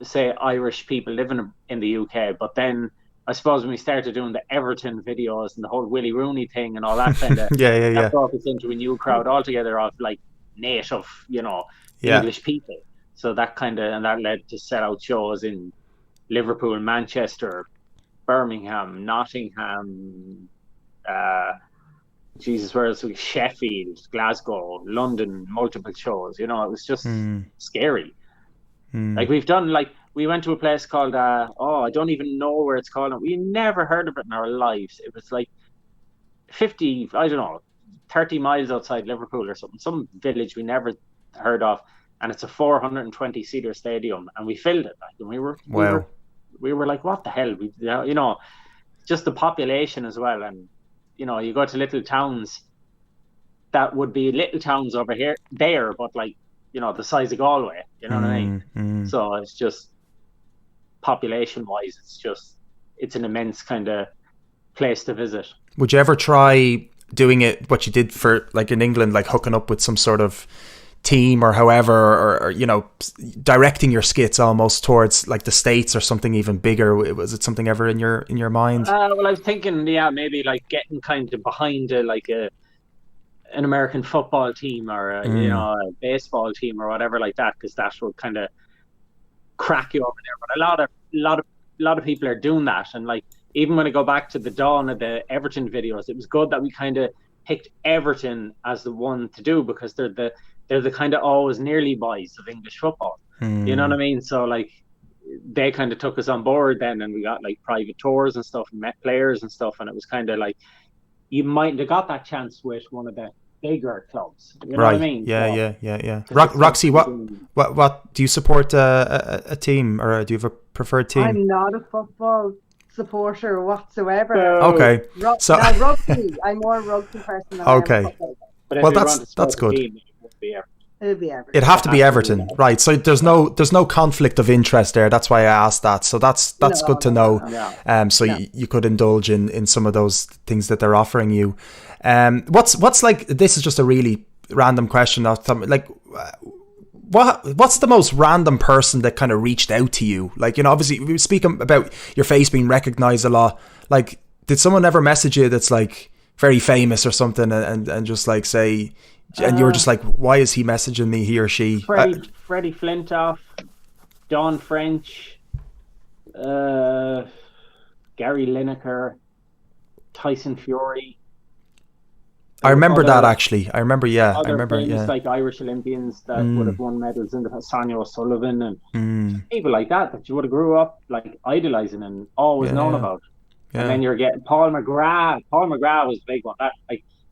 say, Irish people living in the UK. But then I suppose when we started doing the Everton videos and the whole Willie Rooney thing and all that kind of that brought us into a new crowd altogether of like native, English people. So that kind of, and that led to set out shows in Liverpool, Manchester, Birmingham, Nottingham, where else? Sheffield, Glasgow, London, multiple shows. It was just scary. Like we've done, we went to a place called, I don't even know where it's called. We never heard of it in our lives. It was like 30 miles outside Liverpool or something, some village we never heard of. And it's a 420-seater stadium. And we filled it. And we were like, what the hell? Just the population as well. And, you go to little towns that would be little towns over there, but the size of Galway, you know what I mean? So it's just population wise, it's an immense kind of place to visit. Would you ever try doing it, what you did for like in England, like hooking up with some sort of team or however, or directing your skits almost towards like the States or something even bigger? Was it something ever in your mind? Well, I was thinking, maybe like getting kind of behind an American football team or a baseball team or whatever like that, because that would kind of crack you over there. But a lot of people are doing that, and like even when I go back to the dawn of the Everton videos, it was good that we kind of picked Everton as the one to do, because they're the kind of always nearly boys of English football. You know what I mean? So like they kind of took us on board then, and we got like private tours and stuff and met players and stuff, and it was kind of like you might have got that chance with one of the bigger clubs. You know what I mean? Yeah. Roxy, what do you support a team, or do you have a preferred team? I'm not a football supporter whatsoever. Okay. Rugby. I'm more a rugby person than I am a football. Well, that's good. It'll be Everton. It'd have to be Everton, right? So there's no conflict of interest there. That's why I asked that. So that's good to know. So you could indulge in some of those things that they're offering you. What's like? This is just a really random question. Like, what's the most random person that kind of reached out to you? Like, obviously we were speaking about your face being recognized a lot. Like, did someone ever message you that's like very famous or something, and just like say? And you were just like, why is he messaging me, he or she? Freddie Flintoff, Dawn French, Gary Lineker, Tyson Fury. I remember that actually. I remember famous, like Irish Olympians that would have won medals in the Sonia O'Sullivan and people like that you would have grew up like idolizing and always known about. And then you're getting Paul McGrath. Paul McGrath was a big one. That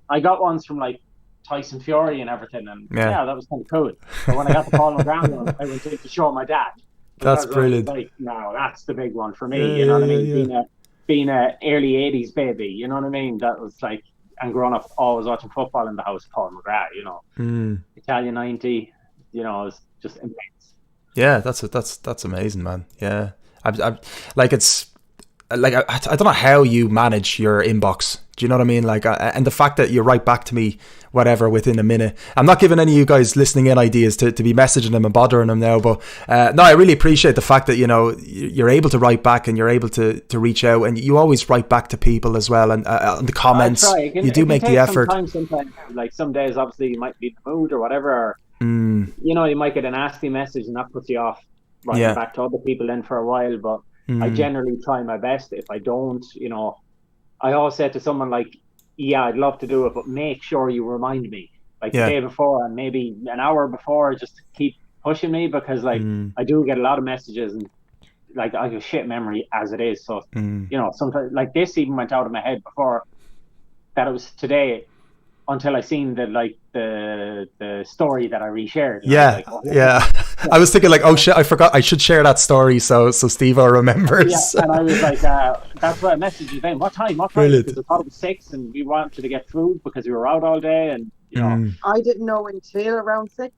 I got ones from like Tyson Fury and everything, and that was kind of cool. But when I got the Paul McGrath one, I went to show my dad. That's brilliant. Like, no, that's the big one for me. You know what I mean? Being a early '80s baby, you know what I mean? That was like, and growing up always watching football in the house. Paul McGrath, Italian '90, is just immense. Yeah, that's amazing, man. Yeah, I like it's. Like I don't know how you manage your inbox. Do you know what I mean? Like, and the fact that you write back to me, whatever, within a minute. I'm not giving any of you guys listening in ideas to be messaging them and bothering them now, but no, I really appreciate the fact that you're able to write back and you're able to reach out, and you always write back to people as well, and the comments. You do make the effort. Sometimes, like some days, obviously you might be in the mood or whatever. Or, you might get a nasty message and that puts you off. writing back to other people then for a while, but I generally try my best. If I don't, I always say to someone like, yeah, I'd love to do it, but make sure you remind me, like the day before and maybe an hour before, just to keep pushing me, because like I do get a lot of messages, and like I have a shit memory as it is. So, sometimes like this even went out of my head before that it was today, until I seen the story that I reshared. I was thinking like, oh shit, I forgot I should share that story so Stevo remembers. And I was like, that's why I messaged you then. What time? Brilliant. Because I thought it was 6 and we wanted to get food because we were out all day, and I didn't know until around 6.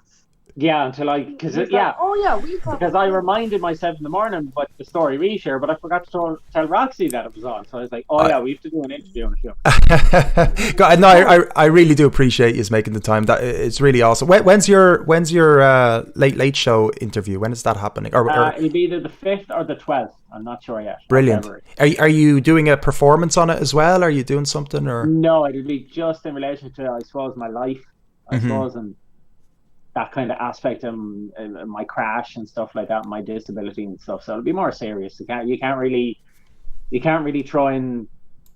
Yeah, until because I reminded myself in the morning about the story reshare, but I forgot to tell Roxy that it was on. So I was like, we have to do an interview on the show. God, no, I really do appreciate you making the time. That it's really awesome. When's your late show interview? When is that happening? It'll be either the 5th or the 12th. I'm not sure yet. Brilliant. Are you doing a performance on it as well? Are you doing something or? No, it'll be just in relation to, I suppose, my life. I suppose, and that kind of aspect of my crash and stuff like that, my disability and stuff. So it'll be more serious. You can't really throw in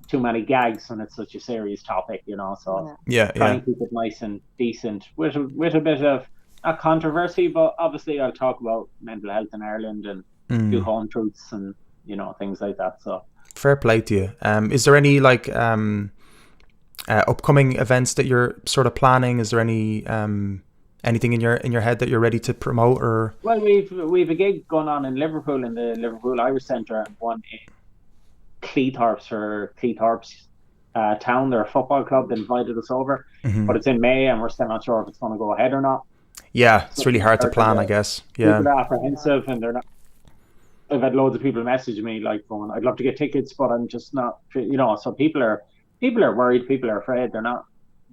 too many gags when it's such a serious topic, So try and keep it nice and decent with a bit of not controversy, but obviously I'll talk about mental health in Ireland and do home truths and things like that. So fair play to you. Is there any upcoming events that you're sort of planning? Is there any anything in your head that you're ready to promote? Or well, we've a gig going on in Liverpool, in the Liverpool Irish Centre, and one in Cleethorpes town. They're a football club that invited us over, but it's in May and we're still not sure if it's going to go ahead or not. Yeah, it's really hard to plan, I guess. Yeah, people are apprehensive and they're not. I've had loads of people message me like going, I'd love to get tickets, but I'm just not, so people are worried, people are afraid, they're not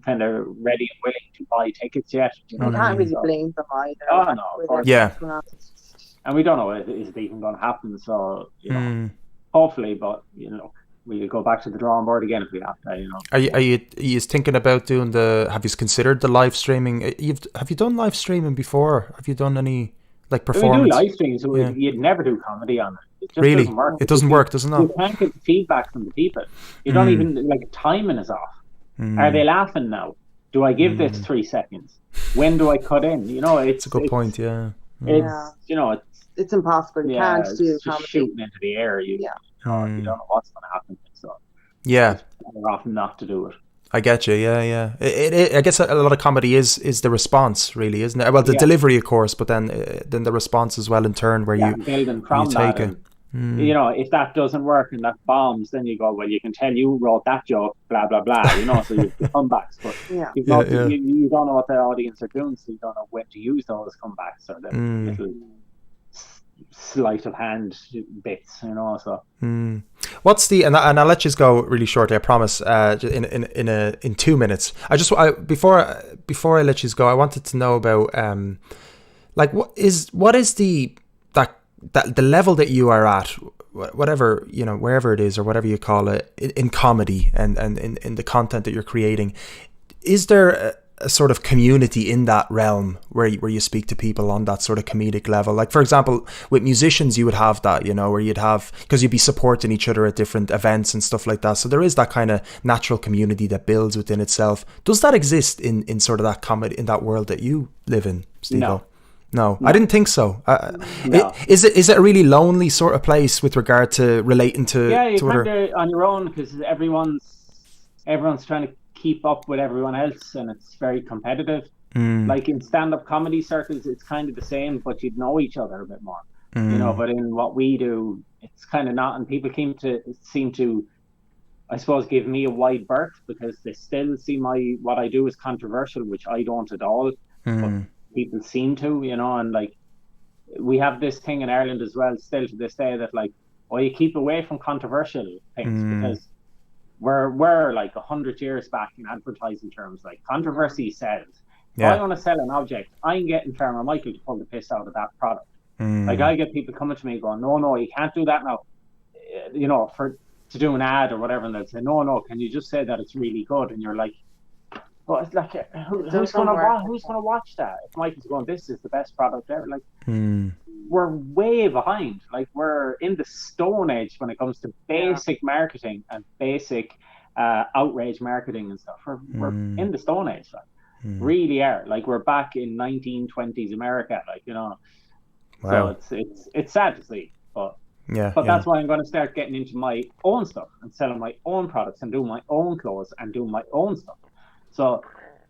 kind of ready and willing to buy tickets yet. You can't really blame them either. Oh no, of course. Yeah. And we don't know is it even going to happen, so hopefully, but we'll go back to the drawing board again if we have to. Are you thinking about doing have you considered the live streaming? Have you done live streaming before? Have you done any performance? We do live streams, so you'd never do comedy on it. It just really doesn't work. It doesn't work, doesn't it? You can't get feedback from the people. You don't even timing is off. Are they laughing now? Do I give this 3 seconds? When do I cut in? It's a good point. Yeah. It's impossible. You can't do comedy. Shooting into the air. You don't know what's going to happen. So it's better often not to do it. I get you. Yeah. I guess a lot of comedy is the response, really, isn't it? Well, the delivery, of course, but then the response as well in turn, where you building from take it. If that doesn't work and that bombs, then you go, well, you can tell you wrote that joke, blah blah blah. So you have comebacks, but you don't know what the audience are doing, so you don't know when to use those comebacks or the little sleight of hand bits. So. What's and I'll let you go really shortly, I promise. In 2 minutes, before I let you go, I wanted to know about what is the level that you are at, whatever, wherever it is or whatever you call it, in comedy and in the content that you're creating. Is there a sort of community in that realm where you speak to people on that sort of comedic level? Like, for example, with musicians, you would have that, where because you'd be supporting each other at different events and stuff like that. So there is that kind of natural community that builds within itself. Does that exist in sort of that comedy, in that world that you live in, Stevo? No, I didn't think so. No. Is it a really lonely sort of place with regard to relating to? Yeah, you're kind of on your own because everyone's trying to keep up with everyone else, and it's very competitive. Like in stand-up comedy circles, it's kind of the same, but you'd know each other a bit more. But in what we do, it's kind of not, and people seem to, I suppose, give me a wide berth because they still see what I do as controversial, which I don't at all. But people seem to, and we have this thing in Ireland as well, still to this day, that you keep away from controversial things because we're 100 years back in advertising terms. Controversy sells. If I want to sell an object, I'm getting Farmer Michael to pull the piss out of that product. I get people coming to me going, no, you can't do that now, to do an ad or whatever, and they'll say, no, can you just say that it's really good? And you're like, well, it's who's going to watch that? If Mike is going, this is the best product ever. we're way behind. Like, we're in the Stone Age when it comes to basic marketing and basic outrage marketing and stuff. We're in the Stone Age, like, really are. Like, we're back in 1920s America, like, you know. Wow. So it's sad to see, but that's why I'm going to start getting into my own stuff and selling my own products and doing my own clothes and doing my own stuff. So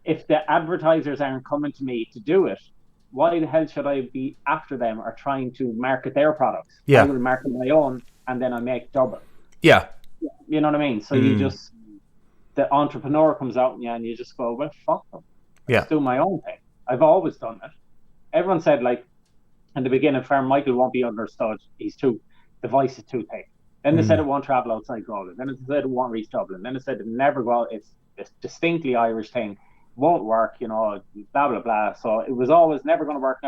if the advertisers aren't coming to me to do it, why the hell should I be after them or trying to market their products? Yeah. I will market my own and then I make double. Yeah. You know what I mean? So you just, the entrepreneur comes out in you and you just go, well, fuck them. Let's do my own thing. I've always done it. Everyone said, like, in the beginning, Farm Michael won't be understood. The voice is too thick. Then they said it won't travel outside Galway. Then it said it won't reach Dublin. Then it said it never go out. It's a distinctly Irish thing. Won't work, you know, blah, blah, blah. So it was always never going to work.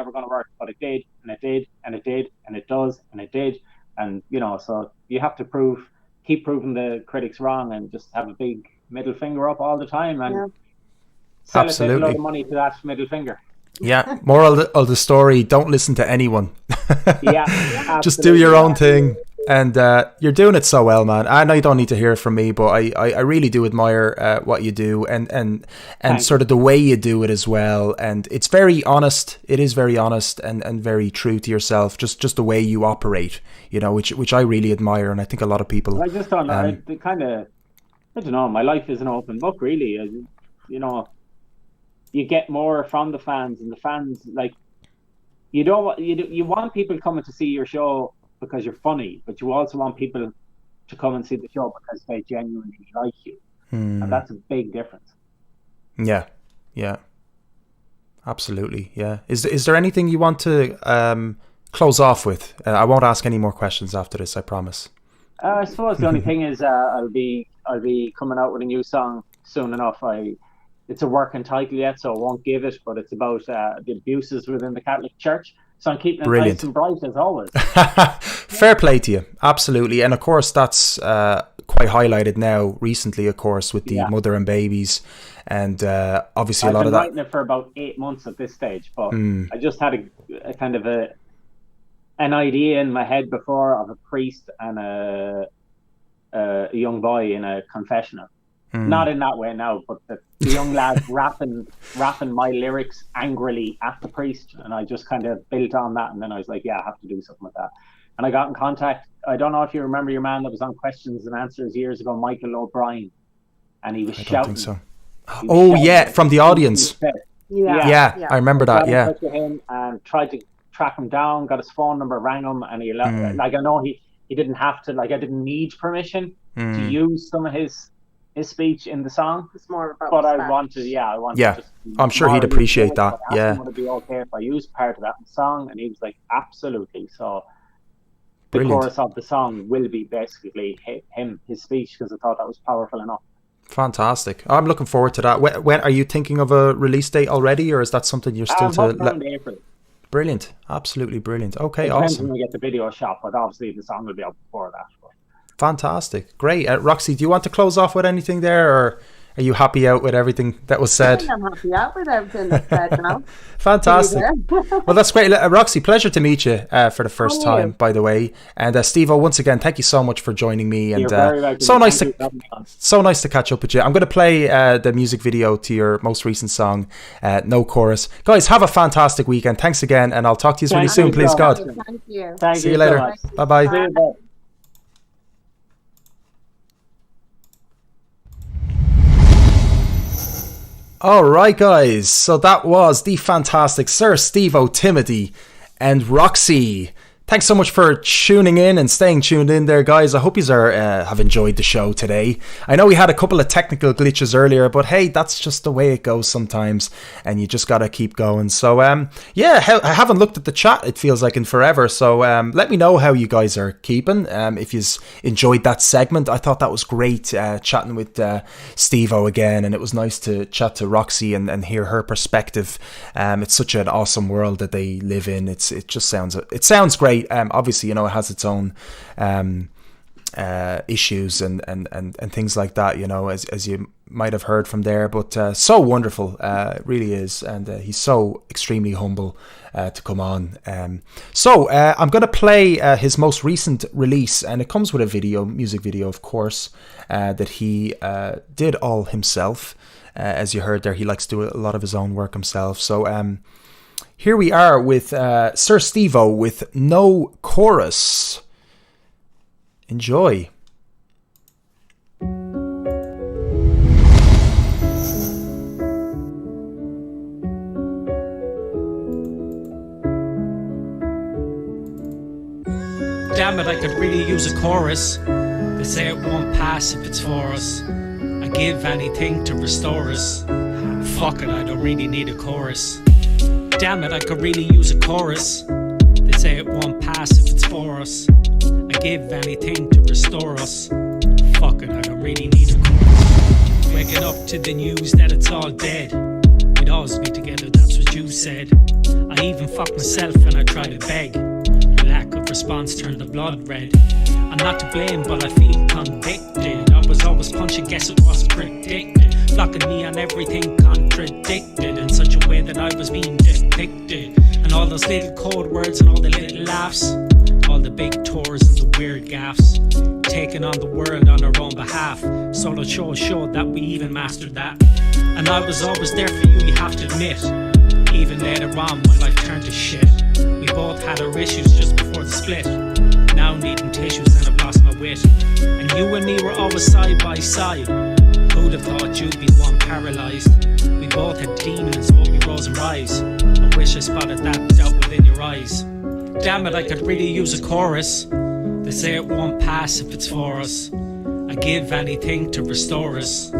But it did, and it did, and it did, and it does, and it did. And, you know, so you have to keep proving the critics wrong and just have a big middle finger up all the time and sell a load of money to that middle finger. Yeah, moral of the story, don't listen to anyone. Just do your own thing. And you're doing it so well, man. I know you don't need to hear it from me, but I really do admire what you do and sort of the way you do it as well. And it's very honest. It is very honest and very true to yourself. Just the way you operate, you know, which I really admire. And I think a lot of people. I just don't know. I don't know. My life is an open book, really. You know, you get more from the fans, and the fans, like, you want people coming to see your show because you're funny, but you also want people to come and see the show because they genuinely like you. And that's a big difference. Yeah. Absolutely, yeah. Is there anything you want to close off with? I won't ask any more questions after this, I promise. I suppose the only thing is I'll be coming out with a new song soon enough. It's a working title yet, so I won't give it, but it's about the abuses within the Catholic Church. So I'm keeping it nice and bright as always. Fair play to you, absolutely. And of course, that's quite highlighted now recently, of course, with the mother and babies. And obviously a lot of that. I've been writing it for about 8 months at this stage, but I just had a kind of an idea in my head before of a priest and a young boy in a confessional. Not in that way now, but the young lad rapping my lyrics angrily at the priest, and I just kind of built on that, and then I was like, I have to do something with that. And I got in contact. I don't know if you remember your man that was on Questions and Answers years ago, Michael O'Brien, and he was shouting. I don't think so. From the audience. Yeah, I remember that. Yeah. To him and tried to track him down, got his phone number, rang him, and he like I know he didn't have to, like, I didn't need permission to use some of his speech in the song. It's more about but I wanted to I'm sure he'd appreciate that. Would it be okay if I used part of that in the song? And he was like, absolutely. So the Brilliant. chorus of the song will be basically his speech, because I thought that was powerful enough. Fantastic. I'm looking forward to that. When are you thinking of a release date already, or is that something you're still around April? Brilliant. Absolutely brilliant. Okay, awesome. When we get the video shot, but obviously the song will be out before that. Fantastic. Great. Roxy, do you want to close off with anything there, or are you happy out with everything that was said? I'm happy out with everything that's said now. Fantastic. Well, that's great. Roxy, pleasure to meet you for the first time, by the way. And Stevo, once again, thank you so much for joining me. And so nice to catch up with you. I'm going to play the music video to your most recent song, No Chorus. Guys, have a fantastic weekend. Thanks again, and I'll talk to you really soon, please God. Thank you. See you later. Bye-bye. Bye. All right, guys. So that was the fantastic Sir Stevo, Timothy, and Roxy. Thanks so much for tuning in and staying tuned in there, guys. I hope you have enjoyed the show today. I know we had a couple of technical glitches earlier, but hey, that's just the way it goes sometimes, and you just gotta keep going. So I haven't looked at the chat, it feels like, in forever. So let me know how you guys are keeping. If you enjoyed that segment, I thought that was great, chatting with Stevo again, and it was nice to chat to Roxy and hear her perspective. It's such an awesome world that they live in. It sounds great. Obviously, you know, it has its own issues and things like that, you know, as you might have heard from there. But so wonderful, really is, and he's so extremely humble to come on. So I'm going to play his most recent release, and it comes with a music video, of course, that he did all himself. As you heard there, he likes to do a lot of his own work himself. So here we are with Sir Stevo with No Chorus. Enjoy. Damn it, I could really use a chorus. They say it won't pass if it's for us. I give anything to restore us. Fuck it, I don't really need a chorus. Damn it, I could really use a chorus. They say it won't pass if it's for us. I give anything to restore us. Fuck it, I don't really need a chorus. Waking up to the news that it's all dead. We'd always be together, that's what you said. I even fucked myself and I tried to beg. Your lack of response turned the blood red. I'm not to blame, but I feel convicted. I was always punching, guess it was predicted. Blocking me on everything, contradicted in such a way that I was being depicted. And all those little code words and all the little laughs, all the big tours and the weird gaffes, taking on the world on our own behalf. Solo shows showed that we even mastered that. And I was always there for you have to admit. Even later on when life turned to shit, we both had our issues just before the split. Now needing tissues and I've lost my wit. And you and me were always side by side. Who'd have thought you'd be one paralysed? We both had demons but we rose and rise. I wish I spotted that doubt within your eyes. Damn it, I could really use a chorus. They say it won't pass if it's for us. I give anything to restore us.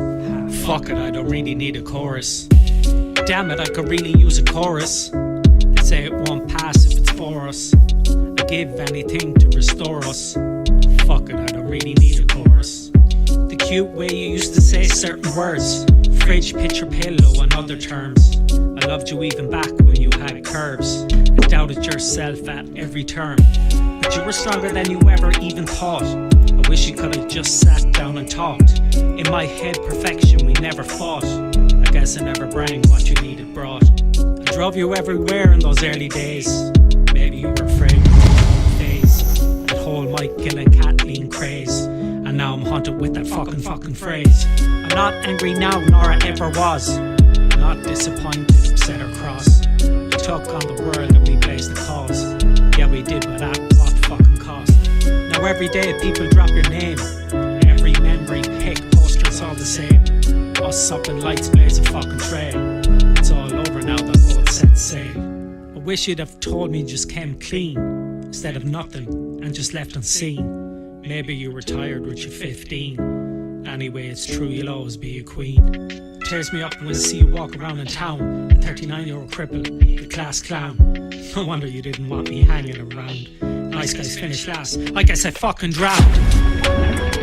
Fuck it, I don't really need a chorus. Damn it, I could really use a chorus. They say it won't pass if it's for us. I give anything to restore us. Fuck it, I don't really need a chorus. The cute way you used to say certain words, fridge, picture, pillow and other terms. I loved you even back when you had curves. I doubted yourself at every turn, but you were stronger than you ever even thought. I wish you could have just sat down and talked. In my head, perfection, we never fought. I guess I never bring what you needed brought. I drove you everywhere in those early days. Maybe you were afraid of the phase. That whole Michael and Kathleen craze. And now I'm haunted with that fucking phrase. I'm not angry now, nor I ever was. Not disappointed, upset or cross. We took on the world and we blazed the cause. Yeah, we did, but at what fucking cost? Now every day people drop your name. Every memory, pic, poster, it's all the same. Us up in lights blaze a fucking trail. It's all over now, the boat set sail. I wish you'd have told me just came clean instead of nothing and just left unseen. Maybe you were tired with your 15. Anyway, it's true, you'll always be a queen. Tears me up when I see you walk around in town. A 39-year-old cripple, the class clown. No wonder you didn't want me hanging around. Nice guys finished last, I guess I fucking drowned.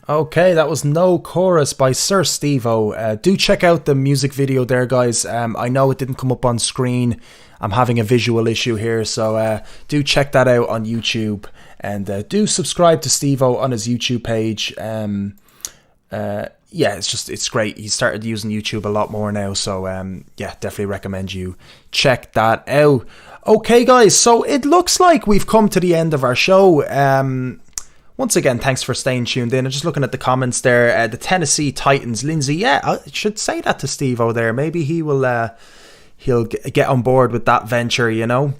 Okay, that was No Chorus by Sir Stevo. Do check out the music video there, guys. I know it didn't come up on screen. I'm having a visual issue here, so do check that out on YouTube. And do subscribe to Stevo on his YouTube page. Yeah, it's great. He started using YouTube a lot more now, so yeah, definitely recommend you check that out. Okay, guys, so it looks like we've come to the end of our show. Once again, thanks for staying tuned in. I'm just looking at the comments there. The Tennessee Titans, Lindsay. Yeah, I should say that to Steve-O there. Maybe he will. He'll get on board with that venture. You know,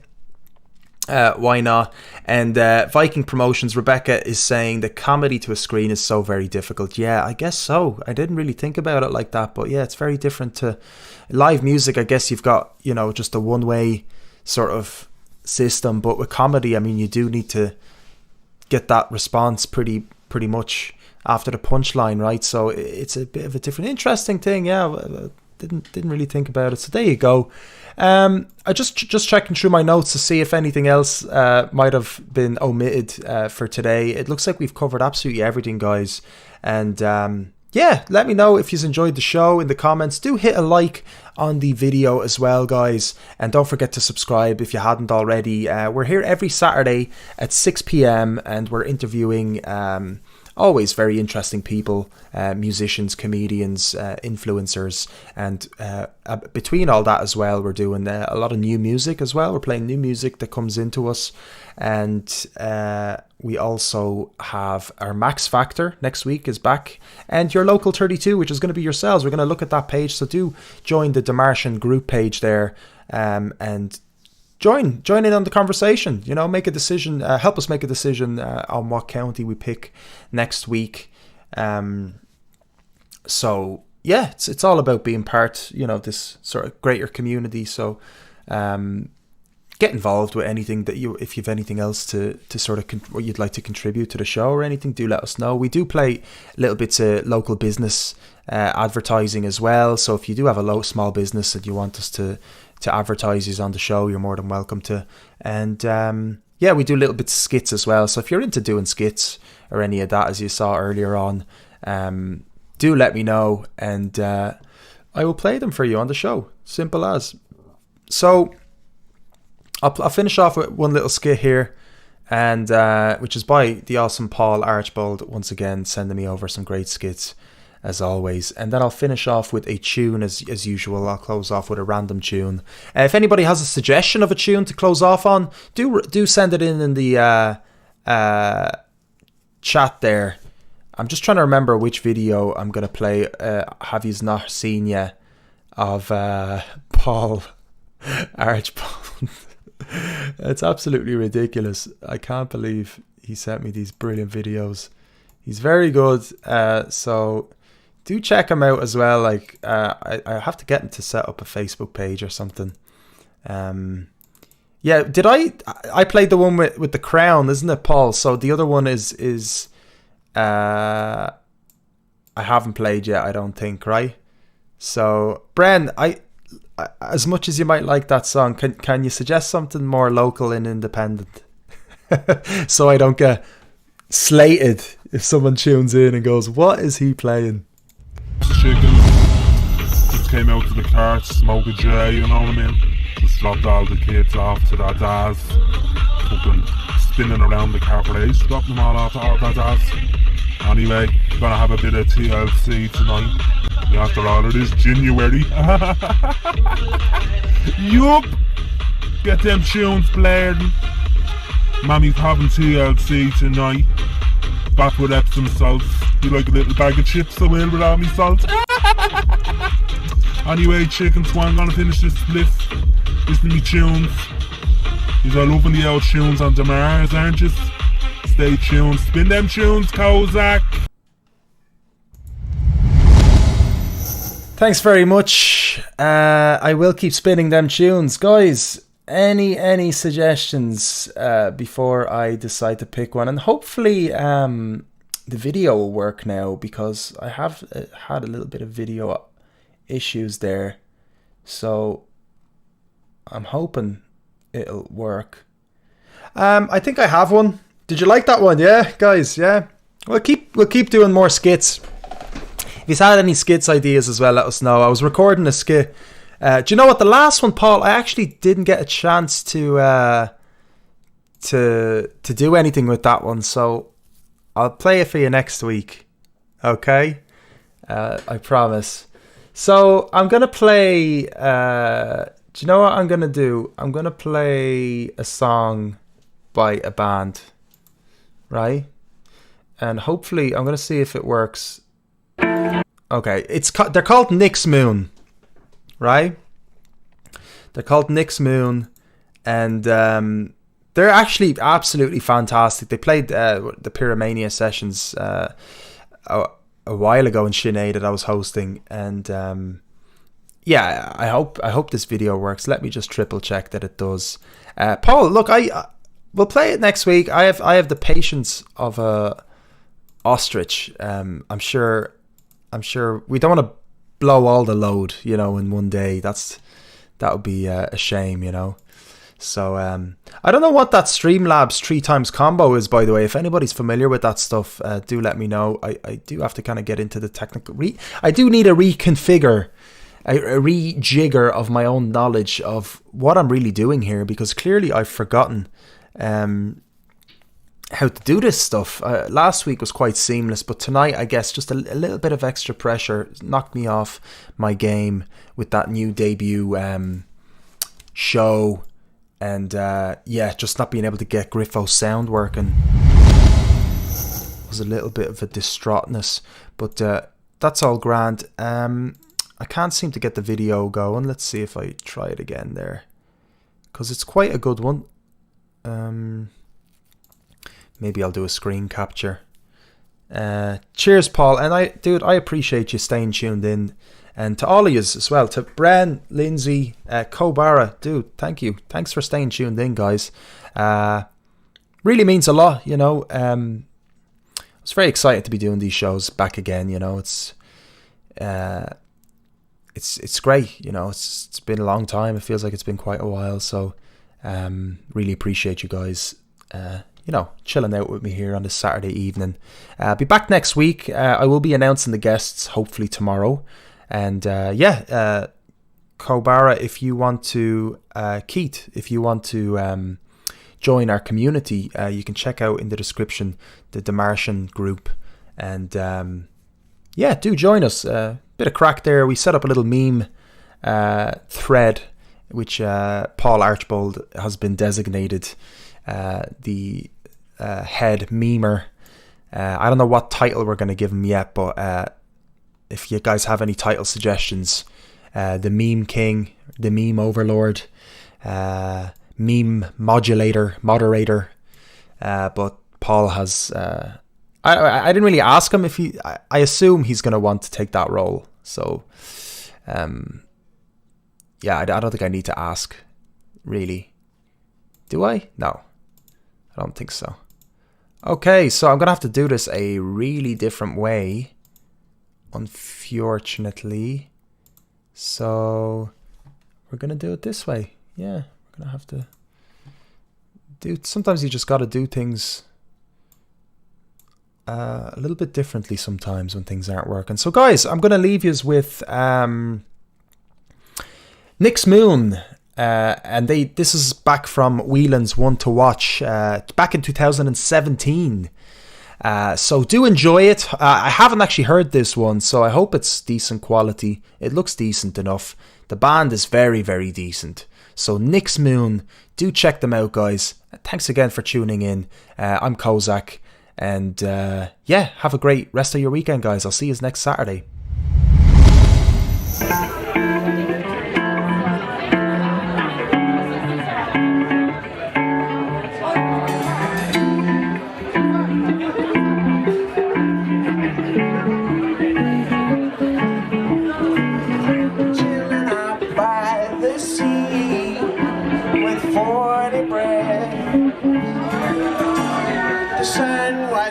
why not? And Viking Promotions, Rebecca is saying the comedy to a screen is so very difficult. Yeah, I guess so. I didn't really think about it like that, but yeah, it's very different to live music. I guess you've got, you know, just a one-way sort of system, but with comedy, I mean, you do need to get that response pretty much after the punchline, right? So it's a bit of a different, interesting thing. Yeah, didn't really think about it. So there you go. I just checking through my notes to see if anything else might have been omitted for today. It looks like we've covered absolutely everything, guys. And yeah, let me know if you've enjoyed the show in the comments. Do hit a like on the video as well, guys. And don't forget to subscribe if you hadn't already. We're here every Saturday at 6 p.m. and we're interviewing always very interesting people, musicians, comedians, influencers, and between all that as well, we're doing a lot of new music as well. We're playing new music that comes into us, and we also have our Max Factor next week is back, and your local 32, which is going to be yourselves. We're going to look at that page, so do join the deMartian group page there, and join in on the conversation. You know, make a decision, help us make a decision on what county we pick next week. So yeah, it's all about being part, you know, this sort of greater community. So get involved with anything that if you've anything else to sort of what you'd like to contribute to the show or anything, do let us know. We do play little bits of local business advertising as well. So if you do have a small business and you want us to advertise you on the show, you're more than welcome to. And yeah, we do little bits of skits as well. So if you're into doing skits or any of that, as you saw earlier on, do let me know, and I will play them for you on the show. Simple as. So I'll finish off with one little skit here, and which is by the awesome Paul Archbold, once again sending me over some great skits as always. And then I'll finish off with a tune as usual. I'll close off with a random tune. If anybody has a suggestion of a tune to close off on, do send it in the chat there. I'm just trying to remember which video I'm going to play. Have you not seen yet of Paul Archbold? It's absolutely ridiculous. I can't believe he sent me these brilliant videos. He's very good. So do check him out as well. Like I have to get him to set up a Facebook page or something. Yeah, did I played the one with the crown, isn't it, Paul? So the other one is I haven't played yet, I don't think, right? So Bren, I as much as you might like that song, can you suggest something more local and independent? So I don't get slated if someone tunes in and goes, what is he playing? Chicken just came out to the cart, smoke a J, you know what I mean? Just dropped all the kids off to their dads, fucking spinning around the car for days, dropped them all off to their dads. Anyway, gonna have a bit of TLC tonight. After all, it is January. Yup! Get them tunes played. Mommy's having TLC tonight. Back with Epsom salts. You like a little bag of chips I will without me salt? Anyway, chicken twang, gonna finish this split. Listen to me tunes. You're loving the old tunes on deMars, aren't you? Stay tuned. Spin them tunes, Kozak. Thanks very much. I will keep spinning them tunes. Guys, any suggestions before I decide to pick one? And hopefully the video will work now, because I have had a little bit of video issues there. So I'm hoping it'll work. I think I have one. Did you like that one? Yeah, guys, yeah. We'll keep doing more skits. If you've had any skits ideas as well, let us know. I was recording a skit. Do you know what? The last one, Paul, I actually didn't get a chance to do anything with that one. So I'll play it for you next week. Okay? I promise. So I'm going to play... do you know what I'm going to do? I'm going to play a song by a band. Right? And hopefully I'm going to see if it works. Okay, they're called Nick's Moon, right? They're called Nick's Moon, and they're actually absolutely fantastic. They played the Pyromania sessions a while ago in Sinead that I was hosting, and yeah, I hope this video works. Let me just triple check that it does. Paul, look, we'll play it next week. I have the patience of a ostrich. I'm sure we don't want to blow all the load, you know, in one day. That would be a shame, you know. So I don't know what that Streamlabs 3x combo is, by the way. If anybody's familiar with that stuff, do let me know. I do have to kind of get into the technical. I do need a reconfigure, a rejigger of my own knowledge of what I'm really doing here, because clearly I've forgotten how to do this stuff. Last week was quite seamless, but tonight, I guess, just a little bit of extra pressure knocked me off my game with that new debut show. And yeah, just not being able to get Griffo sound working was a little bit of a distraughtness, but that's all grand. I can't seem to get the video going. Let's see if I try it again there, because it's quite a good one. Maybe I'll do a screen capture. Cheers, Paul. And I appreciate you staying tuned in. And to all of you as well, to Bren, Lindsay, KOBARA, dude, thank you. Thanks for staying tuned in, guys. Really means a lot, you know. I was very excited to be doing these shows back again, you know. It's great, you know. It's been a long time. It feels like it's been quite a while. So really appreciate you guys, you know, chilling out with me here on this Saturday evening. I'll be back next week. I will be announcing the guests hopefully tomorrow. And yeah, KOBARA, if you want to, Keith, if you want to join our community, you can check out in the description the deMartian group. And yeah, do join us. Bit of crack there. We set up a little meme thread, which Paul Archbold has been designated the head memer. I don't know what title we're going to give him yet, but if you guys have any title suggestions, the meme king, the meme overlord, meme moderator, but Paul has I didn't really ask him if he, I assume he's going to want to take that role, so yeah, I don't think I need to ask, really. Do I? No, I don't think so. Okay, so I'm going to have to do this a really different way, unfortunately. So we're going to do it this way. Yeah, we're going to have to do, sometimes you just got to do things a little bit differently sometimes when things aren't working. So guys, I'm going to leave you with Nick's Moon. And this is back from Whelan's One to Watch back in 2017. So do enjoy it. I haven't actually heard this one, so I hope it's decent quality. It looks decent enough. The band is very, very decent. So Nick's Moon, do check them out, guys. Thanks again for tuning in. I'm Kozak. And yeah, have a great rest of your weekend, guys. I'll see you next Saturday.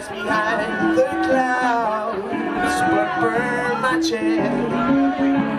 Behind the clouds, but burn my chair.